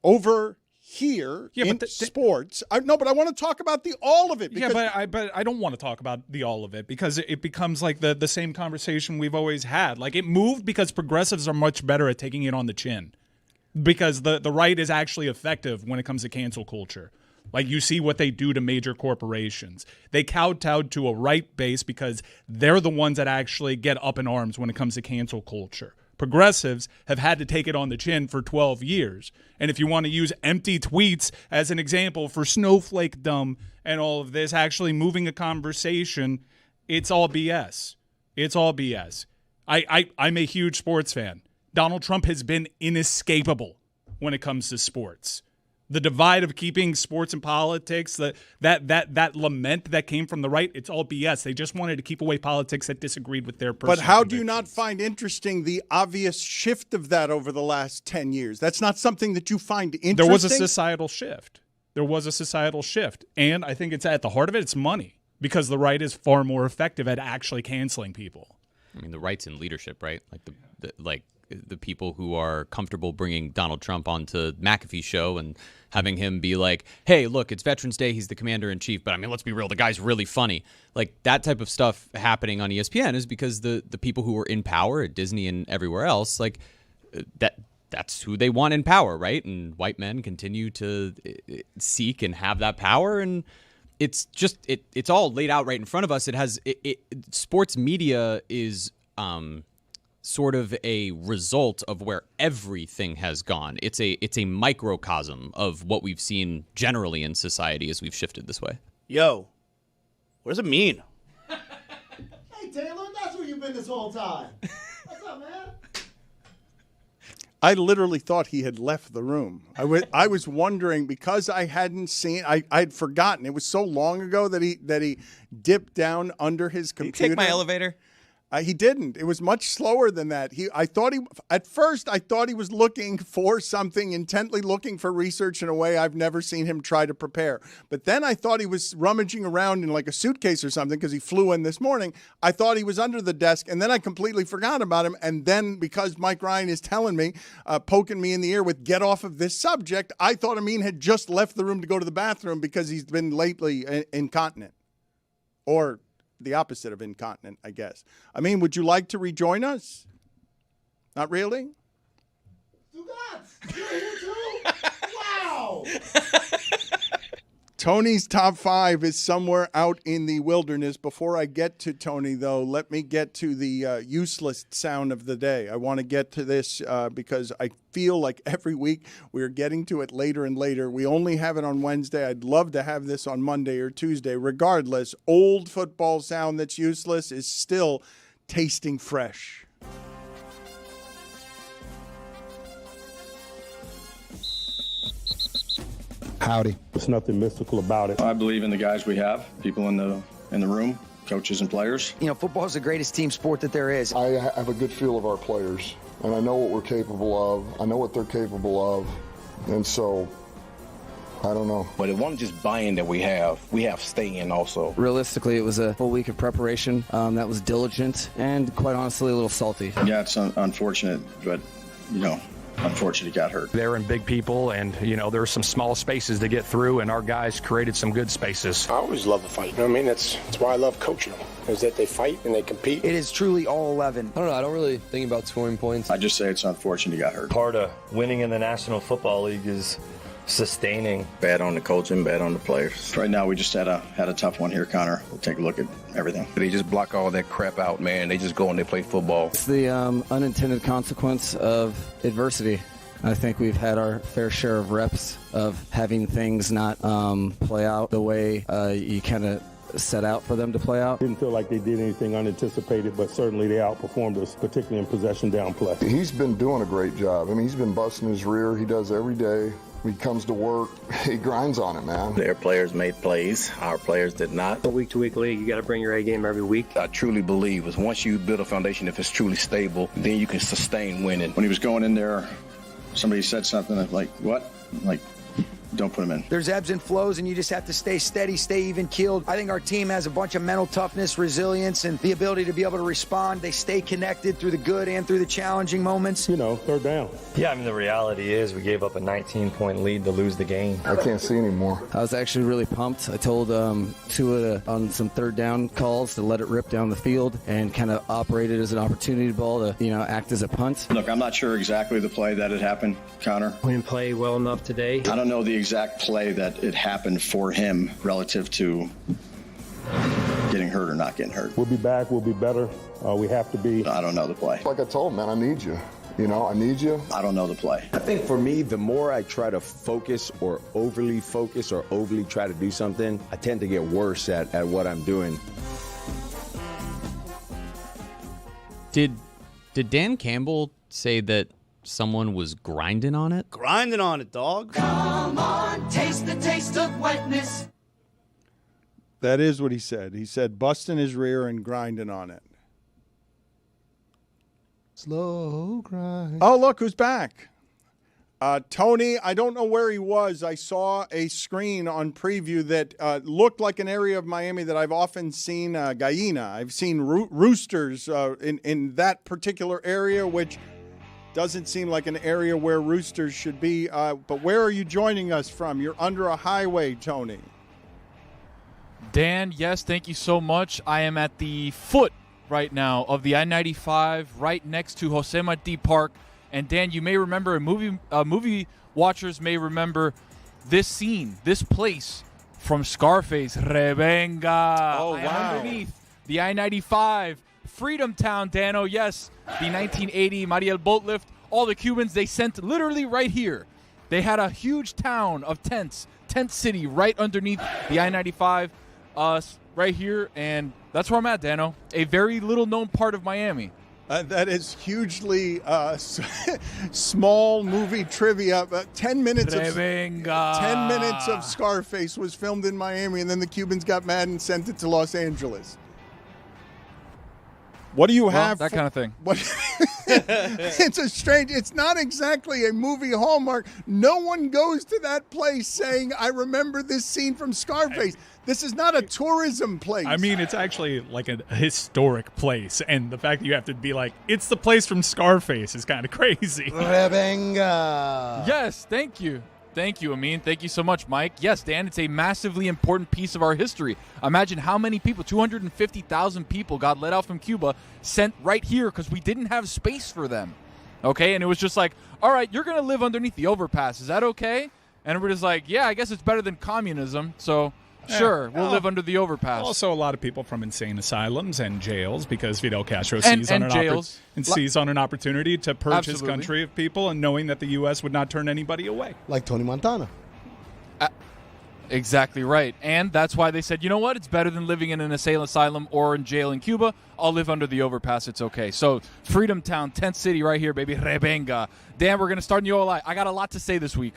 over here in sports. But I want to talk about all of it. But I don't want to talk about all of it because it becomes like the same conversation we've always had. Like, it moved because progressives are much better at taking it on the chin, because the right is actually effective when it comes to cancel culture. Like, you see what they do to major corporations. They kowtowed to a right base because they're the ones that actually get up in arms when it comes to cancel culture. Progressives have had to take it on the chin for 12 years. And if you want to use empty tweets as an example for snowflakedom and all of this actually moving a conversation, it's all BS. It's all BS. I'm a huge sports fan. Donald Trump has been inescapable when it comes to sports. The divide of keeping sports and politics, that lament that came from the right, it's all BS. They just wanted to keep away politics that disagreed with their personal But how do you not find interesting the obvious shift of that over the last 10 years? That's not something that you find interesting? There was a societal shift. And I think it's at the heart of it, it's money. Because the right is far more effective at actually canceling people. I mean, the right's in leadership, right? the people who are comfortable bringing Donald Trump onto McAfee's show and having him be like, hey, look, it's Veterans Day. He's the commander-in-chief. But, I mean, let's be real. The guy's really funny. Like, that type of stuff happening on ESPN is because the people who are in power at Disney and everywhere else, like, that's who they want in power, right? And white men continue to seek and have that power. And it's just it's all laid out right in front of us. It has sports media is sort of a result of where everything has gone. It's a microcosm of what we've seen generally in society as we've shifted this way. Yo, what does it mean? Hey, Taylor, that's where you've been this whole time. What's up, man? I literally thought he had left the room. I was wondering because I hadn't seen. I'd forgotten. It was so long ago that he dipped down under his computer. Did he take my elevator? He didn't. It was much slower than that. At first I thought he was looking for something, intently looking for research in a way I've never seen him try to prepare. But then I thought he was rummaging around in like a suitcase or something because he flew in this morning. I thought he was under the desk, and then I completely forgot about him. And then because Mike Ryan is telling me, poking me in the ear with get off of this subject, I thought Amin had just left the room to go to the bathroom because he's been lately incontinent. Or the opposite of incontinent, I guess. I mean, would you like to rejoin us? Not really? Stugotz, you're here too? Wow! Tony's top 5 is somewhere out in the wilderness. Before I get to Tony, though, let me get to the useless sound of the day. I want to get to this because I feel like every week we're getting to it later and later. We only have it on Wednesday. I'd love to have this on Monday or Tuesday. Regardless, old football sound that's useless is still tasting fresh. Howdy. There's nothing mystical about it. I believe in the guys we have, people in the room, coaches and players. You know, football is the greatest team sport that there is. I have a good feel of our players, and I know what we're capable of. I know what they're capable of, and so I don't know. But it wasn't just buy-in that we have stay-in also. Realistically, it was a full week of preparation that was diligent and, quite honestly, a little salty. Yeah, it's unfortunate, but, you know, unfortunately got hurt. They're in big people, and, you know, there are some small spaces to get through, and our guys created some good spaces. I always love the fight. You know what I mean? That's why I love coaching them, is that they fight and they compete. It is truly all 11. I don't know. I don't really think about scoring points. I just say it's unfortunate he got hurt. Part of winning in the National Football League is sustaining. Bad on the coaching, bad on the players. Right now, we just had a tough one here, Connor. We'll take a look at everything. They just block all that crap out, man. They just go and they play football. It's the unintended consequence of adversity. I think we've had our fair share of reps of having things not play out the way you kind of set out for them to play out. Didn't feel like they did anything unanticipated, but certainly they outperformed us, particularly in possession down play. He's been doing a great job. I mean, he's been busting his rear. He does every day. He comes to work. He grinds on it, man. Their players made plays. Our players did not. A week-to-week league, you got to bring your A game every week. I truly believe is once you build a foundation, if it's truly stable, then you can sustain winning. When he was going in there, somebody said something like, what? Like, don't put him in. There's ebbs and flows, and you just have to stay steady, stay even-keeled. I think our team has a bunch of mental toughness, resilience, and the ability to be able to respond. They stay connected through the good and through the challenging moments. You know, third down. Yeah, I mean, the reality is we gave up a 19-point lead to lose the game. I can't see anymore. I was actually really pumped. I told Tua on some third down calls to let it rip down the field and kind of operate it as an opportunity ball to, act as a punt. Look, I'm not sure exactly the play that had happened, Connor. We didn't play well enough today. I don't know the exact play that it happened for him relative to getting hurt or not getting hurt. We'll be back. We'll be better. We have to be. I don't know the play. Like I told him, man, I need you. I need you. I don't know the play. I think for me, the more I try to focus or overly try to do something, I tend to get worse at what I'm doing. Did Dan Campbell say that someone was grinding on it? Grinding on it, dog. Come on, taste the taste of wetness. That is what he said. He said busting his rear and grinding on it. Slow grind. Oh, look who's back. Tony, I don't know where he was. I saw a screen on preview that looked like an area of Miami that I've often seen gallina. I've seen roosters in that particular area, which Doesn't seem like an area where roosters should be. But where are you joining us from? You're under a highway, Tony. Dan, yes, thank you so much. I am at the foot right now of the I-95, right next to Jose Marti Park. And Dan, you may remember, movie watchers may remember this scene, this place from Scarface, Revenga. Oh, wow. Underneath the I-95, Freedom Town, Dano, yes, the 1980 Mariel boat lift. All the Cubans, they sent literally right here. They had a huge town of tents, tent city right underneath the I-95, right here, and that's where I'm at, Dano. A very little-known part of Miami. That is hugely small movie trivia. 10 minutes of Scarface was filmed in Miami, and then the Cubans got mad and sent it to Los Angeles. What do you have? That kind of thing. It's not exactly a movie hallmark. No one goes to that place saying, I remember this scene from Scarface. This is not a tourism place. I mean, it's actually like a historic place, and the fact that you have to be like, it's the place from Scarface is kind of crazy. Revenga. Yes, thank you. Thank you, Amin. Thank you so much, Mike. Yes, Dan, it's a massively important piece of our history. Imagine how many people, 250,000 people got let out from Cuba, sent right here because we didn't have space for them. Okay, and it was just like, all right, you're going to live underneath the overpass. Is that okay? And we're just like, yeah, I guess it's better than communism, so sure, we'll live under the overpass. Also, a lot of people from insane asylums and jails because Fidel Castro sees on an opportunity to purge his country of people, and knowing that the U.S. would not turn anybody away. Like Tony Montana. Exactly right. And that's why they said, you know what? It's better than living in an insane asylum or in jail in Cuba. I'll live under the overpass. It's okay. So, Freedom Town, tent city right here, baby. Revenga. Dan, we're going to start in the OLI. I got a lot to say this week.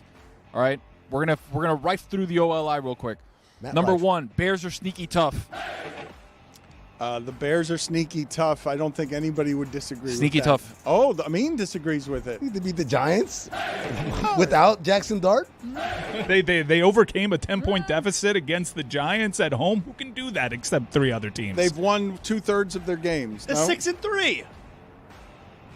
All right? We're gonna rife through the OLI real quick. Number one, Bears are sneaky tough. The Bears are sneaky tough. I don't think anybody would disagree sneaky with that. Tough. Oh, Amin disagrees with it. They beat the Giants without Jackson Dart? They overcame a 10-point deficit against the Giants at home. Who can do that except three other teams? They've won 2/3 of their games. They're 6-3.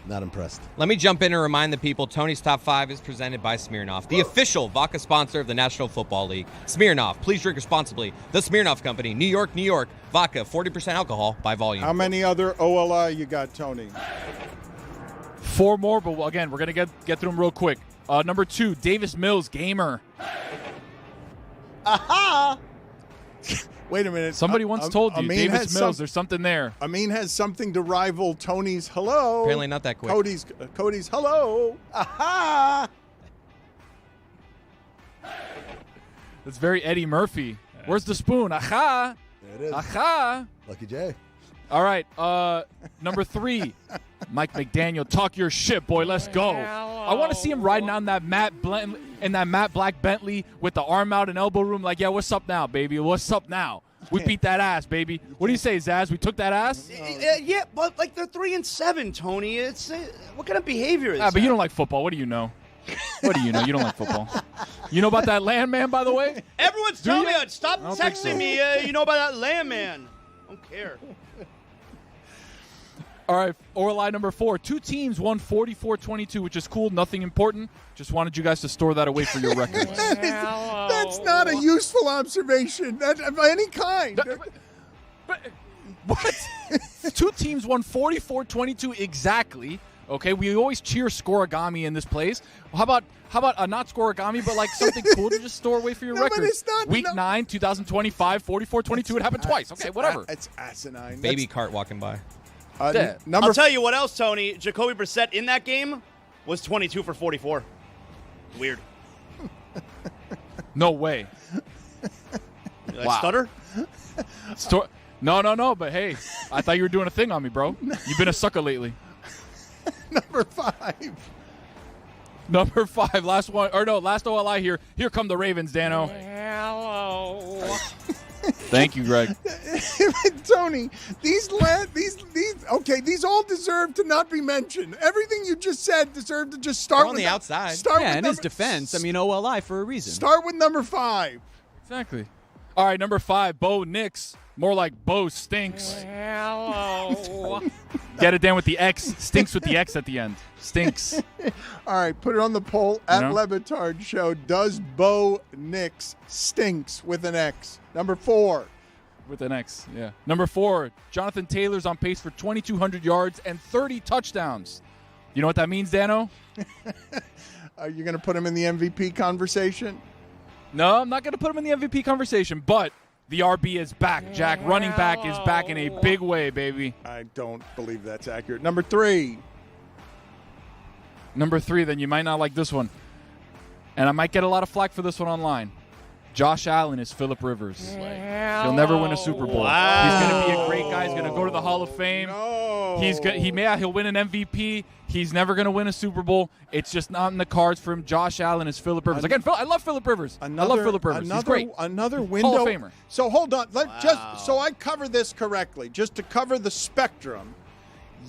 Not impressed. Let me jump in and remind the people, Tony's Top 5 is presented by Smirnoff, the official vodka sponsor of the National Football League. Smirnoff, please drink responsibly. The Smirnoff Company, New York, New York. Vodka, 40% alcohol by volume. How many other OLI you got, Tony? 4 more, but again, we're going to get through them real quick. Number 2, Davis Mills, gamer. Aha! Wait a minute. Somebody once told you, Davis Mills, there's something there. Amin has something to rival Tony's hello. Apparently not that quick. Cody's hello. Aha! That's very Eddie Murphy. Where's the spoon? Aha! There it is. Aha! Lucky Jay. All right. Number 3, Mike McDaniel. Talk your shit, boy. Let's go. I want to see him riding on that Matt Black Bentley with the arm out and elbow room. Like, yeah, what's up now, baby? What's up now? We beat that ass, baby. What do you say, Zaz? We took that ass? Yeah, but like they're 3-7, Tony. It's what kind of behavior is that? But you don't like football. What do you know? What do you know? You don't like football. You know about that landman, by the way? Everyone's telling me, stop texting me. You know about that landman. I don't care. All right, OLI number 4. 2 teams won 44-22, which is cool. Nothing important. Just wanted you guys to store that away for your records. That's not a useful observation of any kind. What? 2 teams won 44-22 exactly. Okay, we always cheer scoregami in this place. How about a not scoregami, but like something cool to just store away for your records? But it's not, Week 9, 2025, 44-22. It happened twice. Okay, whatever. It's asinine. Baby cart walking by. I'll tell you what else, Tony. Jacoby Brissett in that game was 22 for 44. Weird. No way. Stutter? No. But hey, I thought you were doing a thing on me, bro. You've been a sucker lately. Number 5. Number 5. Last OLI here. Here come the Ravens, Dano. Hello. Thank you, Greg. Tony, these all deserve to not be mentioned. Everything you just said deserved to just start on the outside. In his defense, I mean, OLI for a reason. Start with number 5. Exactly. All right, number 5, Bo Nix. More like Bo Stinks. Hello. Get it down with the X. Stinks with the X at the end. Stinks. All right, put it on the poll at Le Batard Show. Does Bo Nix stinks with an X? Number 4. With an X, yeah. Number 4, Jonathan Taylor's on pace for 2,200 yards and 30 touchdowns. You know what that means, Dano? Are you going to put him in the MVP conversation? No, I'm not going to put him in the MVP conversation, but the RB is back, Jack. Running back is back in a big way, baby. I don't believe that's accurate. Number 3. Number 3, then you might not like this one. And I might get a lot of flack for this one online. Josh Allen is Phillip Rivers. He'll never win a Super Bowl. Wow. He's going to be a great guy. He's going to go to the Hall of Fame. No. He'll win an MVP. He's never going to win a Super Bowl. It's just not in the cards for him. Josh Allen is Phillip Rivers. Again, I love Phillip Rivers. I love Phillip Rivers. He's great. Another window. Hall of Famer. So hold on. Just so I cover this correctly, just to cover the spectrum.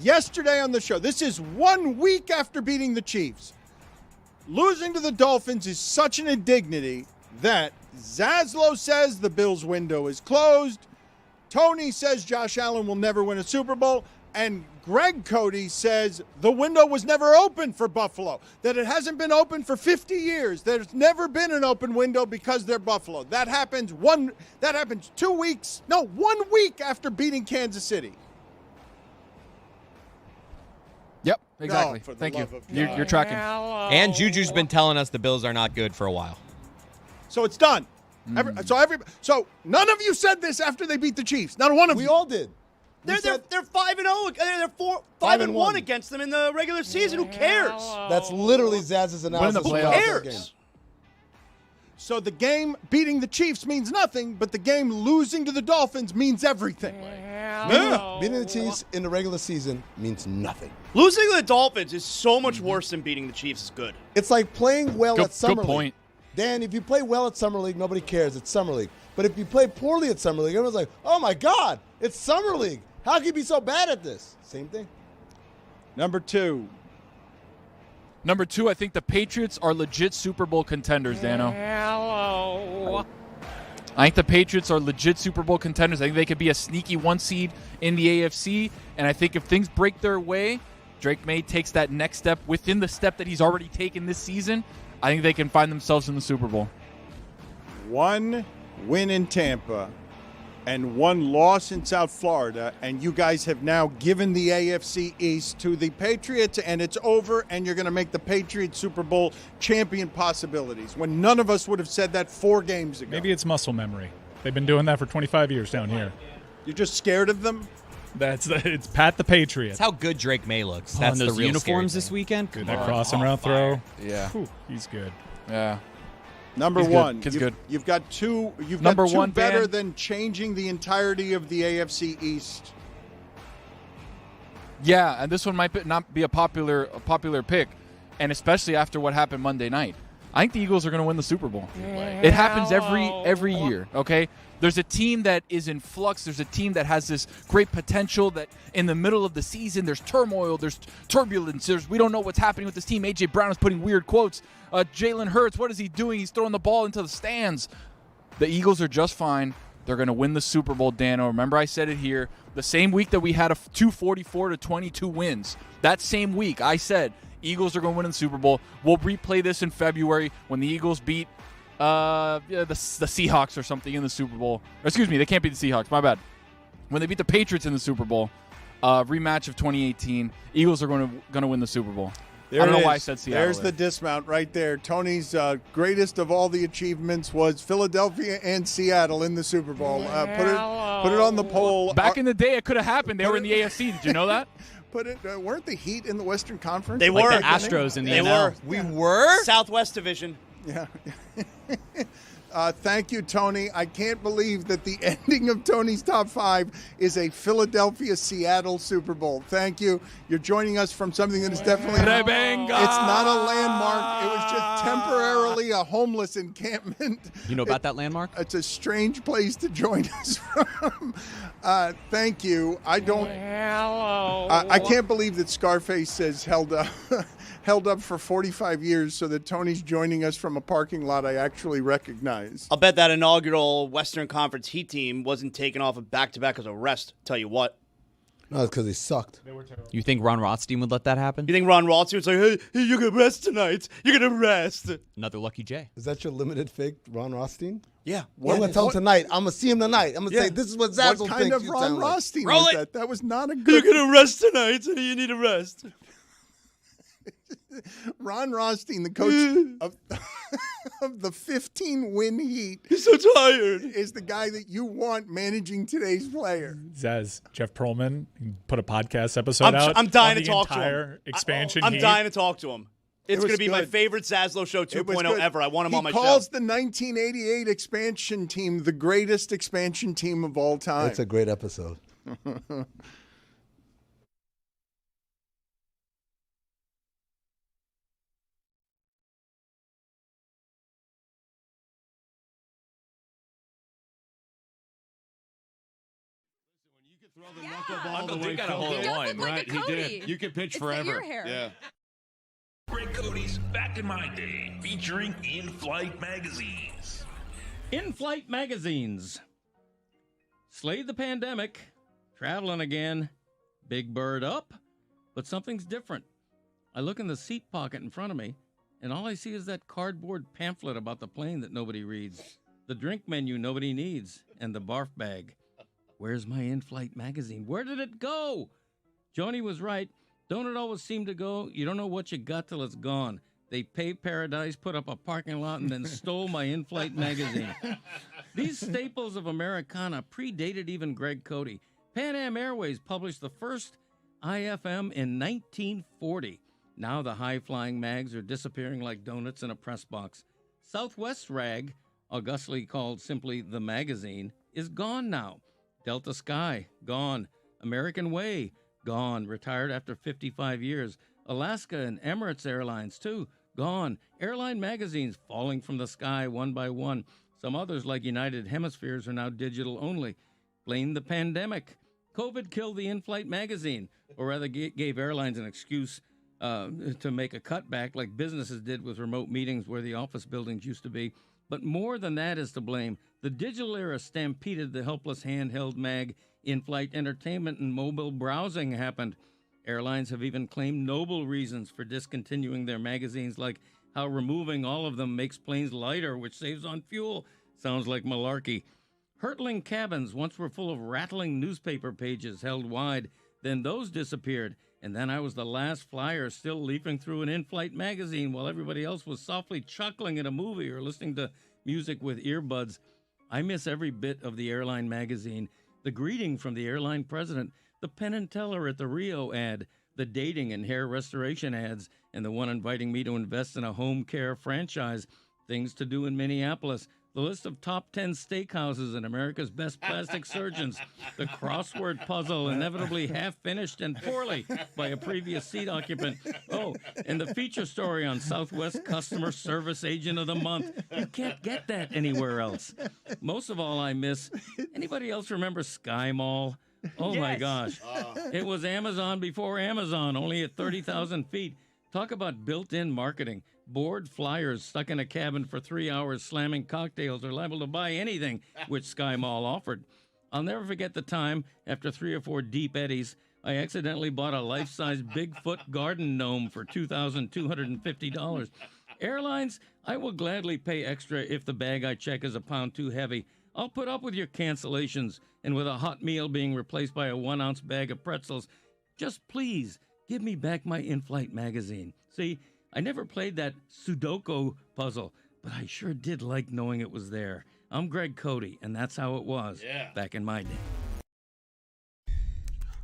Yesterday on the show, this is 1 week after beating the Chiefs. Losing to the Dolphins is such an indignity that Zaslow says the Bills' window is closed. Tony says Josh Allen will never win a Super Bowl. And Greg Cody says the window was never open for Buffalo, that it hasn't been open for 50 years. There's never been an open window because they're Buffalo. That happens 1 week after beating Kansas City. Yep, exactly. for the Thank you. love of God. You're tracking. And Juju's been telling us the Bills are not good for a while. So it's done. So none of you said this after they beat the Chiefs. Not one of you. We all did. They're 5-0. They're 5-1 against them in the regular season. Who cares? That's literally Zaz's analysis. Who cares? So the game beating the Chiefs means nothing, but the game losing to the Dolphins means everything. Beating the Chiefs in the regular season means nothing. Losing to the Dolphins is so much worse than beating the Chiefs. Is good. It's like playing well at Summer good point. League. Dan, if you play well at Summer League, nobody cares. It's Summer League. But if you play poorly at Summer League, everyone's like, oh, my God, it's Summer League. How can you be so bad at this? Same thing. Number 2, I think the Patriots are legit Super Bowl contenders, Dano. Hello. I think the Patriots are legit Super Bowl contenders. I think they could be a sneaky 1 seed in the AFC. And I think if things break their way, Drake May takes that next step within the step that he's already taken this season. I think they can find themselves in the Super Bowl. 1 win in Tampa and 1 loss in South Florida, and you guys have now given the AFC East to the Patriots, and it's over, and you're going to make the Patriots Super Bowl champion possibilities, when none of us would have said that 4 games ago. Maybe it's muscle memory. They've been doing that for 25 years down here. You're just scared of them? It's Pat the Patriot. That's how good Drake May looks. Oh, That's and those the real uniforms scary this weekend. Good, that crossing route throw. Yeah. Whew, he's good. Yeah. Number He's one, good. Kid's good. You've got two. You've Number got two one, better Dan. than changing the entirety of the AFC East. Yeah, and this one might not be a popular pick, and especially after what happened Monday night. I think the Eagles are going to win the Super Bowl. It happens every year, okay? There's a team that is in flux. There's a team that has this great potential that in the middle of the season, there's turmoil, there's turbulence. We don't know what's happening with this team. A.J. Brown is putting weird quotes. Jalen Hurts, what is he doing? He's throwing the ball into the stands. The Eagles are just fine. They're going to win the Super Bowl, Dano. Remember I said it here. The same week that we had 244-22 wins, that same week I said Eagles are going to win the Super Bowl. We'll replay this in February when the Eagles beat the Seahawks or something in the Super Bowl. Or, excuse me, they can't beat the Seahawks. My bad. When they beat the Patriots in the Super Bowl, rematch of 2018, Eagles are going to win the Super Bowl. I don't know why I said Seattle. There's the dismount right there. Tony's greatest of all the achievements was Philadelphia and Seattle in the Super Bowl. Put it on the poll. Back in the day, it could have happened. They were in the AFC. Did you know that? Weren't the Heat in the Western Conference? They were. The Astros in the NL. NL. We were? Southwest Division. Yeah. Thank you, Tony. I can't believe that the ending of Tony's Top 5 is a Philadelphia-Seattle Super Bowl. Thank you. You're joining us from something that is definitely Rebenga. It's not a landmark. It was just temporarily a homeless encampment. You know about that landmark? It's a strange place to join us from. Thank you. I can't believe that Scarface has held up for 45 years so that Tony's joining us from a parking lot I actually recognize. organized. I'll bet that inaugural Western Conference Heat team wasn't taken off of back-to-back as a rest. Tell you what. No, it's because they sucked. You think Ron Rothstein would let that happen? You think Ron Rothstein was like, hey, you're going to rest tonight. You're going to rest. Another lucky J. Is that your limited fake, Ron Rothstein? Yeah. I'm going to tell him tonight. I'm going to see him tonight. I'm going to say, this is what Zazzle thinks. What kind of you Ron sound like. Rothstein Roll was it. that? That was not a good... You're going to rest tonight, and you need a rest. Ron Rothstein, the coach of the 15-win Heat. He's so tired. Is the guy that you want managing today's player. Zaz, Jeff Pearlman put a podcast episode out. I'm dying on to the talk to him. entire expansion I'm Heat. dying to talk to him. It's was going to be my good. favorite Zaslow Show It was 2.0 good. ever. I want him on my He calls show. the 1988 expansion team the greatest expansion team of all time. It's a great episode. All the way One, right? He did. You can pitch It's forever. The ear hair. Yeah. Greg Cody's Back in My Day, featuring in-flight magazines. In-flight magazines. Slayed the pandemic. Traveling again. Big bird up. But something's different. I look in the seat pocket in front of me, and all I see is that cardboard pamphlet about the plane that nobody reads, the drink menu nobody needs, and the barf bag. Where's my in-flight magazine? Where did it go? Joni was right. Don't it always seem to go? You don't know what you got till it's gone. They paved paradise, put up a parking lot, and then stole my in-flight magazine. These staples of Americana predated even Greg Cody. Pan Am Airways published the first IFM in 1940. Now the high-flying mags are disappearing like donuts in a press box. Southwest Rag, augustly called simply The Magazine, is gone now. Delta Sky, gone. American Way, gone. Retired after 55 years. Alaska and Emirates Airlines, too, gone. Airline magazines falling from the sky one by one. Some others, like United Hemispheres, are now digital only. Blame the pandemic. COVID killed the in-flight magazine, or rather gave airlines an excuse to make a cutback like businesses did with remote meetings where the office buildings used to be. But more than that is to blame. The digital era stampeded the helpless handheld mag. In-flight entertainment and mobile browsing happened. Airlines have even claimed noble reasons for discontinuing their magazines, like how removing all of them makes planes lighter, which saves on fuel. Sounds like malarkey. Hurtling cabins once were full of rattling newspaper pages held wide. Then those disappeared. And then I was the last flyer still leafing through an in-flight magazine while everybody else was softly chuckling at a movie or listening to music with earbuds. I miss every bit of the airline magazine. The greeting from the airline president, the Penn and Teller at the Rio ad, the dating and hair restoration ads, and the one inviting me to invest in a home care franchise, things to do in Minneapolis, the list of top 10 steakhouses and America's best plastic surgeons, the crossword puzzle inevitably half-finished and poorly by a previous seat occupant. Oh, and the feature story on Southwest Customer Service Agent of the Month. You can't get that anywhere else. Most of all, I miss, anybody else remember Sky Mall? Oh, my gosh. It was Amazon before Amazon, only at 30,000 feet. Talk about built-in marketing. Bored flyers stuck in a cabin for 3 hours slamming cocktails are liable to buy anything, which Sky Mall offered. I'll never forget the time, after 3 or 4 deep eddies, I accidentally bought a life-size Bigfoot garden gnome for $2,250. Airlines, I will gladly pay extra if the bag I check is a pound too heavy. I'll put up with your cancellations and with a hot meal being replaced by a 1-ounce bag of pretzels. Just please give me back my in-flight magazine. See, I never played that Sudoku puzzle, but I sure did like knowing it was there. I'm Greg Cody, and that's how it was back in my day.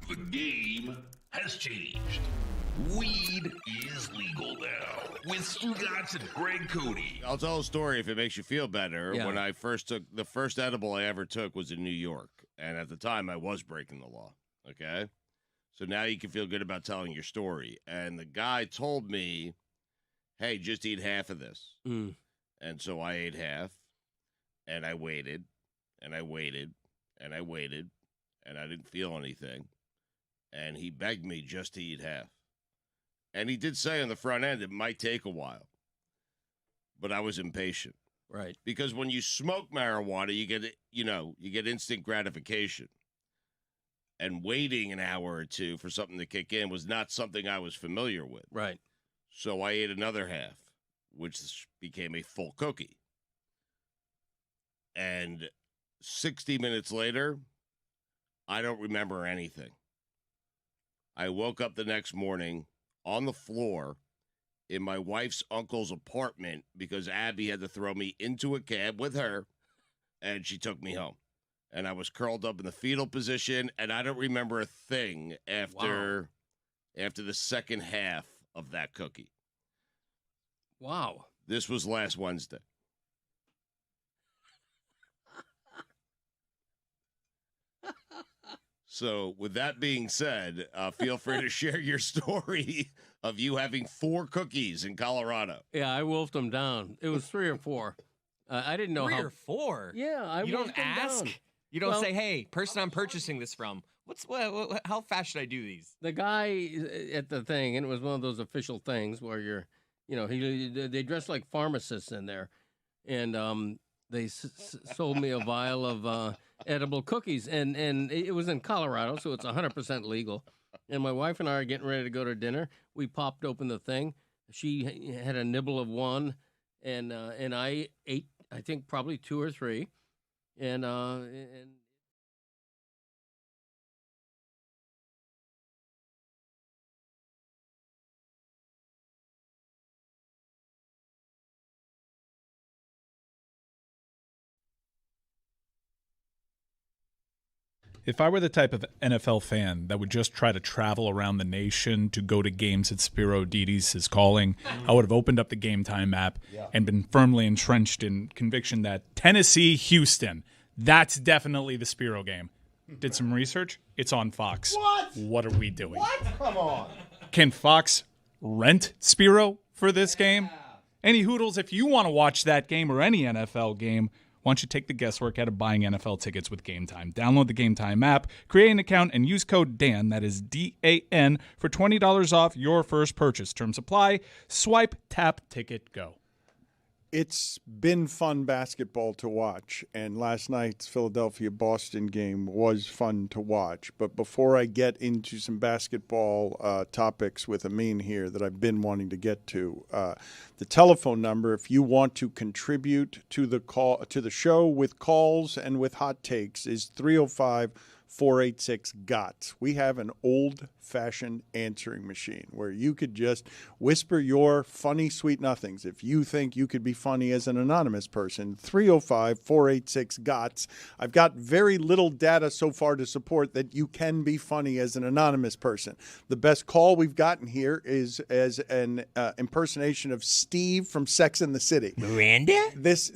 The game has changed. Weed is legal now with Stugotz and Greg Cody. I'll tell a story if it makes you feel better. Yeah. When I first took the first edible I ever took was in New York, and at the time I was breaking the law. Okay, so now you can feel good about telling your story. And the guy told me, "Hey, just eat half of this." And so I ate half, and I waited, and I waited, and I waited, and I didn't feel anything. And he begged me just to eat half. And he did say on the front end it might take a while, but I was impatient. Right. Because when you smoke marijuana, you get instant gratification. And waiting an hour or two for something to kick in was not something I was familiar with. Right. So I ate another half, which became a full cookie. And 60 minutes later, I don't remember anything. I woke up the next morning on the floor in my wife's uncle's apartment because Abby had to throw me into a cab with her, and she took me home. And I was curled up in the fetal position, and I don't remember a thing after the second half of that cookie. Wow. This was last Wednesday. So, with that being said, feel free to share your story of you having 4 cookies in Colorado. Yeah, I wolfed them down. It was 3 or 4. I didn't know 3 how. or 4? Yeah, You don't ask? Down. You don't say, "Hey, person I'm purchasing this from, how fast should I do these?" The guy at the thing, and it was one of those official things where they dress like pharmacists in there, and they sold me a vial of edible cookies, and it was in Colorado, so it's 100% legal. And my wife and I are getting ready to go to dinner. We popped open the thing. She had a nibble of one, and I ate, I think, probably 2 or 3. And If I were the type of NFL fan that would just try to travel around the nation to go to games that Spiro Didis is calling, I would have opened up the Game Time app and been firmly entrenched in conviction that Tennessee-Houston, that's definitely the Spiro game. Did some research. It's on Fox. What are we doing? Come on. Can Fox rent Spiro for this game? Any hoodles, if you want to watch that game or any NFL game, why don't you take the guesswork out of buying NFL tickets with Game Time? Download the Game Time app, create an account, and use code DAN, that is D-A-N, for $20 off your first purchase. Terms apply. Swipe, tap, ticket, go. It's been fun basketball to watch, and last night's Philadelphia-Boston game was fun to watch. But before I get into some basketball topics with Amin here that I've been wanting to get to, the telephone number, if you want to contribute to the show with calls and with hot takes, is 305-486-GOTS. We have an old-fashioned answering machine where you could just whisper your funny, sweet nothings. If you think you could be funny as an anonymous person, 305-486-GOTS. I've got very little data so far to support that you can be funny as an anonymous person. The best call we've gotten here is as an impersonation of Steve from Sex and the City. Miranda? This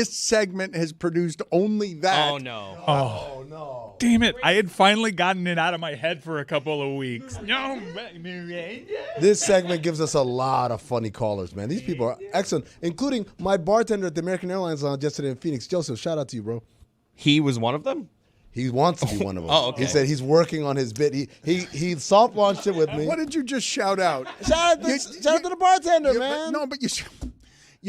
segment has produced only that. Oh, no. Oh, no. Damn it. I had finally gotten it out of my head for a couple of weeks. No, Miranda? This segment gives us a lot of funny callers, man. These people are excellent, including my bartender at the American Airlines Lounge yesterday in Phoenix. Joseph, shout out to you, bro. He was one of them? He wants to be one of them. Oh, okay. He said he's working on his bit. He soft launched it with me. What did you just shout out? Shout out to the bartender, man. No, but you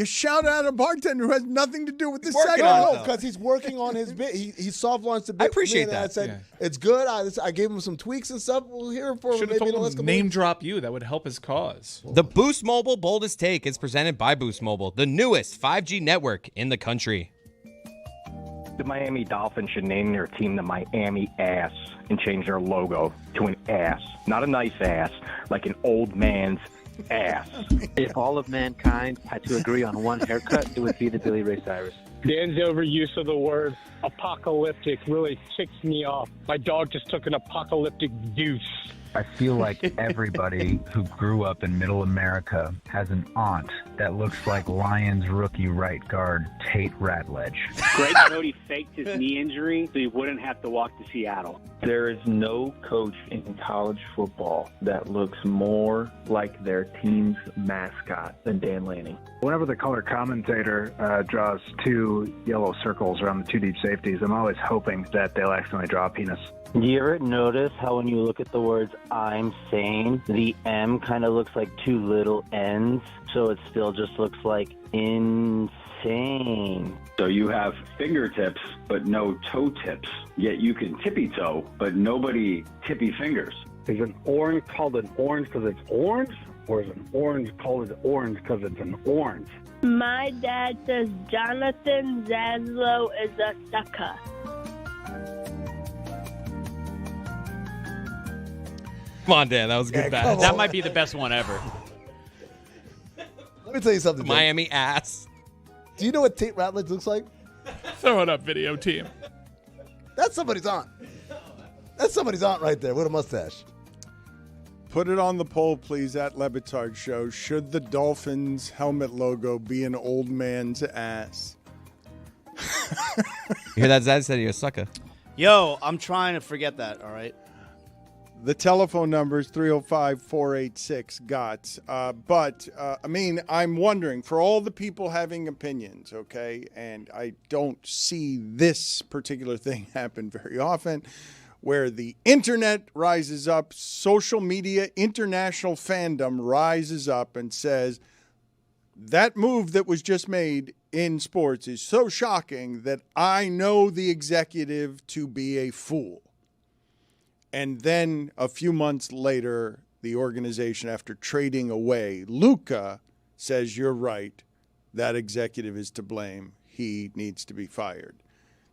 shout out a bartender who has nothing to do with this No, segment. because he's working on his bit. He soft launched the bit. I appreciate that. I said, it's good. I gave him some tweaks and stuff. We'll hear it for Should have maybe in the told last him couple name weeks. drop you. That would help his cause. The Boost Mobile Boldest Take is presented by Boost Mobile, the newest 5G network in the country. The Miami Dolphins should name their team the Miami Ass and change their logo to an ass. Not a nice ass, like an old man's ass. If all of mankind had to agree on one haircut, it would be the Billy Ray Cyrus. Dan's overuse of the word apocalyptic really ticks me off. My dog just took an apocalyptic deuce. I feel like everybody who grew up in middle America has an aunt that looks like Lions rookie right guard Tate Ratledge. Greg Cody faked his knee injury so he wouldn't have to walk to Seattle. There is no coach in college football that looks more like their team's mascot than Dan Lanning. Whenever the color commentator draws 2 yellow circles around the 2 deep safeties. I'm always hoping that they'll accidentally draw a penis. Do you ever notice how when you look at the words I'm sane, the M kind of looks like two little N's, so it still just looks like insane? So you have fingertips, but no toe tips. Yet you can tippy toe, but nobody tippy fingers. Is an orange called an orange because it's orange? Or is an orange called an orange because it's an orange? My dad says Jonathan Zaslow is a sucker. Come on, Dan. That was a good batch. That might be the best one ever. Let me tell you something. Dan. Miami ass. Do you know what Tate Ratledge looks like? Throw it up, video team. That's somebody's aunt. That's somebody's aunt right there with a mustache. Put it on the poll, please, at Le Batard Show. Should the Dolphins helmet logo be an old man's ass? You hear that? Zaz said you're a sucker. Yo, I'm trying to forget that, all right? The telephone number is 305-486-GOTS. I'm wondering, for all the people having opinions, okay, and I don't see this particular thing happen very often, where the internet rises up, social media, international fandom rises up and says, that move that was just made in sports is so shocking that I know the executive to be a fool. And then a few months later, the organization, after trading away Luka, says, you're right, that executive is to blame. He needs to be fired.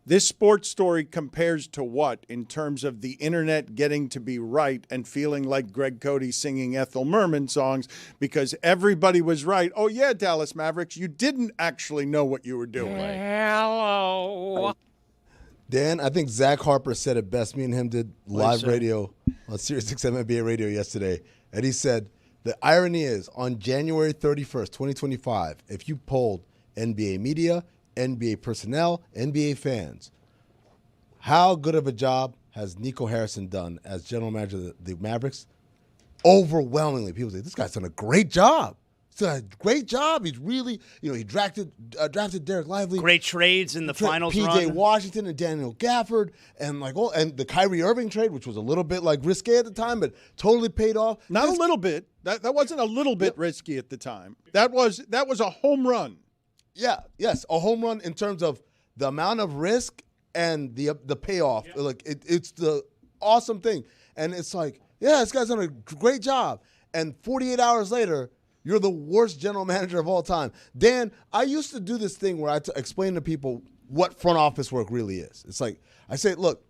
This sports story compares to what in terms of the internet getting to be right and feeling like Greg Cody singing Ethel Merman songs because everybody was right. Oh, yeah, Dallas Mavericks, you didn't actually know what you were doing. Hello. Dan, I think Zach Harper said it best. Me and him did live radio on Sirius XM NBA radio yesterday. And he said, the irony is, on January 31st, 2025, if you polled NBA media, NBA personnel, NBA fans, how good of a job has Nico Harrison done as general manager of the Mavericks? Overwhelmingly, people say, this guy's done a great job. He's done a great job. He's really, he drafted Derek Lively. Great trades in the finals P.J. run. Washington and Daniel Gafford and and the Kyrie Irving trade, which was a little bit risque at the time, but totally paid off. Not a little bit. That wasn't a little bit risky at the time. That was a home run. Yeah, yes, a home run in terms of the amount of risk and the payoff. Yeah. It's the awesome thing. And it's like, yeah, this guy's done a great job. And 48 hours later, you're the worst general manager of all time. Dan, I used to do this thing where I explain to people what front office work really is. It's like, I say, look,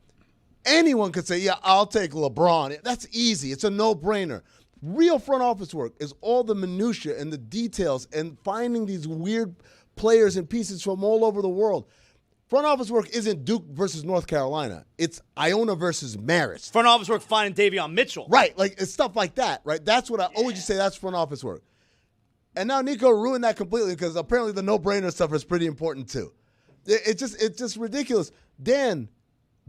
anyone could say, yeah, I'll take LeBron. That's easy. It's a no-brainer. Real front office work is all the minutia and the details and finding these weird players and pieces from all over the world. Front office work isn't Duke versus North Carolina. It's Iona versus Marist. Front office work finding Davion Mitchell. Right, it's stuff like that, right? That's what I always just say, that's front office work. And now Nico ruined that completely because apparently the no-brainer stuff is pretty important too. It's just ridiculous. Dan,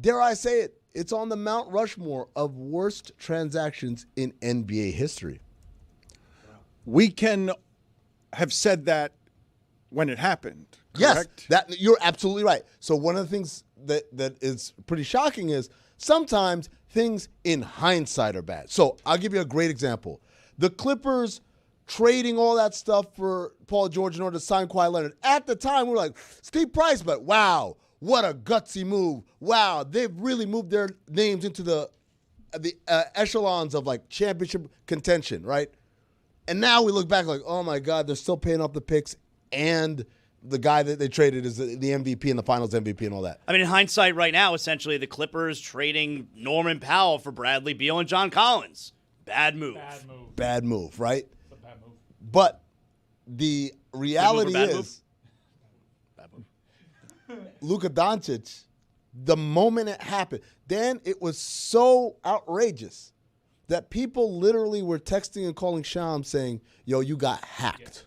dare I say it, it's on the Mount Rushmore of worst transactions in NBA history. We can have said that when it happened, correct? Yes, you're absolutely right. So one of the things that is pretty shocking is sometimes things in hindsight are bad. So I'll give you a great example. The Clippers trading all that stuff for Paul George in order to sign Kawhi Leonard. At the time, we were like, steep price, but wow, what a gutsy move. Wow, they've really moved their names into the echelons of championship contention, right? And now we look back like, oh my God, they're still paying off the picks and the guy that they traded is the MVP and the finals MVP and all that. I mean, in hindsight right now, essentially the Clippers trading Norman Powell for Bradley Beal and John Collins. Bad move. Bad move, right? But the reality is, Luka Doncic, the moment it happened, Dan, it was so outrageous that people literally were texting and calling Shams saying, yo, you got hacked.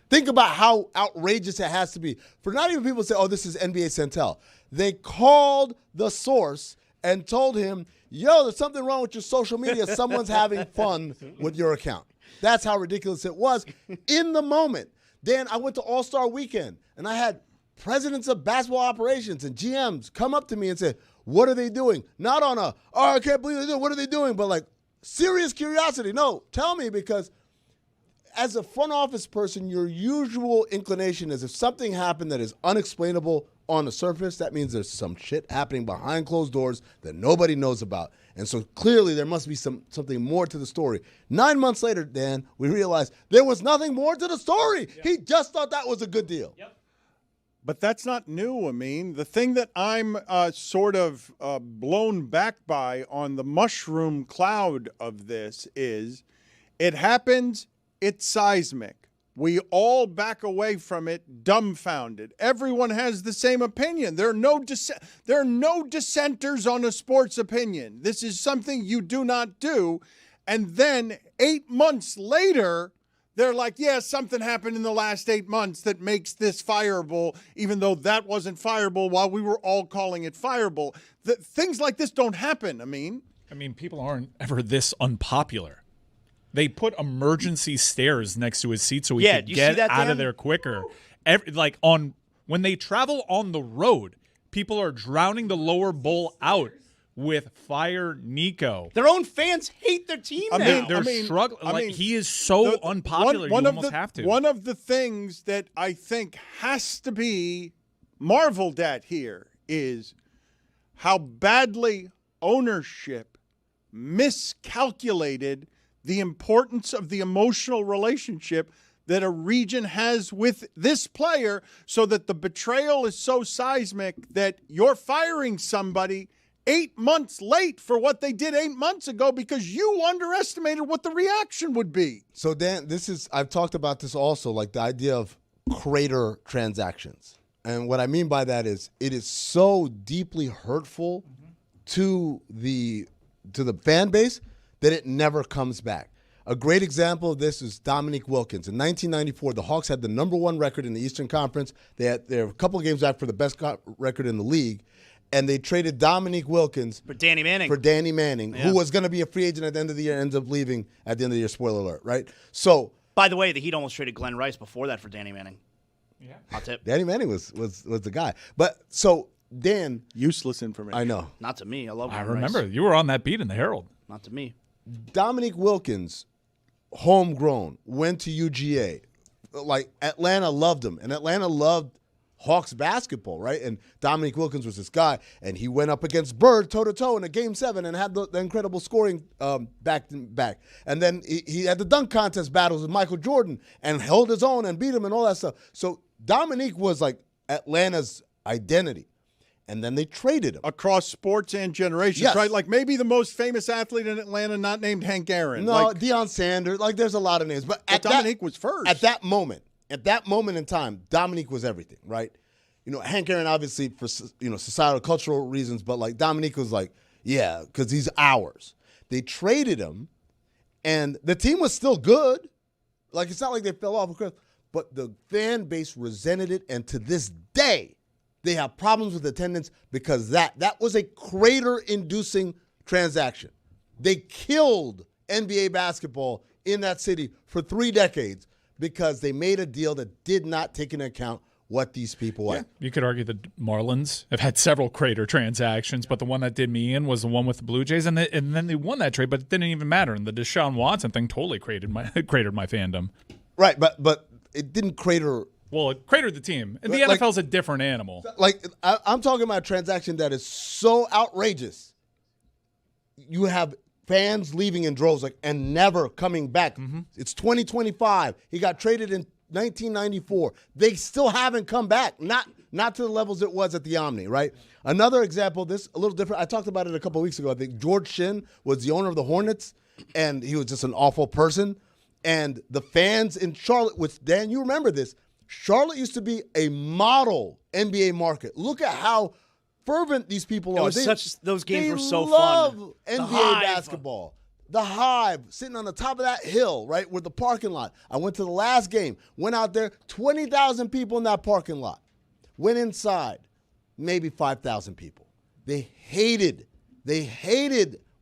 Think about how outrageous it has to be. For not even people to say, oh, this is NBA Centel. They called the source and told him, yo, there's something wrong with your social media. Someone's having fun with your account. That's how ridiculous it was in the moment. Dan, I went to All-Star Weekend, and I had presidents of basketball operations and GMs come up to me and say, what are they doing? Not on a, oh, I can't believe they do. What are they doing? But like serious curiosity. No, tell me, because as a front office person, your usual inclination is if something happened that is unexplainable on the surface, that means there's some shit happening behind closed doors that nobody knows about. And so clearly there must be something more to the story. 9 months later, Dan, we realized there was nothing more to the story. Yep. He just thought that was a good deal. Yep. But that's not new, the thing that I'm sort of blown back by on the mushroom cloud of this is it happens, it's seismic. We all back away from it dumbfounded. Everyone has the same opinion. There are no dissenters on a sports opinion. This is something you do not do. And then 8 months later, they're like, yeah, something happened in the last 8 months that makes this fireable, even though that wasn't fireable while we were all calling it fireable. Things like this don't happen, people aren't ever this unpopular. They put emergency stairs next to his seat so he could get out of there quicker. When they travel on the road, people are drowning the lower bowl out with Fire Nico. Their own fans hate their team now. They're struggling. He is so unpopular, you almost have to. One of the things that I think has to be marveled at here is how badly ownership miscalculated the importance of the emotional relationship that a region has with this player, so that the betrayal is so seismic that you're firing somebody 8 months late for what they did 8 months ago because you underestimated what the reaction would be. So Dan, I've talked about this also, like the idea of crater transactions. And what I mean by that is it is so deeply hurtful to the fan base that it never comes back. A great example of this is Dominique Wilkins. In 1994, the Hawks had the number 1 record in the Eastern Conference. They were a couple of games back for the best record in the league, and they traded Dominique Wilkins for Danny Manning, who was going to be a free agent at the end of the year, ends up leaving at the end of the year. Spoiler alert, right? So, by the way, the Heat almost traded Glenn Rice before that for Danny Manning. Yeah, hot tip. Danny Manning was the guy, but so Dan, useless information. I know. Not to me. I love. I remember you were on that beat in the Herald. Not to me. Dominique Wilkins, homegrown, went to UGA. Like Atlanta loved him, and Atlanta loved Hawks basketball, right? And Dominique Wilkins was this guy, and he went up against Bird toe-to-toe in a Game 7 and had the incredible scoring back to back. And then he had the dunk contest battles with Michael Jordan and held his own and beat him and all that stuff. So Dominique was like Atlanta's identity. And then they traded him. Across sports and generations, yes. Right? Like maybe the most famous athlete in Atlanta not named Hank Aaron. No, Deion Sanders. Like there's a lot of names. But Dominique was first. At that moment in time, Dominique was everything, right? Hank Aaron obviously for, societal, cultural reasons, but like Dominique was like, yeah, because he's ours. They traded him, and the team was still good. Like it's not like they fell off a cliff, but the fan base resented it, and to this day, they have problems with attendance because that was a crater-inducing transaction. They killed NBA basketball in that city for 3 decades because they made a deal that did not take into account what these people are. You could argue the Marlins have had several crater transactions, but the one that did me in was the one with the Blue Jays, and then they won that trade, but it didn't even matter. And the Deshaun Watson thing totally cratered my fandom. Right, but it didn't crater. Well, it cratered the team. And the NFL's a different animal. Like, I'm talking about a transaction that is so outrageous. You have fans leaving in droves, and never coming back. Mm-hmm. It's 2025. He got traded in 1994. They still haven't come back. Not to the levels it was at the Omni, right? Another example, this a little different. I talked about it a couple of weeks ago. I think George Shinn was the owner of the Hornets, and he was just an awful person. And the fans in Charlotte, which, Dan, you remember this, Charlotte used to be a model NBA market. Look at how fervent these people are. Those games were so fun. They love NBA basketball. The Hive, sitting on the top of that hill, right, with the parking lot. I went to the last game, went out there, 20,000 people in that parking lot. Went inside, maybe 5,000 people. They hated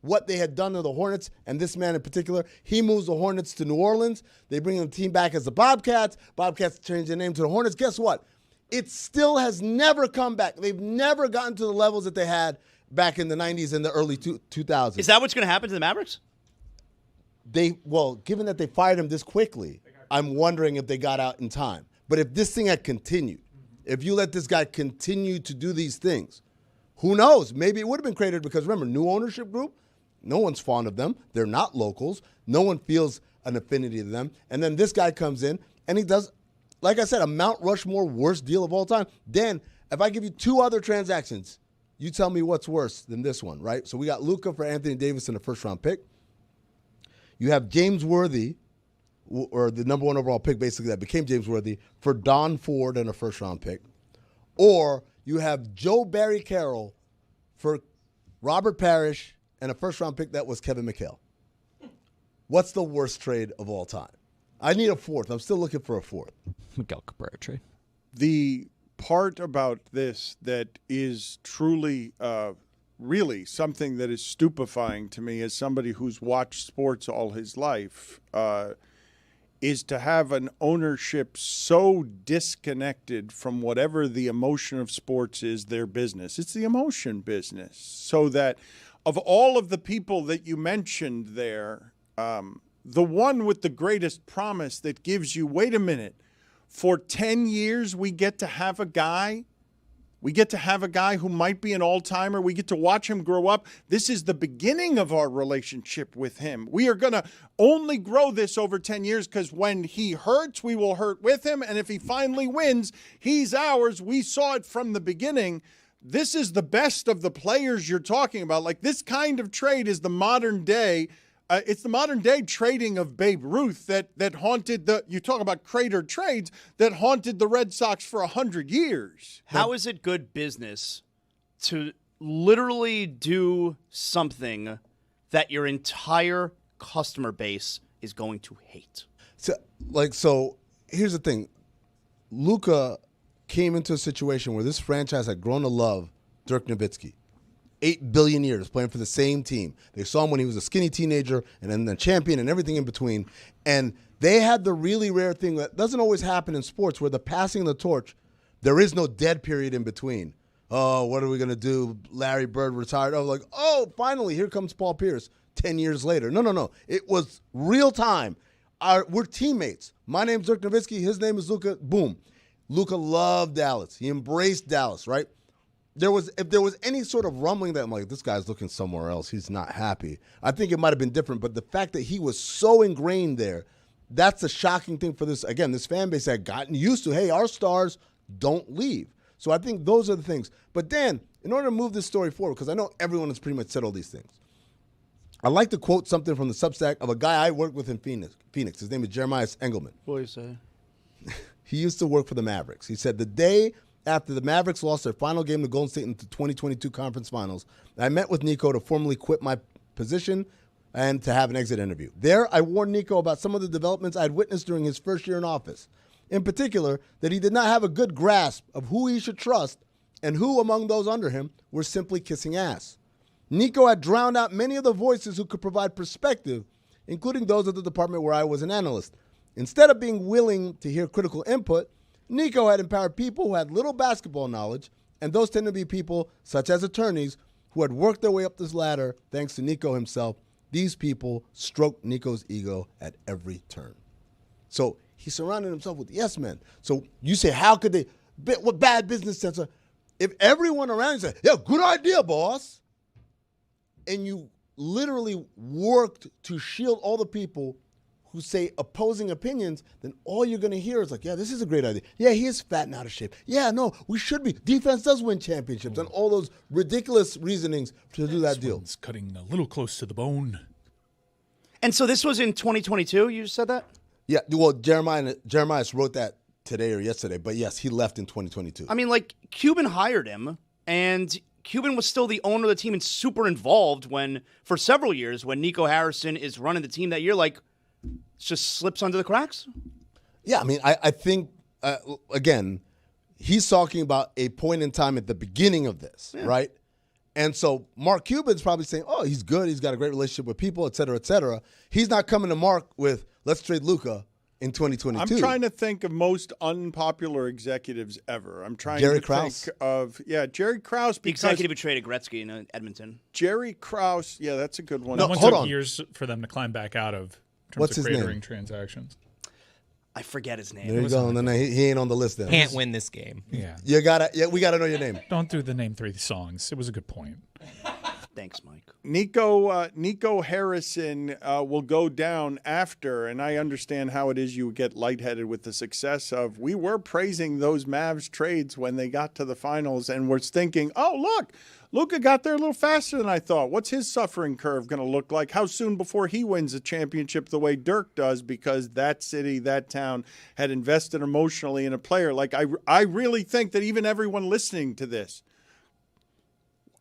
what they had done to the Hornets, and this man in particular. He moves the Hornets to New Orleans. They bring the team back as the Bobcats. Bobcats change their name to the Hornets. Guess what? it still has never come back. They've never gotten to the levels that they had back in the 90s and the early 2000s. Is that what's going to happen to the Mavericks? Given that they fired him this quickly, I'm wondering if they got out in time. But if this thing had continued, if you let this guy continue to do these things, who knows? Maybe it would have been created because, remember, new ownership group, no one's fond of them. They're not locals. No one feels an affinity to them. And then this guy comes in, and he does, like I said, a Mount Rushmore worst deal of all time. Dan, if I give you 2 other transactions, you tell me what's worse than this one, right? So we got Luka for Anthony Davis in a first-round pick. You have James Worthy, or the number 1 overall pick, basically, that became James Worthy, for Don Ford and a first-round pick. Or you have Joe Barry Carroll for Robert Parrish and a first-round pick that was Kevin McHale. What's the worst trade of all time? I need a 4th. I'm still looking for a 4th. Miguel Cabrera trade. The part about this that is truly really something that is stupefying to me as somebody who's watched sports all his life is to have an ownership so disconnected from whatever the emotion of sports is their business. It's the emotion business. So that of all of the people that you mentioned there, the one with the greatest promise that gives you, wait a minute, for 10 years we get to have a guy who might be an all-timer. We get to watch him grow up. This is the beginning of our relationship with him. We are going to only grow this over 10 years because when he hurts, we will hurt with him. And if he finally wins, he's ours. We saw it from the beginning. This is the best of the players you're talking about. Like, this kind of trade is the modern day. It's the modern day trading of Babe Ruth that haunted you talk about crater trades that haunted the Red Sox for 100 years. How is it good business to literally do something that your entire customer base is going to hate? So here's the thing. Luka came into a situation where this franchise had grown to love Dirk Nowitzki. 8 billion years playing for the same team. They saw him when he was a skinny teenager and then the champion and everything in between. And they had the really rare thing that doesn't always happen in sports where the passing of the torch, there is no dead period in between. Oh, what are we going to do? Larry Bird retired. Finally, here comes Paul Pierce 10 years later. No. It was real time. We're teammates. My name's Dirk Nowitzki. His name is Luka. Boom. Luka loved Dallas. He embraced Dallas, right? If there was any sort of rumbling that I'm like, this guy's looking somewhere else, he's not happy, I think it might have been different. But the fact that he was so ingrained there, that's a shocking thing for this fan base that had gotten used to, hey, our stars don't leave. So I think those are the things. But Dan, in order to move this story forward, because I know everyone has pretty much said all these things, I'd like to quote something from the Substack of a guy I worked with in Phoenix. His name is Jeremiah Engelman. What do you say? He used to work for the Mavericks. He said, the day after the Mavericks lost their final game to Golden State in the 2022 Conference Finals, I met with Nico to formally quit my position and to have an exit interview. There, I warned Nico about some of the developments I'd witnessed during his first year in office. In particular, that he did not have a good grasp of who he should trust and who among those under him were simply kissing ass. Nico had drowned out many of the voices who could provide perspective, including those of the department where I was an analyst. Instead of being willing to hear critical input, Nico had empowered people who had little basketball knowledge, and those tend to be people, such as attorneys, who had worked their way up this ladder thanks to Nico himself. These people stroked Nico's ego at every turn. So he surrounded himself with yes men. So you say, how could they, what bad business sense? If everyone around you said, yeah, good idea, boss, and you literally worked to shield all the people who say opposing opinions, then all you're going to hear is like, yeah, this is a great idea. Yeah, he is fat and out of shape. Yeah, no, we should be. Defense does win championships, and all those ridiculous reasonings to do that deal. It's cutting a little close to the bone. And so this was in 2022, you said that? Yeah, well, Jeremiah wrote that today or yesterday, but yes, he left in 2022. I mean, like, Cuban hired him, and Cuban was still the owner of the team and super involved for several years, when Nico Harrison is running the team that year, like, just slips under the cracks? Yeah, I mean, I think, again, he's talking about a point in time at the beginning of this, right? And so Mark Cuban's probably saying, oh, he's good, he's got a great relationship with people, et cetera, et cetera. He's not coming to Mark with, let's trade Luka in 2022. I'm trying to think of most unpopular executives ever. I'm trying Jerry to Krause. think of Jerry Krause. The Because executive who traded Gretzky in Edmonton. Jerry Krause, that's a good one. That one hold took on. years for them to climb back out of. In terms What's of his name? cratering transactions. I forget his name. There you go. And then he ain't on the list then. Can't win this game. Yeah. We gotta know your name. Don't do the name 3 songs. It was a good point. Thanks, Mike. Nico Harrison will go down after, and I understand how it is you get lightheaded with the success of. We were praising those Mavs trades when they got to the finals, and we're thinking, oh, look, Luka got there a little faster than I thought. What's his suffering curve going to look like? How soon before he wins a championship the way Dirk does? Because that city, that town had invested emotionally in a player. Like I really think that even everyone listening to this,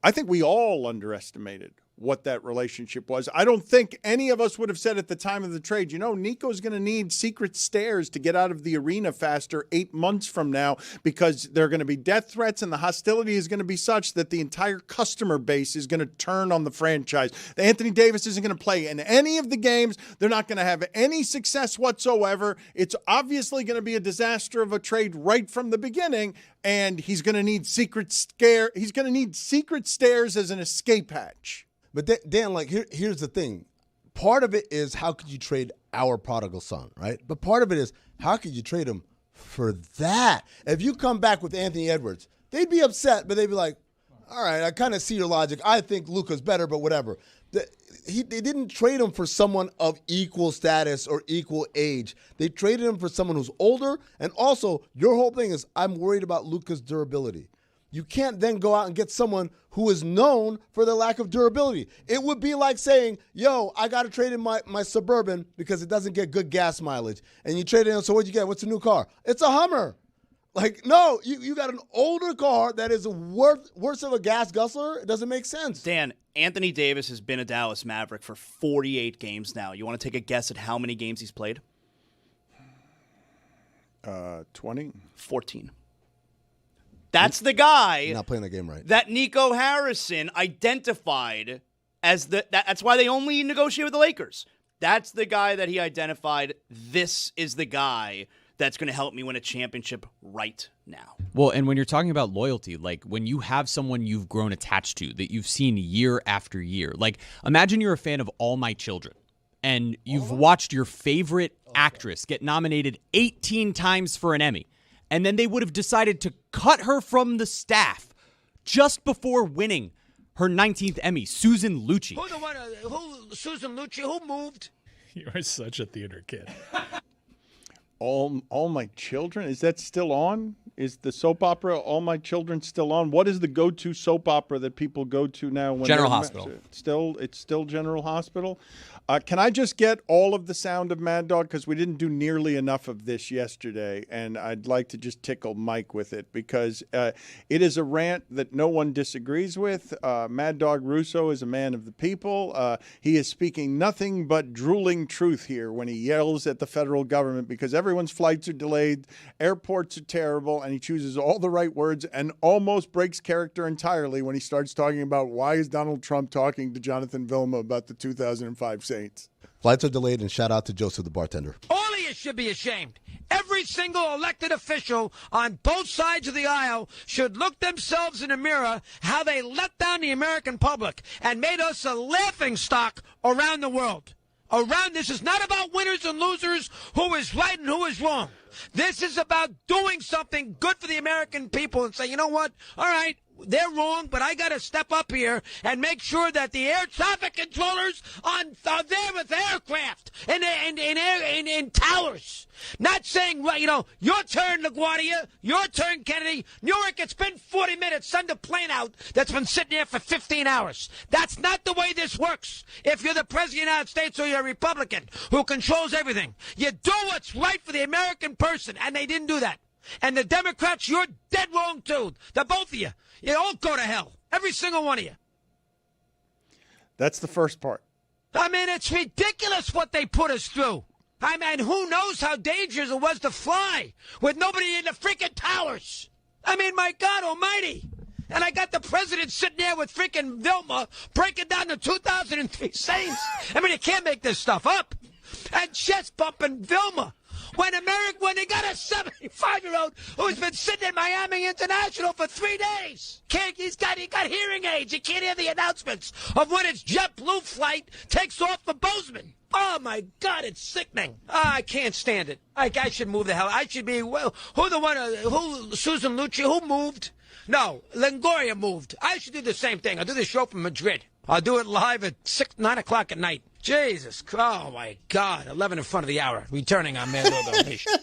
I think we all underestimated what that relationship was. I don't think any of us would have said at the time of the trade, Nico's going to need secret stairs to get out of the arena faster 8 months from now because there are going to be death threats and the hostility is going to be such that the entire customer base is going to turn on the franchise. Anthony Davis isn't going to play in any of the games. They're not going to have any success whatsoever. It's obviously going to be a disaster of a trade right from the beginning, and he's going to need secret stairs as an escape hatch. But Dan, here's the thing. Part of it is how could you trade our prodigal son, right? But part of it is how could you trade him for that? If you come back with Anthony Edwards, they'd be upset, but they'd be like, all right, I kind of see your logic. I think Luka's better, but whatever. They didn't trade him for someone of equal status or equal age. They traded him for someone who's older, and also your whole thing is I'm worried about Luka's durability. You can't then go out and get someone who is known for their lack of durability. It would be like saying, I got to trade in my Suburban because it doesn't get good gas mileage. And you trade it in, so what'd you get? What's a new car? It's a Hummer. No, you got an older car that is worse of a gas guzzler. It doesn't make sense. Dan, Anthony Davis has been a Dallas Maverick for 48 games now. You want to take a guess at how many games he's played? 20? 14. That's the guy. You're not playing the game right. That Nico Harrison identified as that's why they only negotiate with the Lakers. That's the guy that he identified. This is the guy that's going to help me win a championship right now. Well, and when you're talking about loyalty, when you have someone you've grown attached to that you've seen year after year, imagine you're a fan of All My Children and you've watched your favorite actress get nominated 18 times for an Emmy. And then they would have decided to cut her from the staff just before winning her 19th Emmy, Susan Lucci. Susan Lucci, who moved? You are such a theater kid. All My Children? Is that still on? Is the soap opera All My Children still on? What is the go-to soap opera that people go to now? When General Hospital. It's still General Hospital. Can I just get all of the sound of Mad Dog? Because we didn't do nearly enough of this yesterday, and I'd like to just tickle Mike with it because it is a rant that no one disagrees with. Mad Dog Russo is a man of the people. He is speaking nothing but drooling truth here when he yells at the federal government because everyone's flights are delayed, airports are terrible, and he chooses all the right words and almost breaks character entirely when he starts talking about why is Donald Trump talking to Jonathan Vilma about the 2005 Saints. Flights are delayed, and shout out to Joseph the bartender. All of you should be ashamed. Every single elected official on both sides of the aisle should look themselves in the mirror how they let down the American public and made us a laughingstock around the world. This is not about winners and losers, who is right and who is wrong. This is about doing something good for the American people and say, you know what? All right, they're wrong, but I got to step up here and make sure that the air traffic controllers are there with aircraft and in towers. Not saying, your turn, LaGuardia, your turn, Kennedy. Newark, it's been 40 minutes. Send a plane out that's been sitting there for 15 hours. That's not the way this works. If you're the President of the United States or you're a Republican who controls everything, you do what's right for the American person, and they didn't do that. And the Democrats, you're dead wrong, too. The both of you. You all go to hell. Every single one of you. That's the first part. It's ridiculous what they put us through. Who knows how dangerous it was to fly with nobody in the freaking towers. My God almighty. And I got the president sitting there with freaking Vilma breaking down the 2003 Saints. You can't make this stuff up. And chest bumping Vilma. when they got a 75-year-old who's been sitting in Miami International for 3 days. He got hearing aids. He can't hear the announcements of when his JetBlue flight takes off for Bozeman. Oh, my God, it's sickening. I can't stand it. I should move the hell. I should be, well, Susan Lucci, who moved? No, Longoria moved. I should do the same thing. I'll do the show from Madrid. I'll do it live at 9 o'clock at night. Jesus, oh, my God, 11 in front of the hour. Returning on Mad Dog Nation.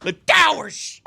The Towers!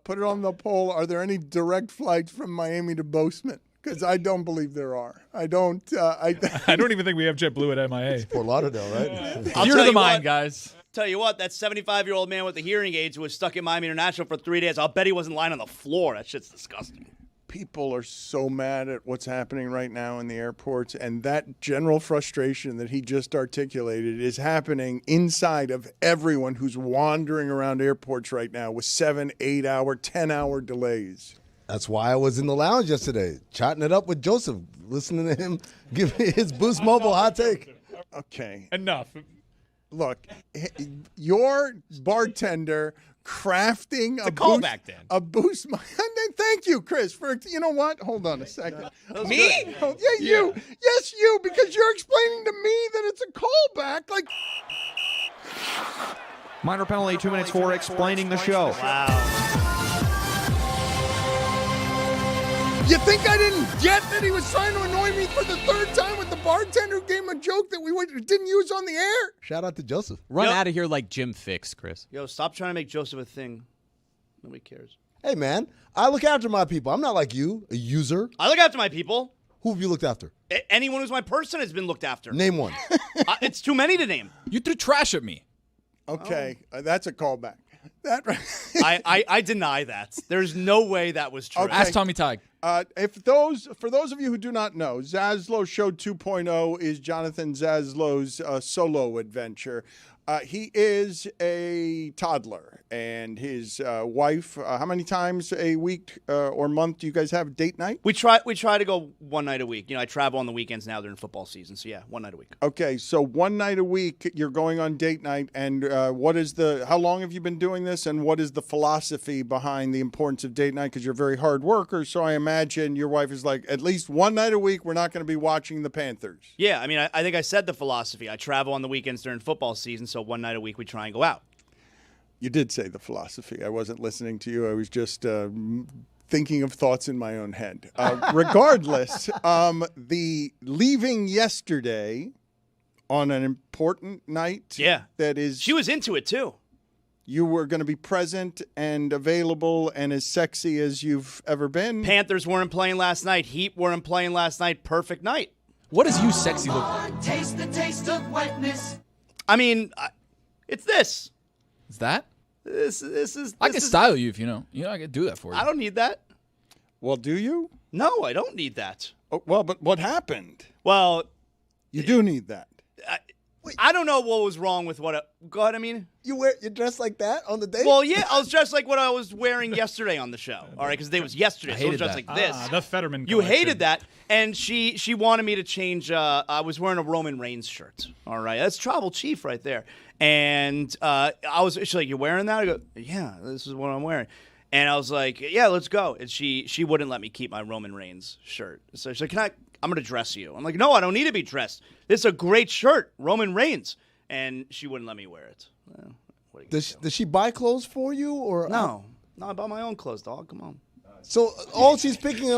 Put it on the poll. Are there any direct flights from Miami to Bozeman? Because I don't believe there are. I don't even think we have JetBlue at MIA. It's Fort Lauderdale, right? You're to the mind, guys. Tell you what, that 75-year-old man with the hearing aids who was stuck in Miami International for 3 days, I'll bet he wasn't lying on the floor. That shit's disgusting. People are so mad at what's happening right now in the airports, and that general frustration that he just articulated is happening inside of everyone who's wandering around airports right now with 7, 8 hour, 10-hour delays. That's why I was in the lounge yesterday, chatting it up with Joseph, listening to him give me his Boost Mobile hot take. Okay. Enough. Look, your bartender crafting a boost. Thank you, Chris. For you know what? Hold on a second. Me? Oh, yeah, you. Yes, you. Because you're explaining to me that it's a callback. Like minor penalty, 2 minutes for explaining the show. Wow. You think I didn't get that he was trying to annoy me for the third time with the bartender who gave him a joke that we didn't use on the air? Shout out to Joseph. Run out of here like Jim Fix, Chris. Yo, stop trying to make Joseph a thing. Nobody cares. Hey, man, I look after my people. I'm not like you, a user. I look after my people. Who have you looked after? Anyone who's my person has been looked after. Name one. It's too many to name. You threw trash at me. Okay, that's a callback. I deny that. There's no way that was true. Okay. Ask Tommy Tighe. For those of you who do not know, Zaslow Show 2.0 is Jonathan Zaslow's solo adventure. He is a toddler, and his wife. How many times a week or month do you guys have date night? We try to go one night a week. You know, I travel on the weekends now during football season, so yeah, one night a week. Okay, so one night a week you're going on date night, and how long have you been doing this, and what is the philosophy behind the importance of date night? Because you're a very hard worker, so I imagine your wife is like, at least one night a week we're not going to be watching the Panthers. Yeah, I mean, I think I said the philosophy. I travel on the weekends during football season, so one night a week we try and go out. You did say the philosophy. I wasn't listening to you. I was just thinking of thoughts in my own head. Regardless, the leaving yesterday on an important night. Yeah. That is. She was into it too. You were going to be present and available and as sexy as you've ever been. Panthers weren't playing last night. Heat weren't playing last night. Perfect night. What does you sexy look like? Taste the taste of wetness. I mean, it's this. Is that? This is. I can style you if you know. I can do that for you. I don't need that. Well, do you? No, I don't need that. Oh, well, but what happened? Well, you do need that. I don't know what was wrong with what. Go ahead. I mean, you dressed like that on the date? Well, yeah, I was dressed like what I was wearing yesterday on the show. All right, because the day was yesterday, so I was dressed like this. The Fetterman. You hated that, and she wanted me to change. I was wearing a Roman Reigns shirt. All right, that's Tribal Chief right there. And she's like, "You wearing that?" I go, "Yeah, this is what I'm wearing." And I was like, "Yeah, let's go." And she wouldn't let me keep my Roman Reigns shirt. So she's like, I'm going to dress you. I'm like, "No, I don't need to be dressed. This is a great shirt, Roman Reigns." And she wouldn't let me wear it. Well, does she buy clothes for you or no? No, I bought my own clothes, dog. Come on. So all she's picking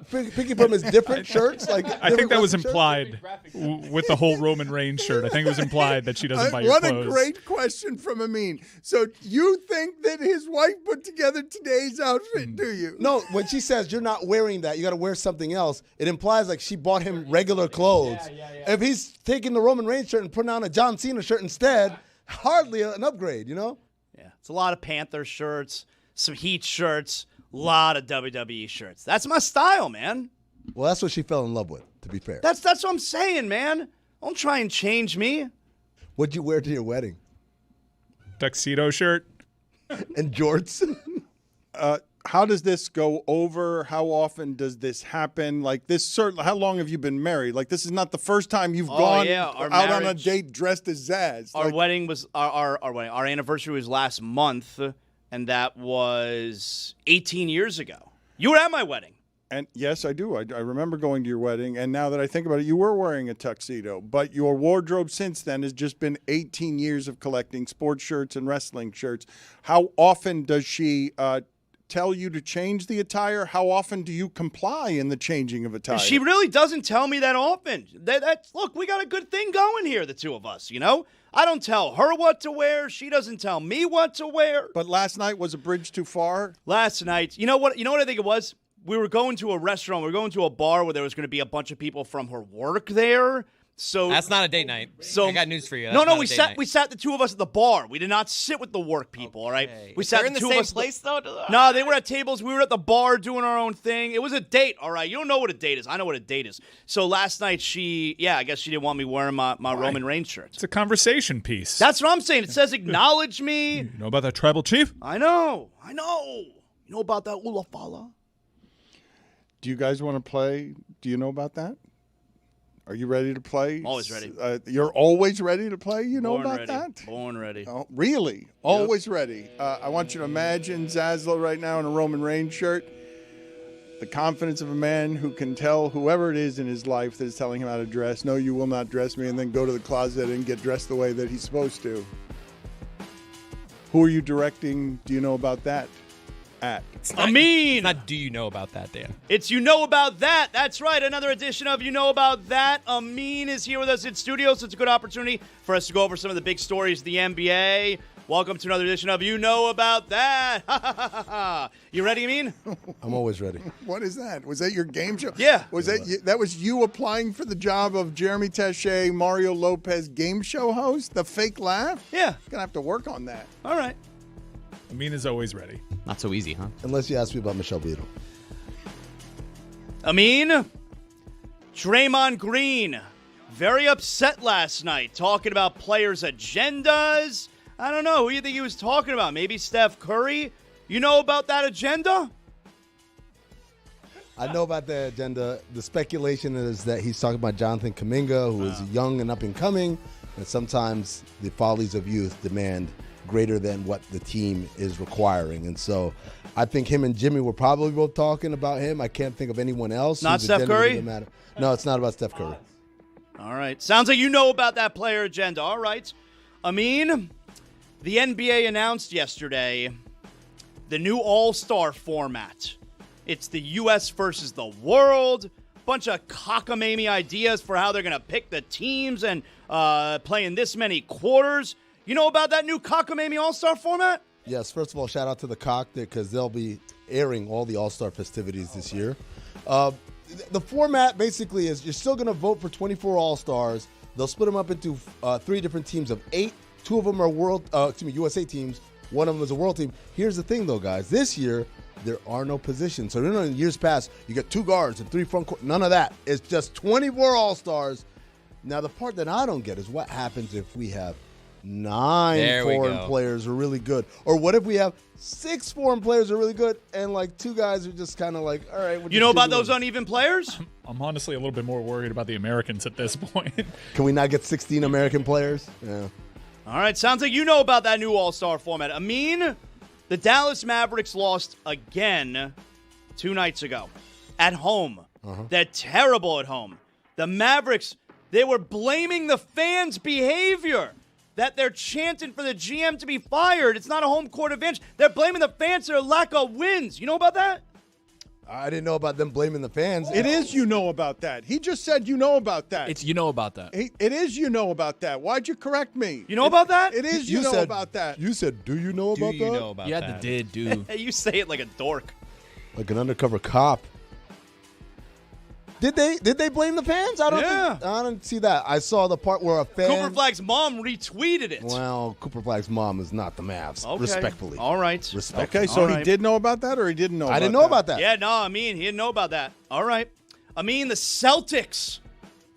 from is different shirts. Like I think that was implied with the whole Roman Reigns shirt. I think it was implied that she doesn't buy your clothes. What a great question from Amin. So you think that his wife put together today's outfit? Do you? No. When she says you're not wearing that, you got to wear something else. It implies like she bought him regular clothes. Yeah. If he's taking the Roman Reigns shirt and putting on a John Cena shirt instead, hardly an upgrade. You know? Yeah, it's a lot of Panther shirts, some Heat shirts. A lot of WWE shirts. That's my style, man. Well, that's what she fell in love with, to be fair. That's what I'm saying, man. Don't try and change me. What'd you wear to your wedding? Tuxedo shirt. And jorts? how does this go over? How often does this happen? Like this, certainly. How long have you been married? Like this is not the first time you've gone out on a date dressed as Zaz. Our wedding was our wedding. Our anniversary was last month, and that was 18 years ago. You were at my wedding. And yes, I do. I remember going to your wedding, and now that I think about it, you were wearing a tuxedo. But your wardrobe since then has just been 18 years of collecting sports shirts and wrestling shirts. How often does she tell you to change the attire? How often do you comply in the changing of attire? She really doesn't tell me that often. Look, we got a good thing going here, the two of us, you know? I don't tell her what to wear. She doesn't tell me what to wear. But last night was a bridge too far? Last night, you know what I think it was? We were going to a restaurant. We were going to a bar where there was going to be a bunch of people from her work there. So that's not a date night. So I got news for you. We sat the two of us at the bar. We did not sit with the work people. All right, we sat in the same place though. No, they were at tables. We were at the bar doing our own thing. It was a date. All right, you don't know what a date is. I know what a date is. So last night I guess she didn't want me wearing my Roman Reigns shirt. It's a conversation piece. That's what I'm saying. It says acknowledge me. You know about that tribal chief? I know. You know about that Ulafala? Do you guys want to play? Do you know about that? Are you ready to play? Always ready. You're always ready to play? You know Born about ready. that? Born ready. Oh, really? Always ready. I want you to imagine Zaslow right now in a Roman Reigns shirt. The confidence of a man who can tell whoever it is in his life that is telling him how to dress, no, you will not dress me, and then go to the closet and get dressed the way that he's supposed to. Who are you directing? Do you know about that? Amin. Not do you know about that, Dan? It's You Know About That. That's right. Another edition of You Know About That. Amin is here with us in studio, so it's a good opportunity for us to go over some of the big stories of the NBA. Welcome to another edition of You Know About That. You ready, Amin? I'm always ready. What is that? Was that your game show? Yeah. That was you applying for the job of Jeremy Taché, Mario Lopez game show host? The fake laugh? Yeah. Gonna have to work on that. All right. Amin is always ready. Not so easy, huh? Unless you ask me about Michelle Beadle. Amin, Draymond Green, very upset last night, talking about players' agendas. I don't know. Who do you think he was talking about? Maybe Steph Curry? You know about that agenda? I know about the agenda. The speculation is that he's talking about Jonathan Kuminga, who is young and up and coming, and sometimes the follies of youth demand greater than what the team is requiring. And so I think him and Jimmy were probably both talking about him. I can't think of anyone else. Not Steph Curry? No, it's not about Steph Curry. All right. Sounds like you know about that player agenda. All right. Amin, the NBA announced yesterday the new All-Star format. It's the U.S. versus the world. Bunch of cockamamie ideas for how they're going to pick the teams and play in this many quarters. You know about that new cockamamie All-Star format? Yes, first of all, shout out to the Cock because they'll be airing all the All-Star festivities this year. The format basically is you're still going to vote for 24 All-Stars. They'll split them up into 3 different teams of 8. 2 of them are USA teams. 1 of them is a world team. Here's the thing, though, guys. This year, there are no positions. So, in years past, you get 2 guards and 3 front court. None of that. It's just 24 All-Stars. Now, the part that I don't get is what happens if we have 9 foreign players are really good. Or what if we have 6 foreign players are really good and like 2 guys are just kind of like, all right. You know about those uneven players? I'm honestly a little bit more worried about the Americans at this point. Can we not get 16 American players? Yeah. All right. Sounds like you know about that new All-Star format. Amin, the Dallas Mavericks lost again 2 nights ago at home. They're terrible at home. The Mavericks, they were blaming the fans' behavior. That they're chanting for the GM to be fired. It's not a home court advantage. They're blaming the fans for their lack of wins. You know about that? I didn't know about them blaming the fans. It is you know about that. He just said you know about that. It's you know about that. It is you know about that. Why'd you correct me? You know about that? It is you know said, about that. You said, do you know about that? Do you know about You that? had the do. You say it like a dork. Like an undercover cop. Did they blame the fans? I don't see that. I saw the part where a fan. Cooper Flagg's mom retweeted it. Well, Cooper Flagg's mom is not the Mavs. Okay. Respectfully. All right. Respectfully. Okay, so he did know about that, or he didn't know. I didn't know about that. Yeah, no, Amin, he didn't know about that. All right. Amin, the Celtics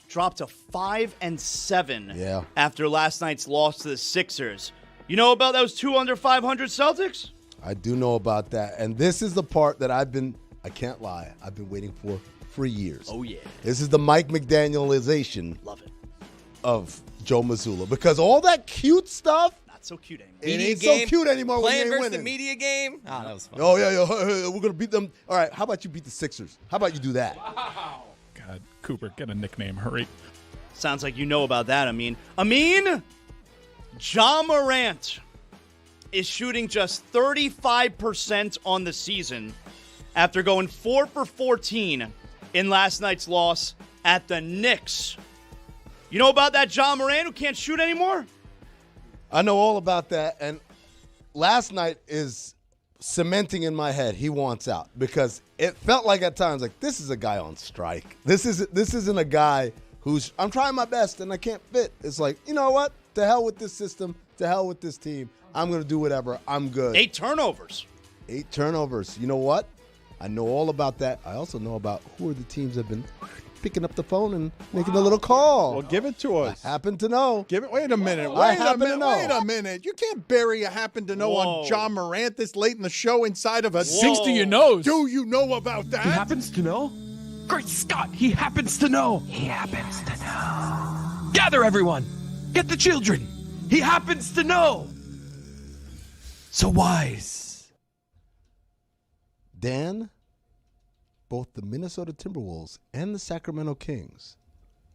dropped to 5-7 Yeah. after last night's loss to the Sixers. You know about those 2 under 500 Celtics? I do know about that. And this is the part that I can't lie, I've been waiting for years. Oh, yeah. This is the Mike McDanielization Love it. of Joe Mazzulla. Because all that cute stuff, Not so cute anymore. it Media ain't game, so cute anymore when playing they versus winning. the media game. Oh, that was fun. Oh, yeah, we're going to beat them. All right, how about you beat the Sixers? How about you do that? God, Cooper, get a nickname. Hurry. Sounds like you know about that, Amin. Ja Morant is shooting just 35% on the season after going 4 for 14 in last night's loss at the Knicks. You know about that Ja Morant who can't shoot anymore? I know all about that, and last night is cementing in my head he wants out because it felt like at times like this is a guy on strike. This isn't a guy who's I'm trying my best and I can't fit. It's like, you know what? To hell with this system. To hell with this team. I'm going to do whatever. I'm good. 8 turnovers. 8 turnovers. You know what? I know all about that. I also know about who are the teams that have been picking up the phone and making a little call. Well, give it to us. I happen to know. Wait a minute. I happen to know. Wait a minute. You can't bury a happen to know on Ja Morant this late in the show inside of a Sings to your nose. Do you know about that? He happens to know? Great Scott, he happens to know. He happens to know. Gather everyone. Get the children. He happens to know. So wise. Dan, both the Minnesota Timberwolves and the Sacramento Kings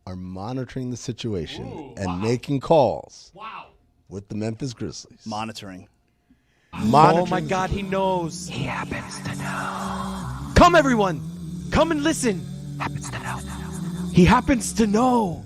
are monitoring the situation and making calls with the Memphis Grizzlies. Monitoring. Oh my God, he knows. He happens to know. Come, everyone. Come and listen. Happens to know. He happens to know.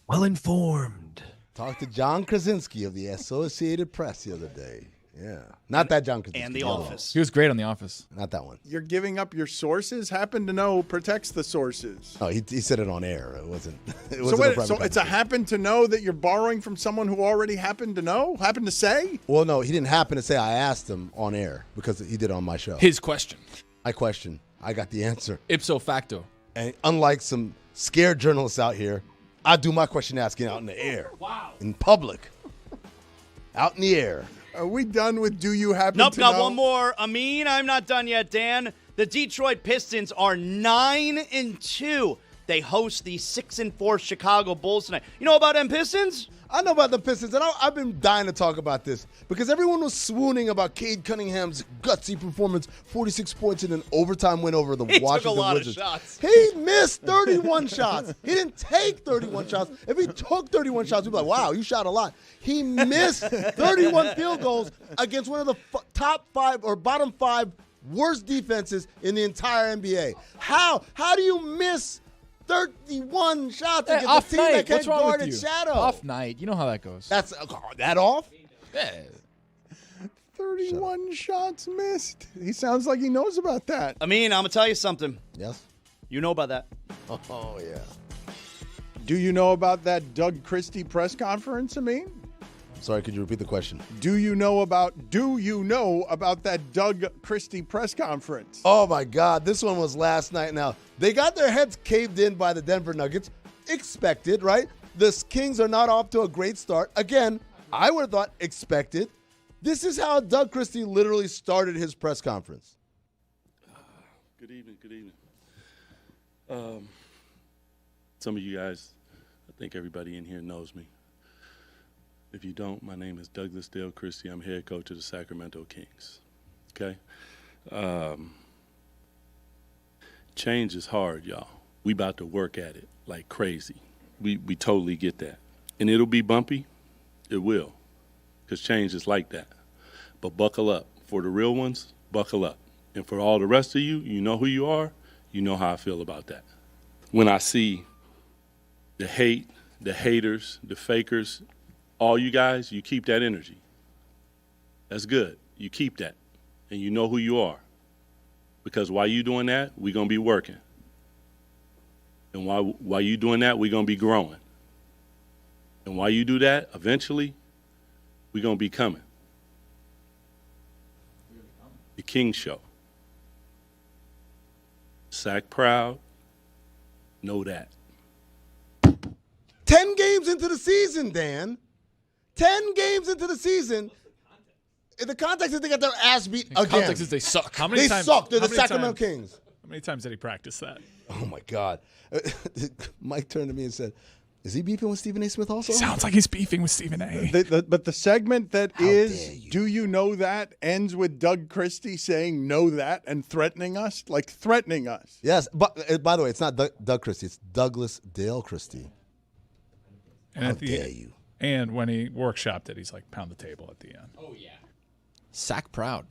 Well informed. Talked to John Krasinski of the Associated Press the other day. Yeah. Not that John Krasinski. And The Office. He was great on The Office. Not that one. You're giving up your sources? Happen to know protects the sources. Oh, he said it on air. It wasn't. So it's a happen to know that you're borrowing from someone who already happened to know? Happened to say? Well, no, he didn't happen to say. I asked him on air because he did it on my show. His question. My question. I got the answer. Ipso facto. And unlike some scared journalists out here, I do my question asking out in the air. Wow. In public. Out in the air. Are we done with do you happen to know? Nope, got one more. Amin, I'm not done yet, Dan. The Detroit Pistons are 9-2. They host the 6-4 Chicago Bulls tonight. You know about them Pistons? I know about the Pistons, and I've been dying to talk about this because everyone was swooning about Cade Cunningham's gutsy performance, 46 points in an overtime win over the Washington took a lot Wizards. of shots. He missed 31 shots. He didn't take 31 shots. If he took 31 shots, we'd be like, wow, you shot a lot. He missed 31 field goals against one of the top 5 or bottom 5 worst defenses in the entire NBA. How do you miss 31 shots against off a team night. that can't What's wrong guard with its you? shadow? Off night. You know how that goes. That's that off? Yeah. 31 shots missed. He sounds like he knows about that. Amin, I'm going to tell you something. Yes? You know about that. Oh, yeah. Do you know about that Doug Christie press conference, Amin? Sorry, could you repeat the question? Do you know about that Doug Christie press conference? Oh, my God. This one was last night. Now, they got their heads caved in by the Denver Nuggets. Expected, right? The Kings are not off to a great start. Again, I would have thought expected. This is how Doug Christie literally started his press conference. Good evening. Some of you guys, I think everybody in here knows me. If you don't, my name is Douglas Dale Christie. I'm head coach of the Sacramento Kings. Okay? Change is hard, y'all. We about to work at it like crazy. We totally get that. And it'll be bumpy. It will. Because change is like that. But buckle up. For the real ones, buckle up. And for all the rest of you, you know who you are. You know how I feel about that. When I see the hate, the haters, the fakers, all you guys, you keep that energy. That's good. You keep that. And you know who you are. Because while you doing that, we're going to be working. And while you doing that, we're going to be growing. And while you do that, eventually, we're going to be coming. The King Show. Sack proud. Know that. 10 games into the season, Dan. 10 games into the season. In the context is they got their ass beat again. Context is they suck. How many They times, suck. They're how the many Sacramento times- Kings. How many times did he practice that? Oh, my God. Mike turned to me and said, is he beefing with Stephen A. Smith also? Sounds like he's beefing with Stephen A. But the segment that is, do you know that, ends with Doug Christie saying know that and threatening us, like threatening us. Yes, but by the way, it's not Doug Christie. It's Douglas Dale Christie. And How at the, dare you? And when he workshopped it, he's like, pound the table at the end. Oh, yeah. Sack proud.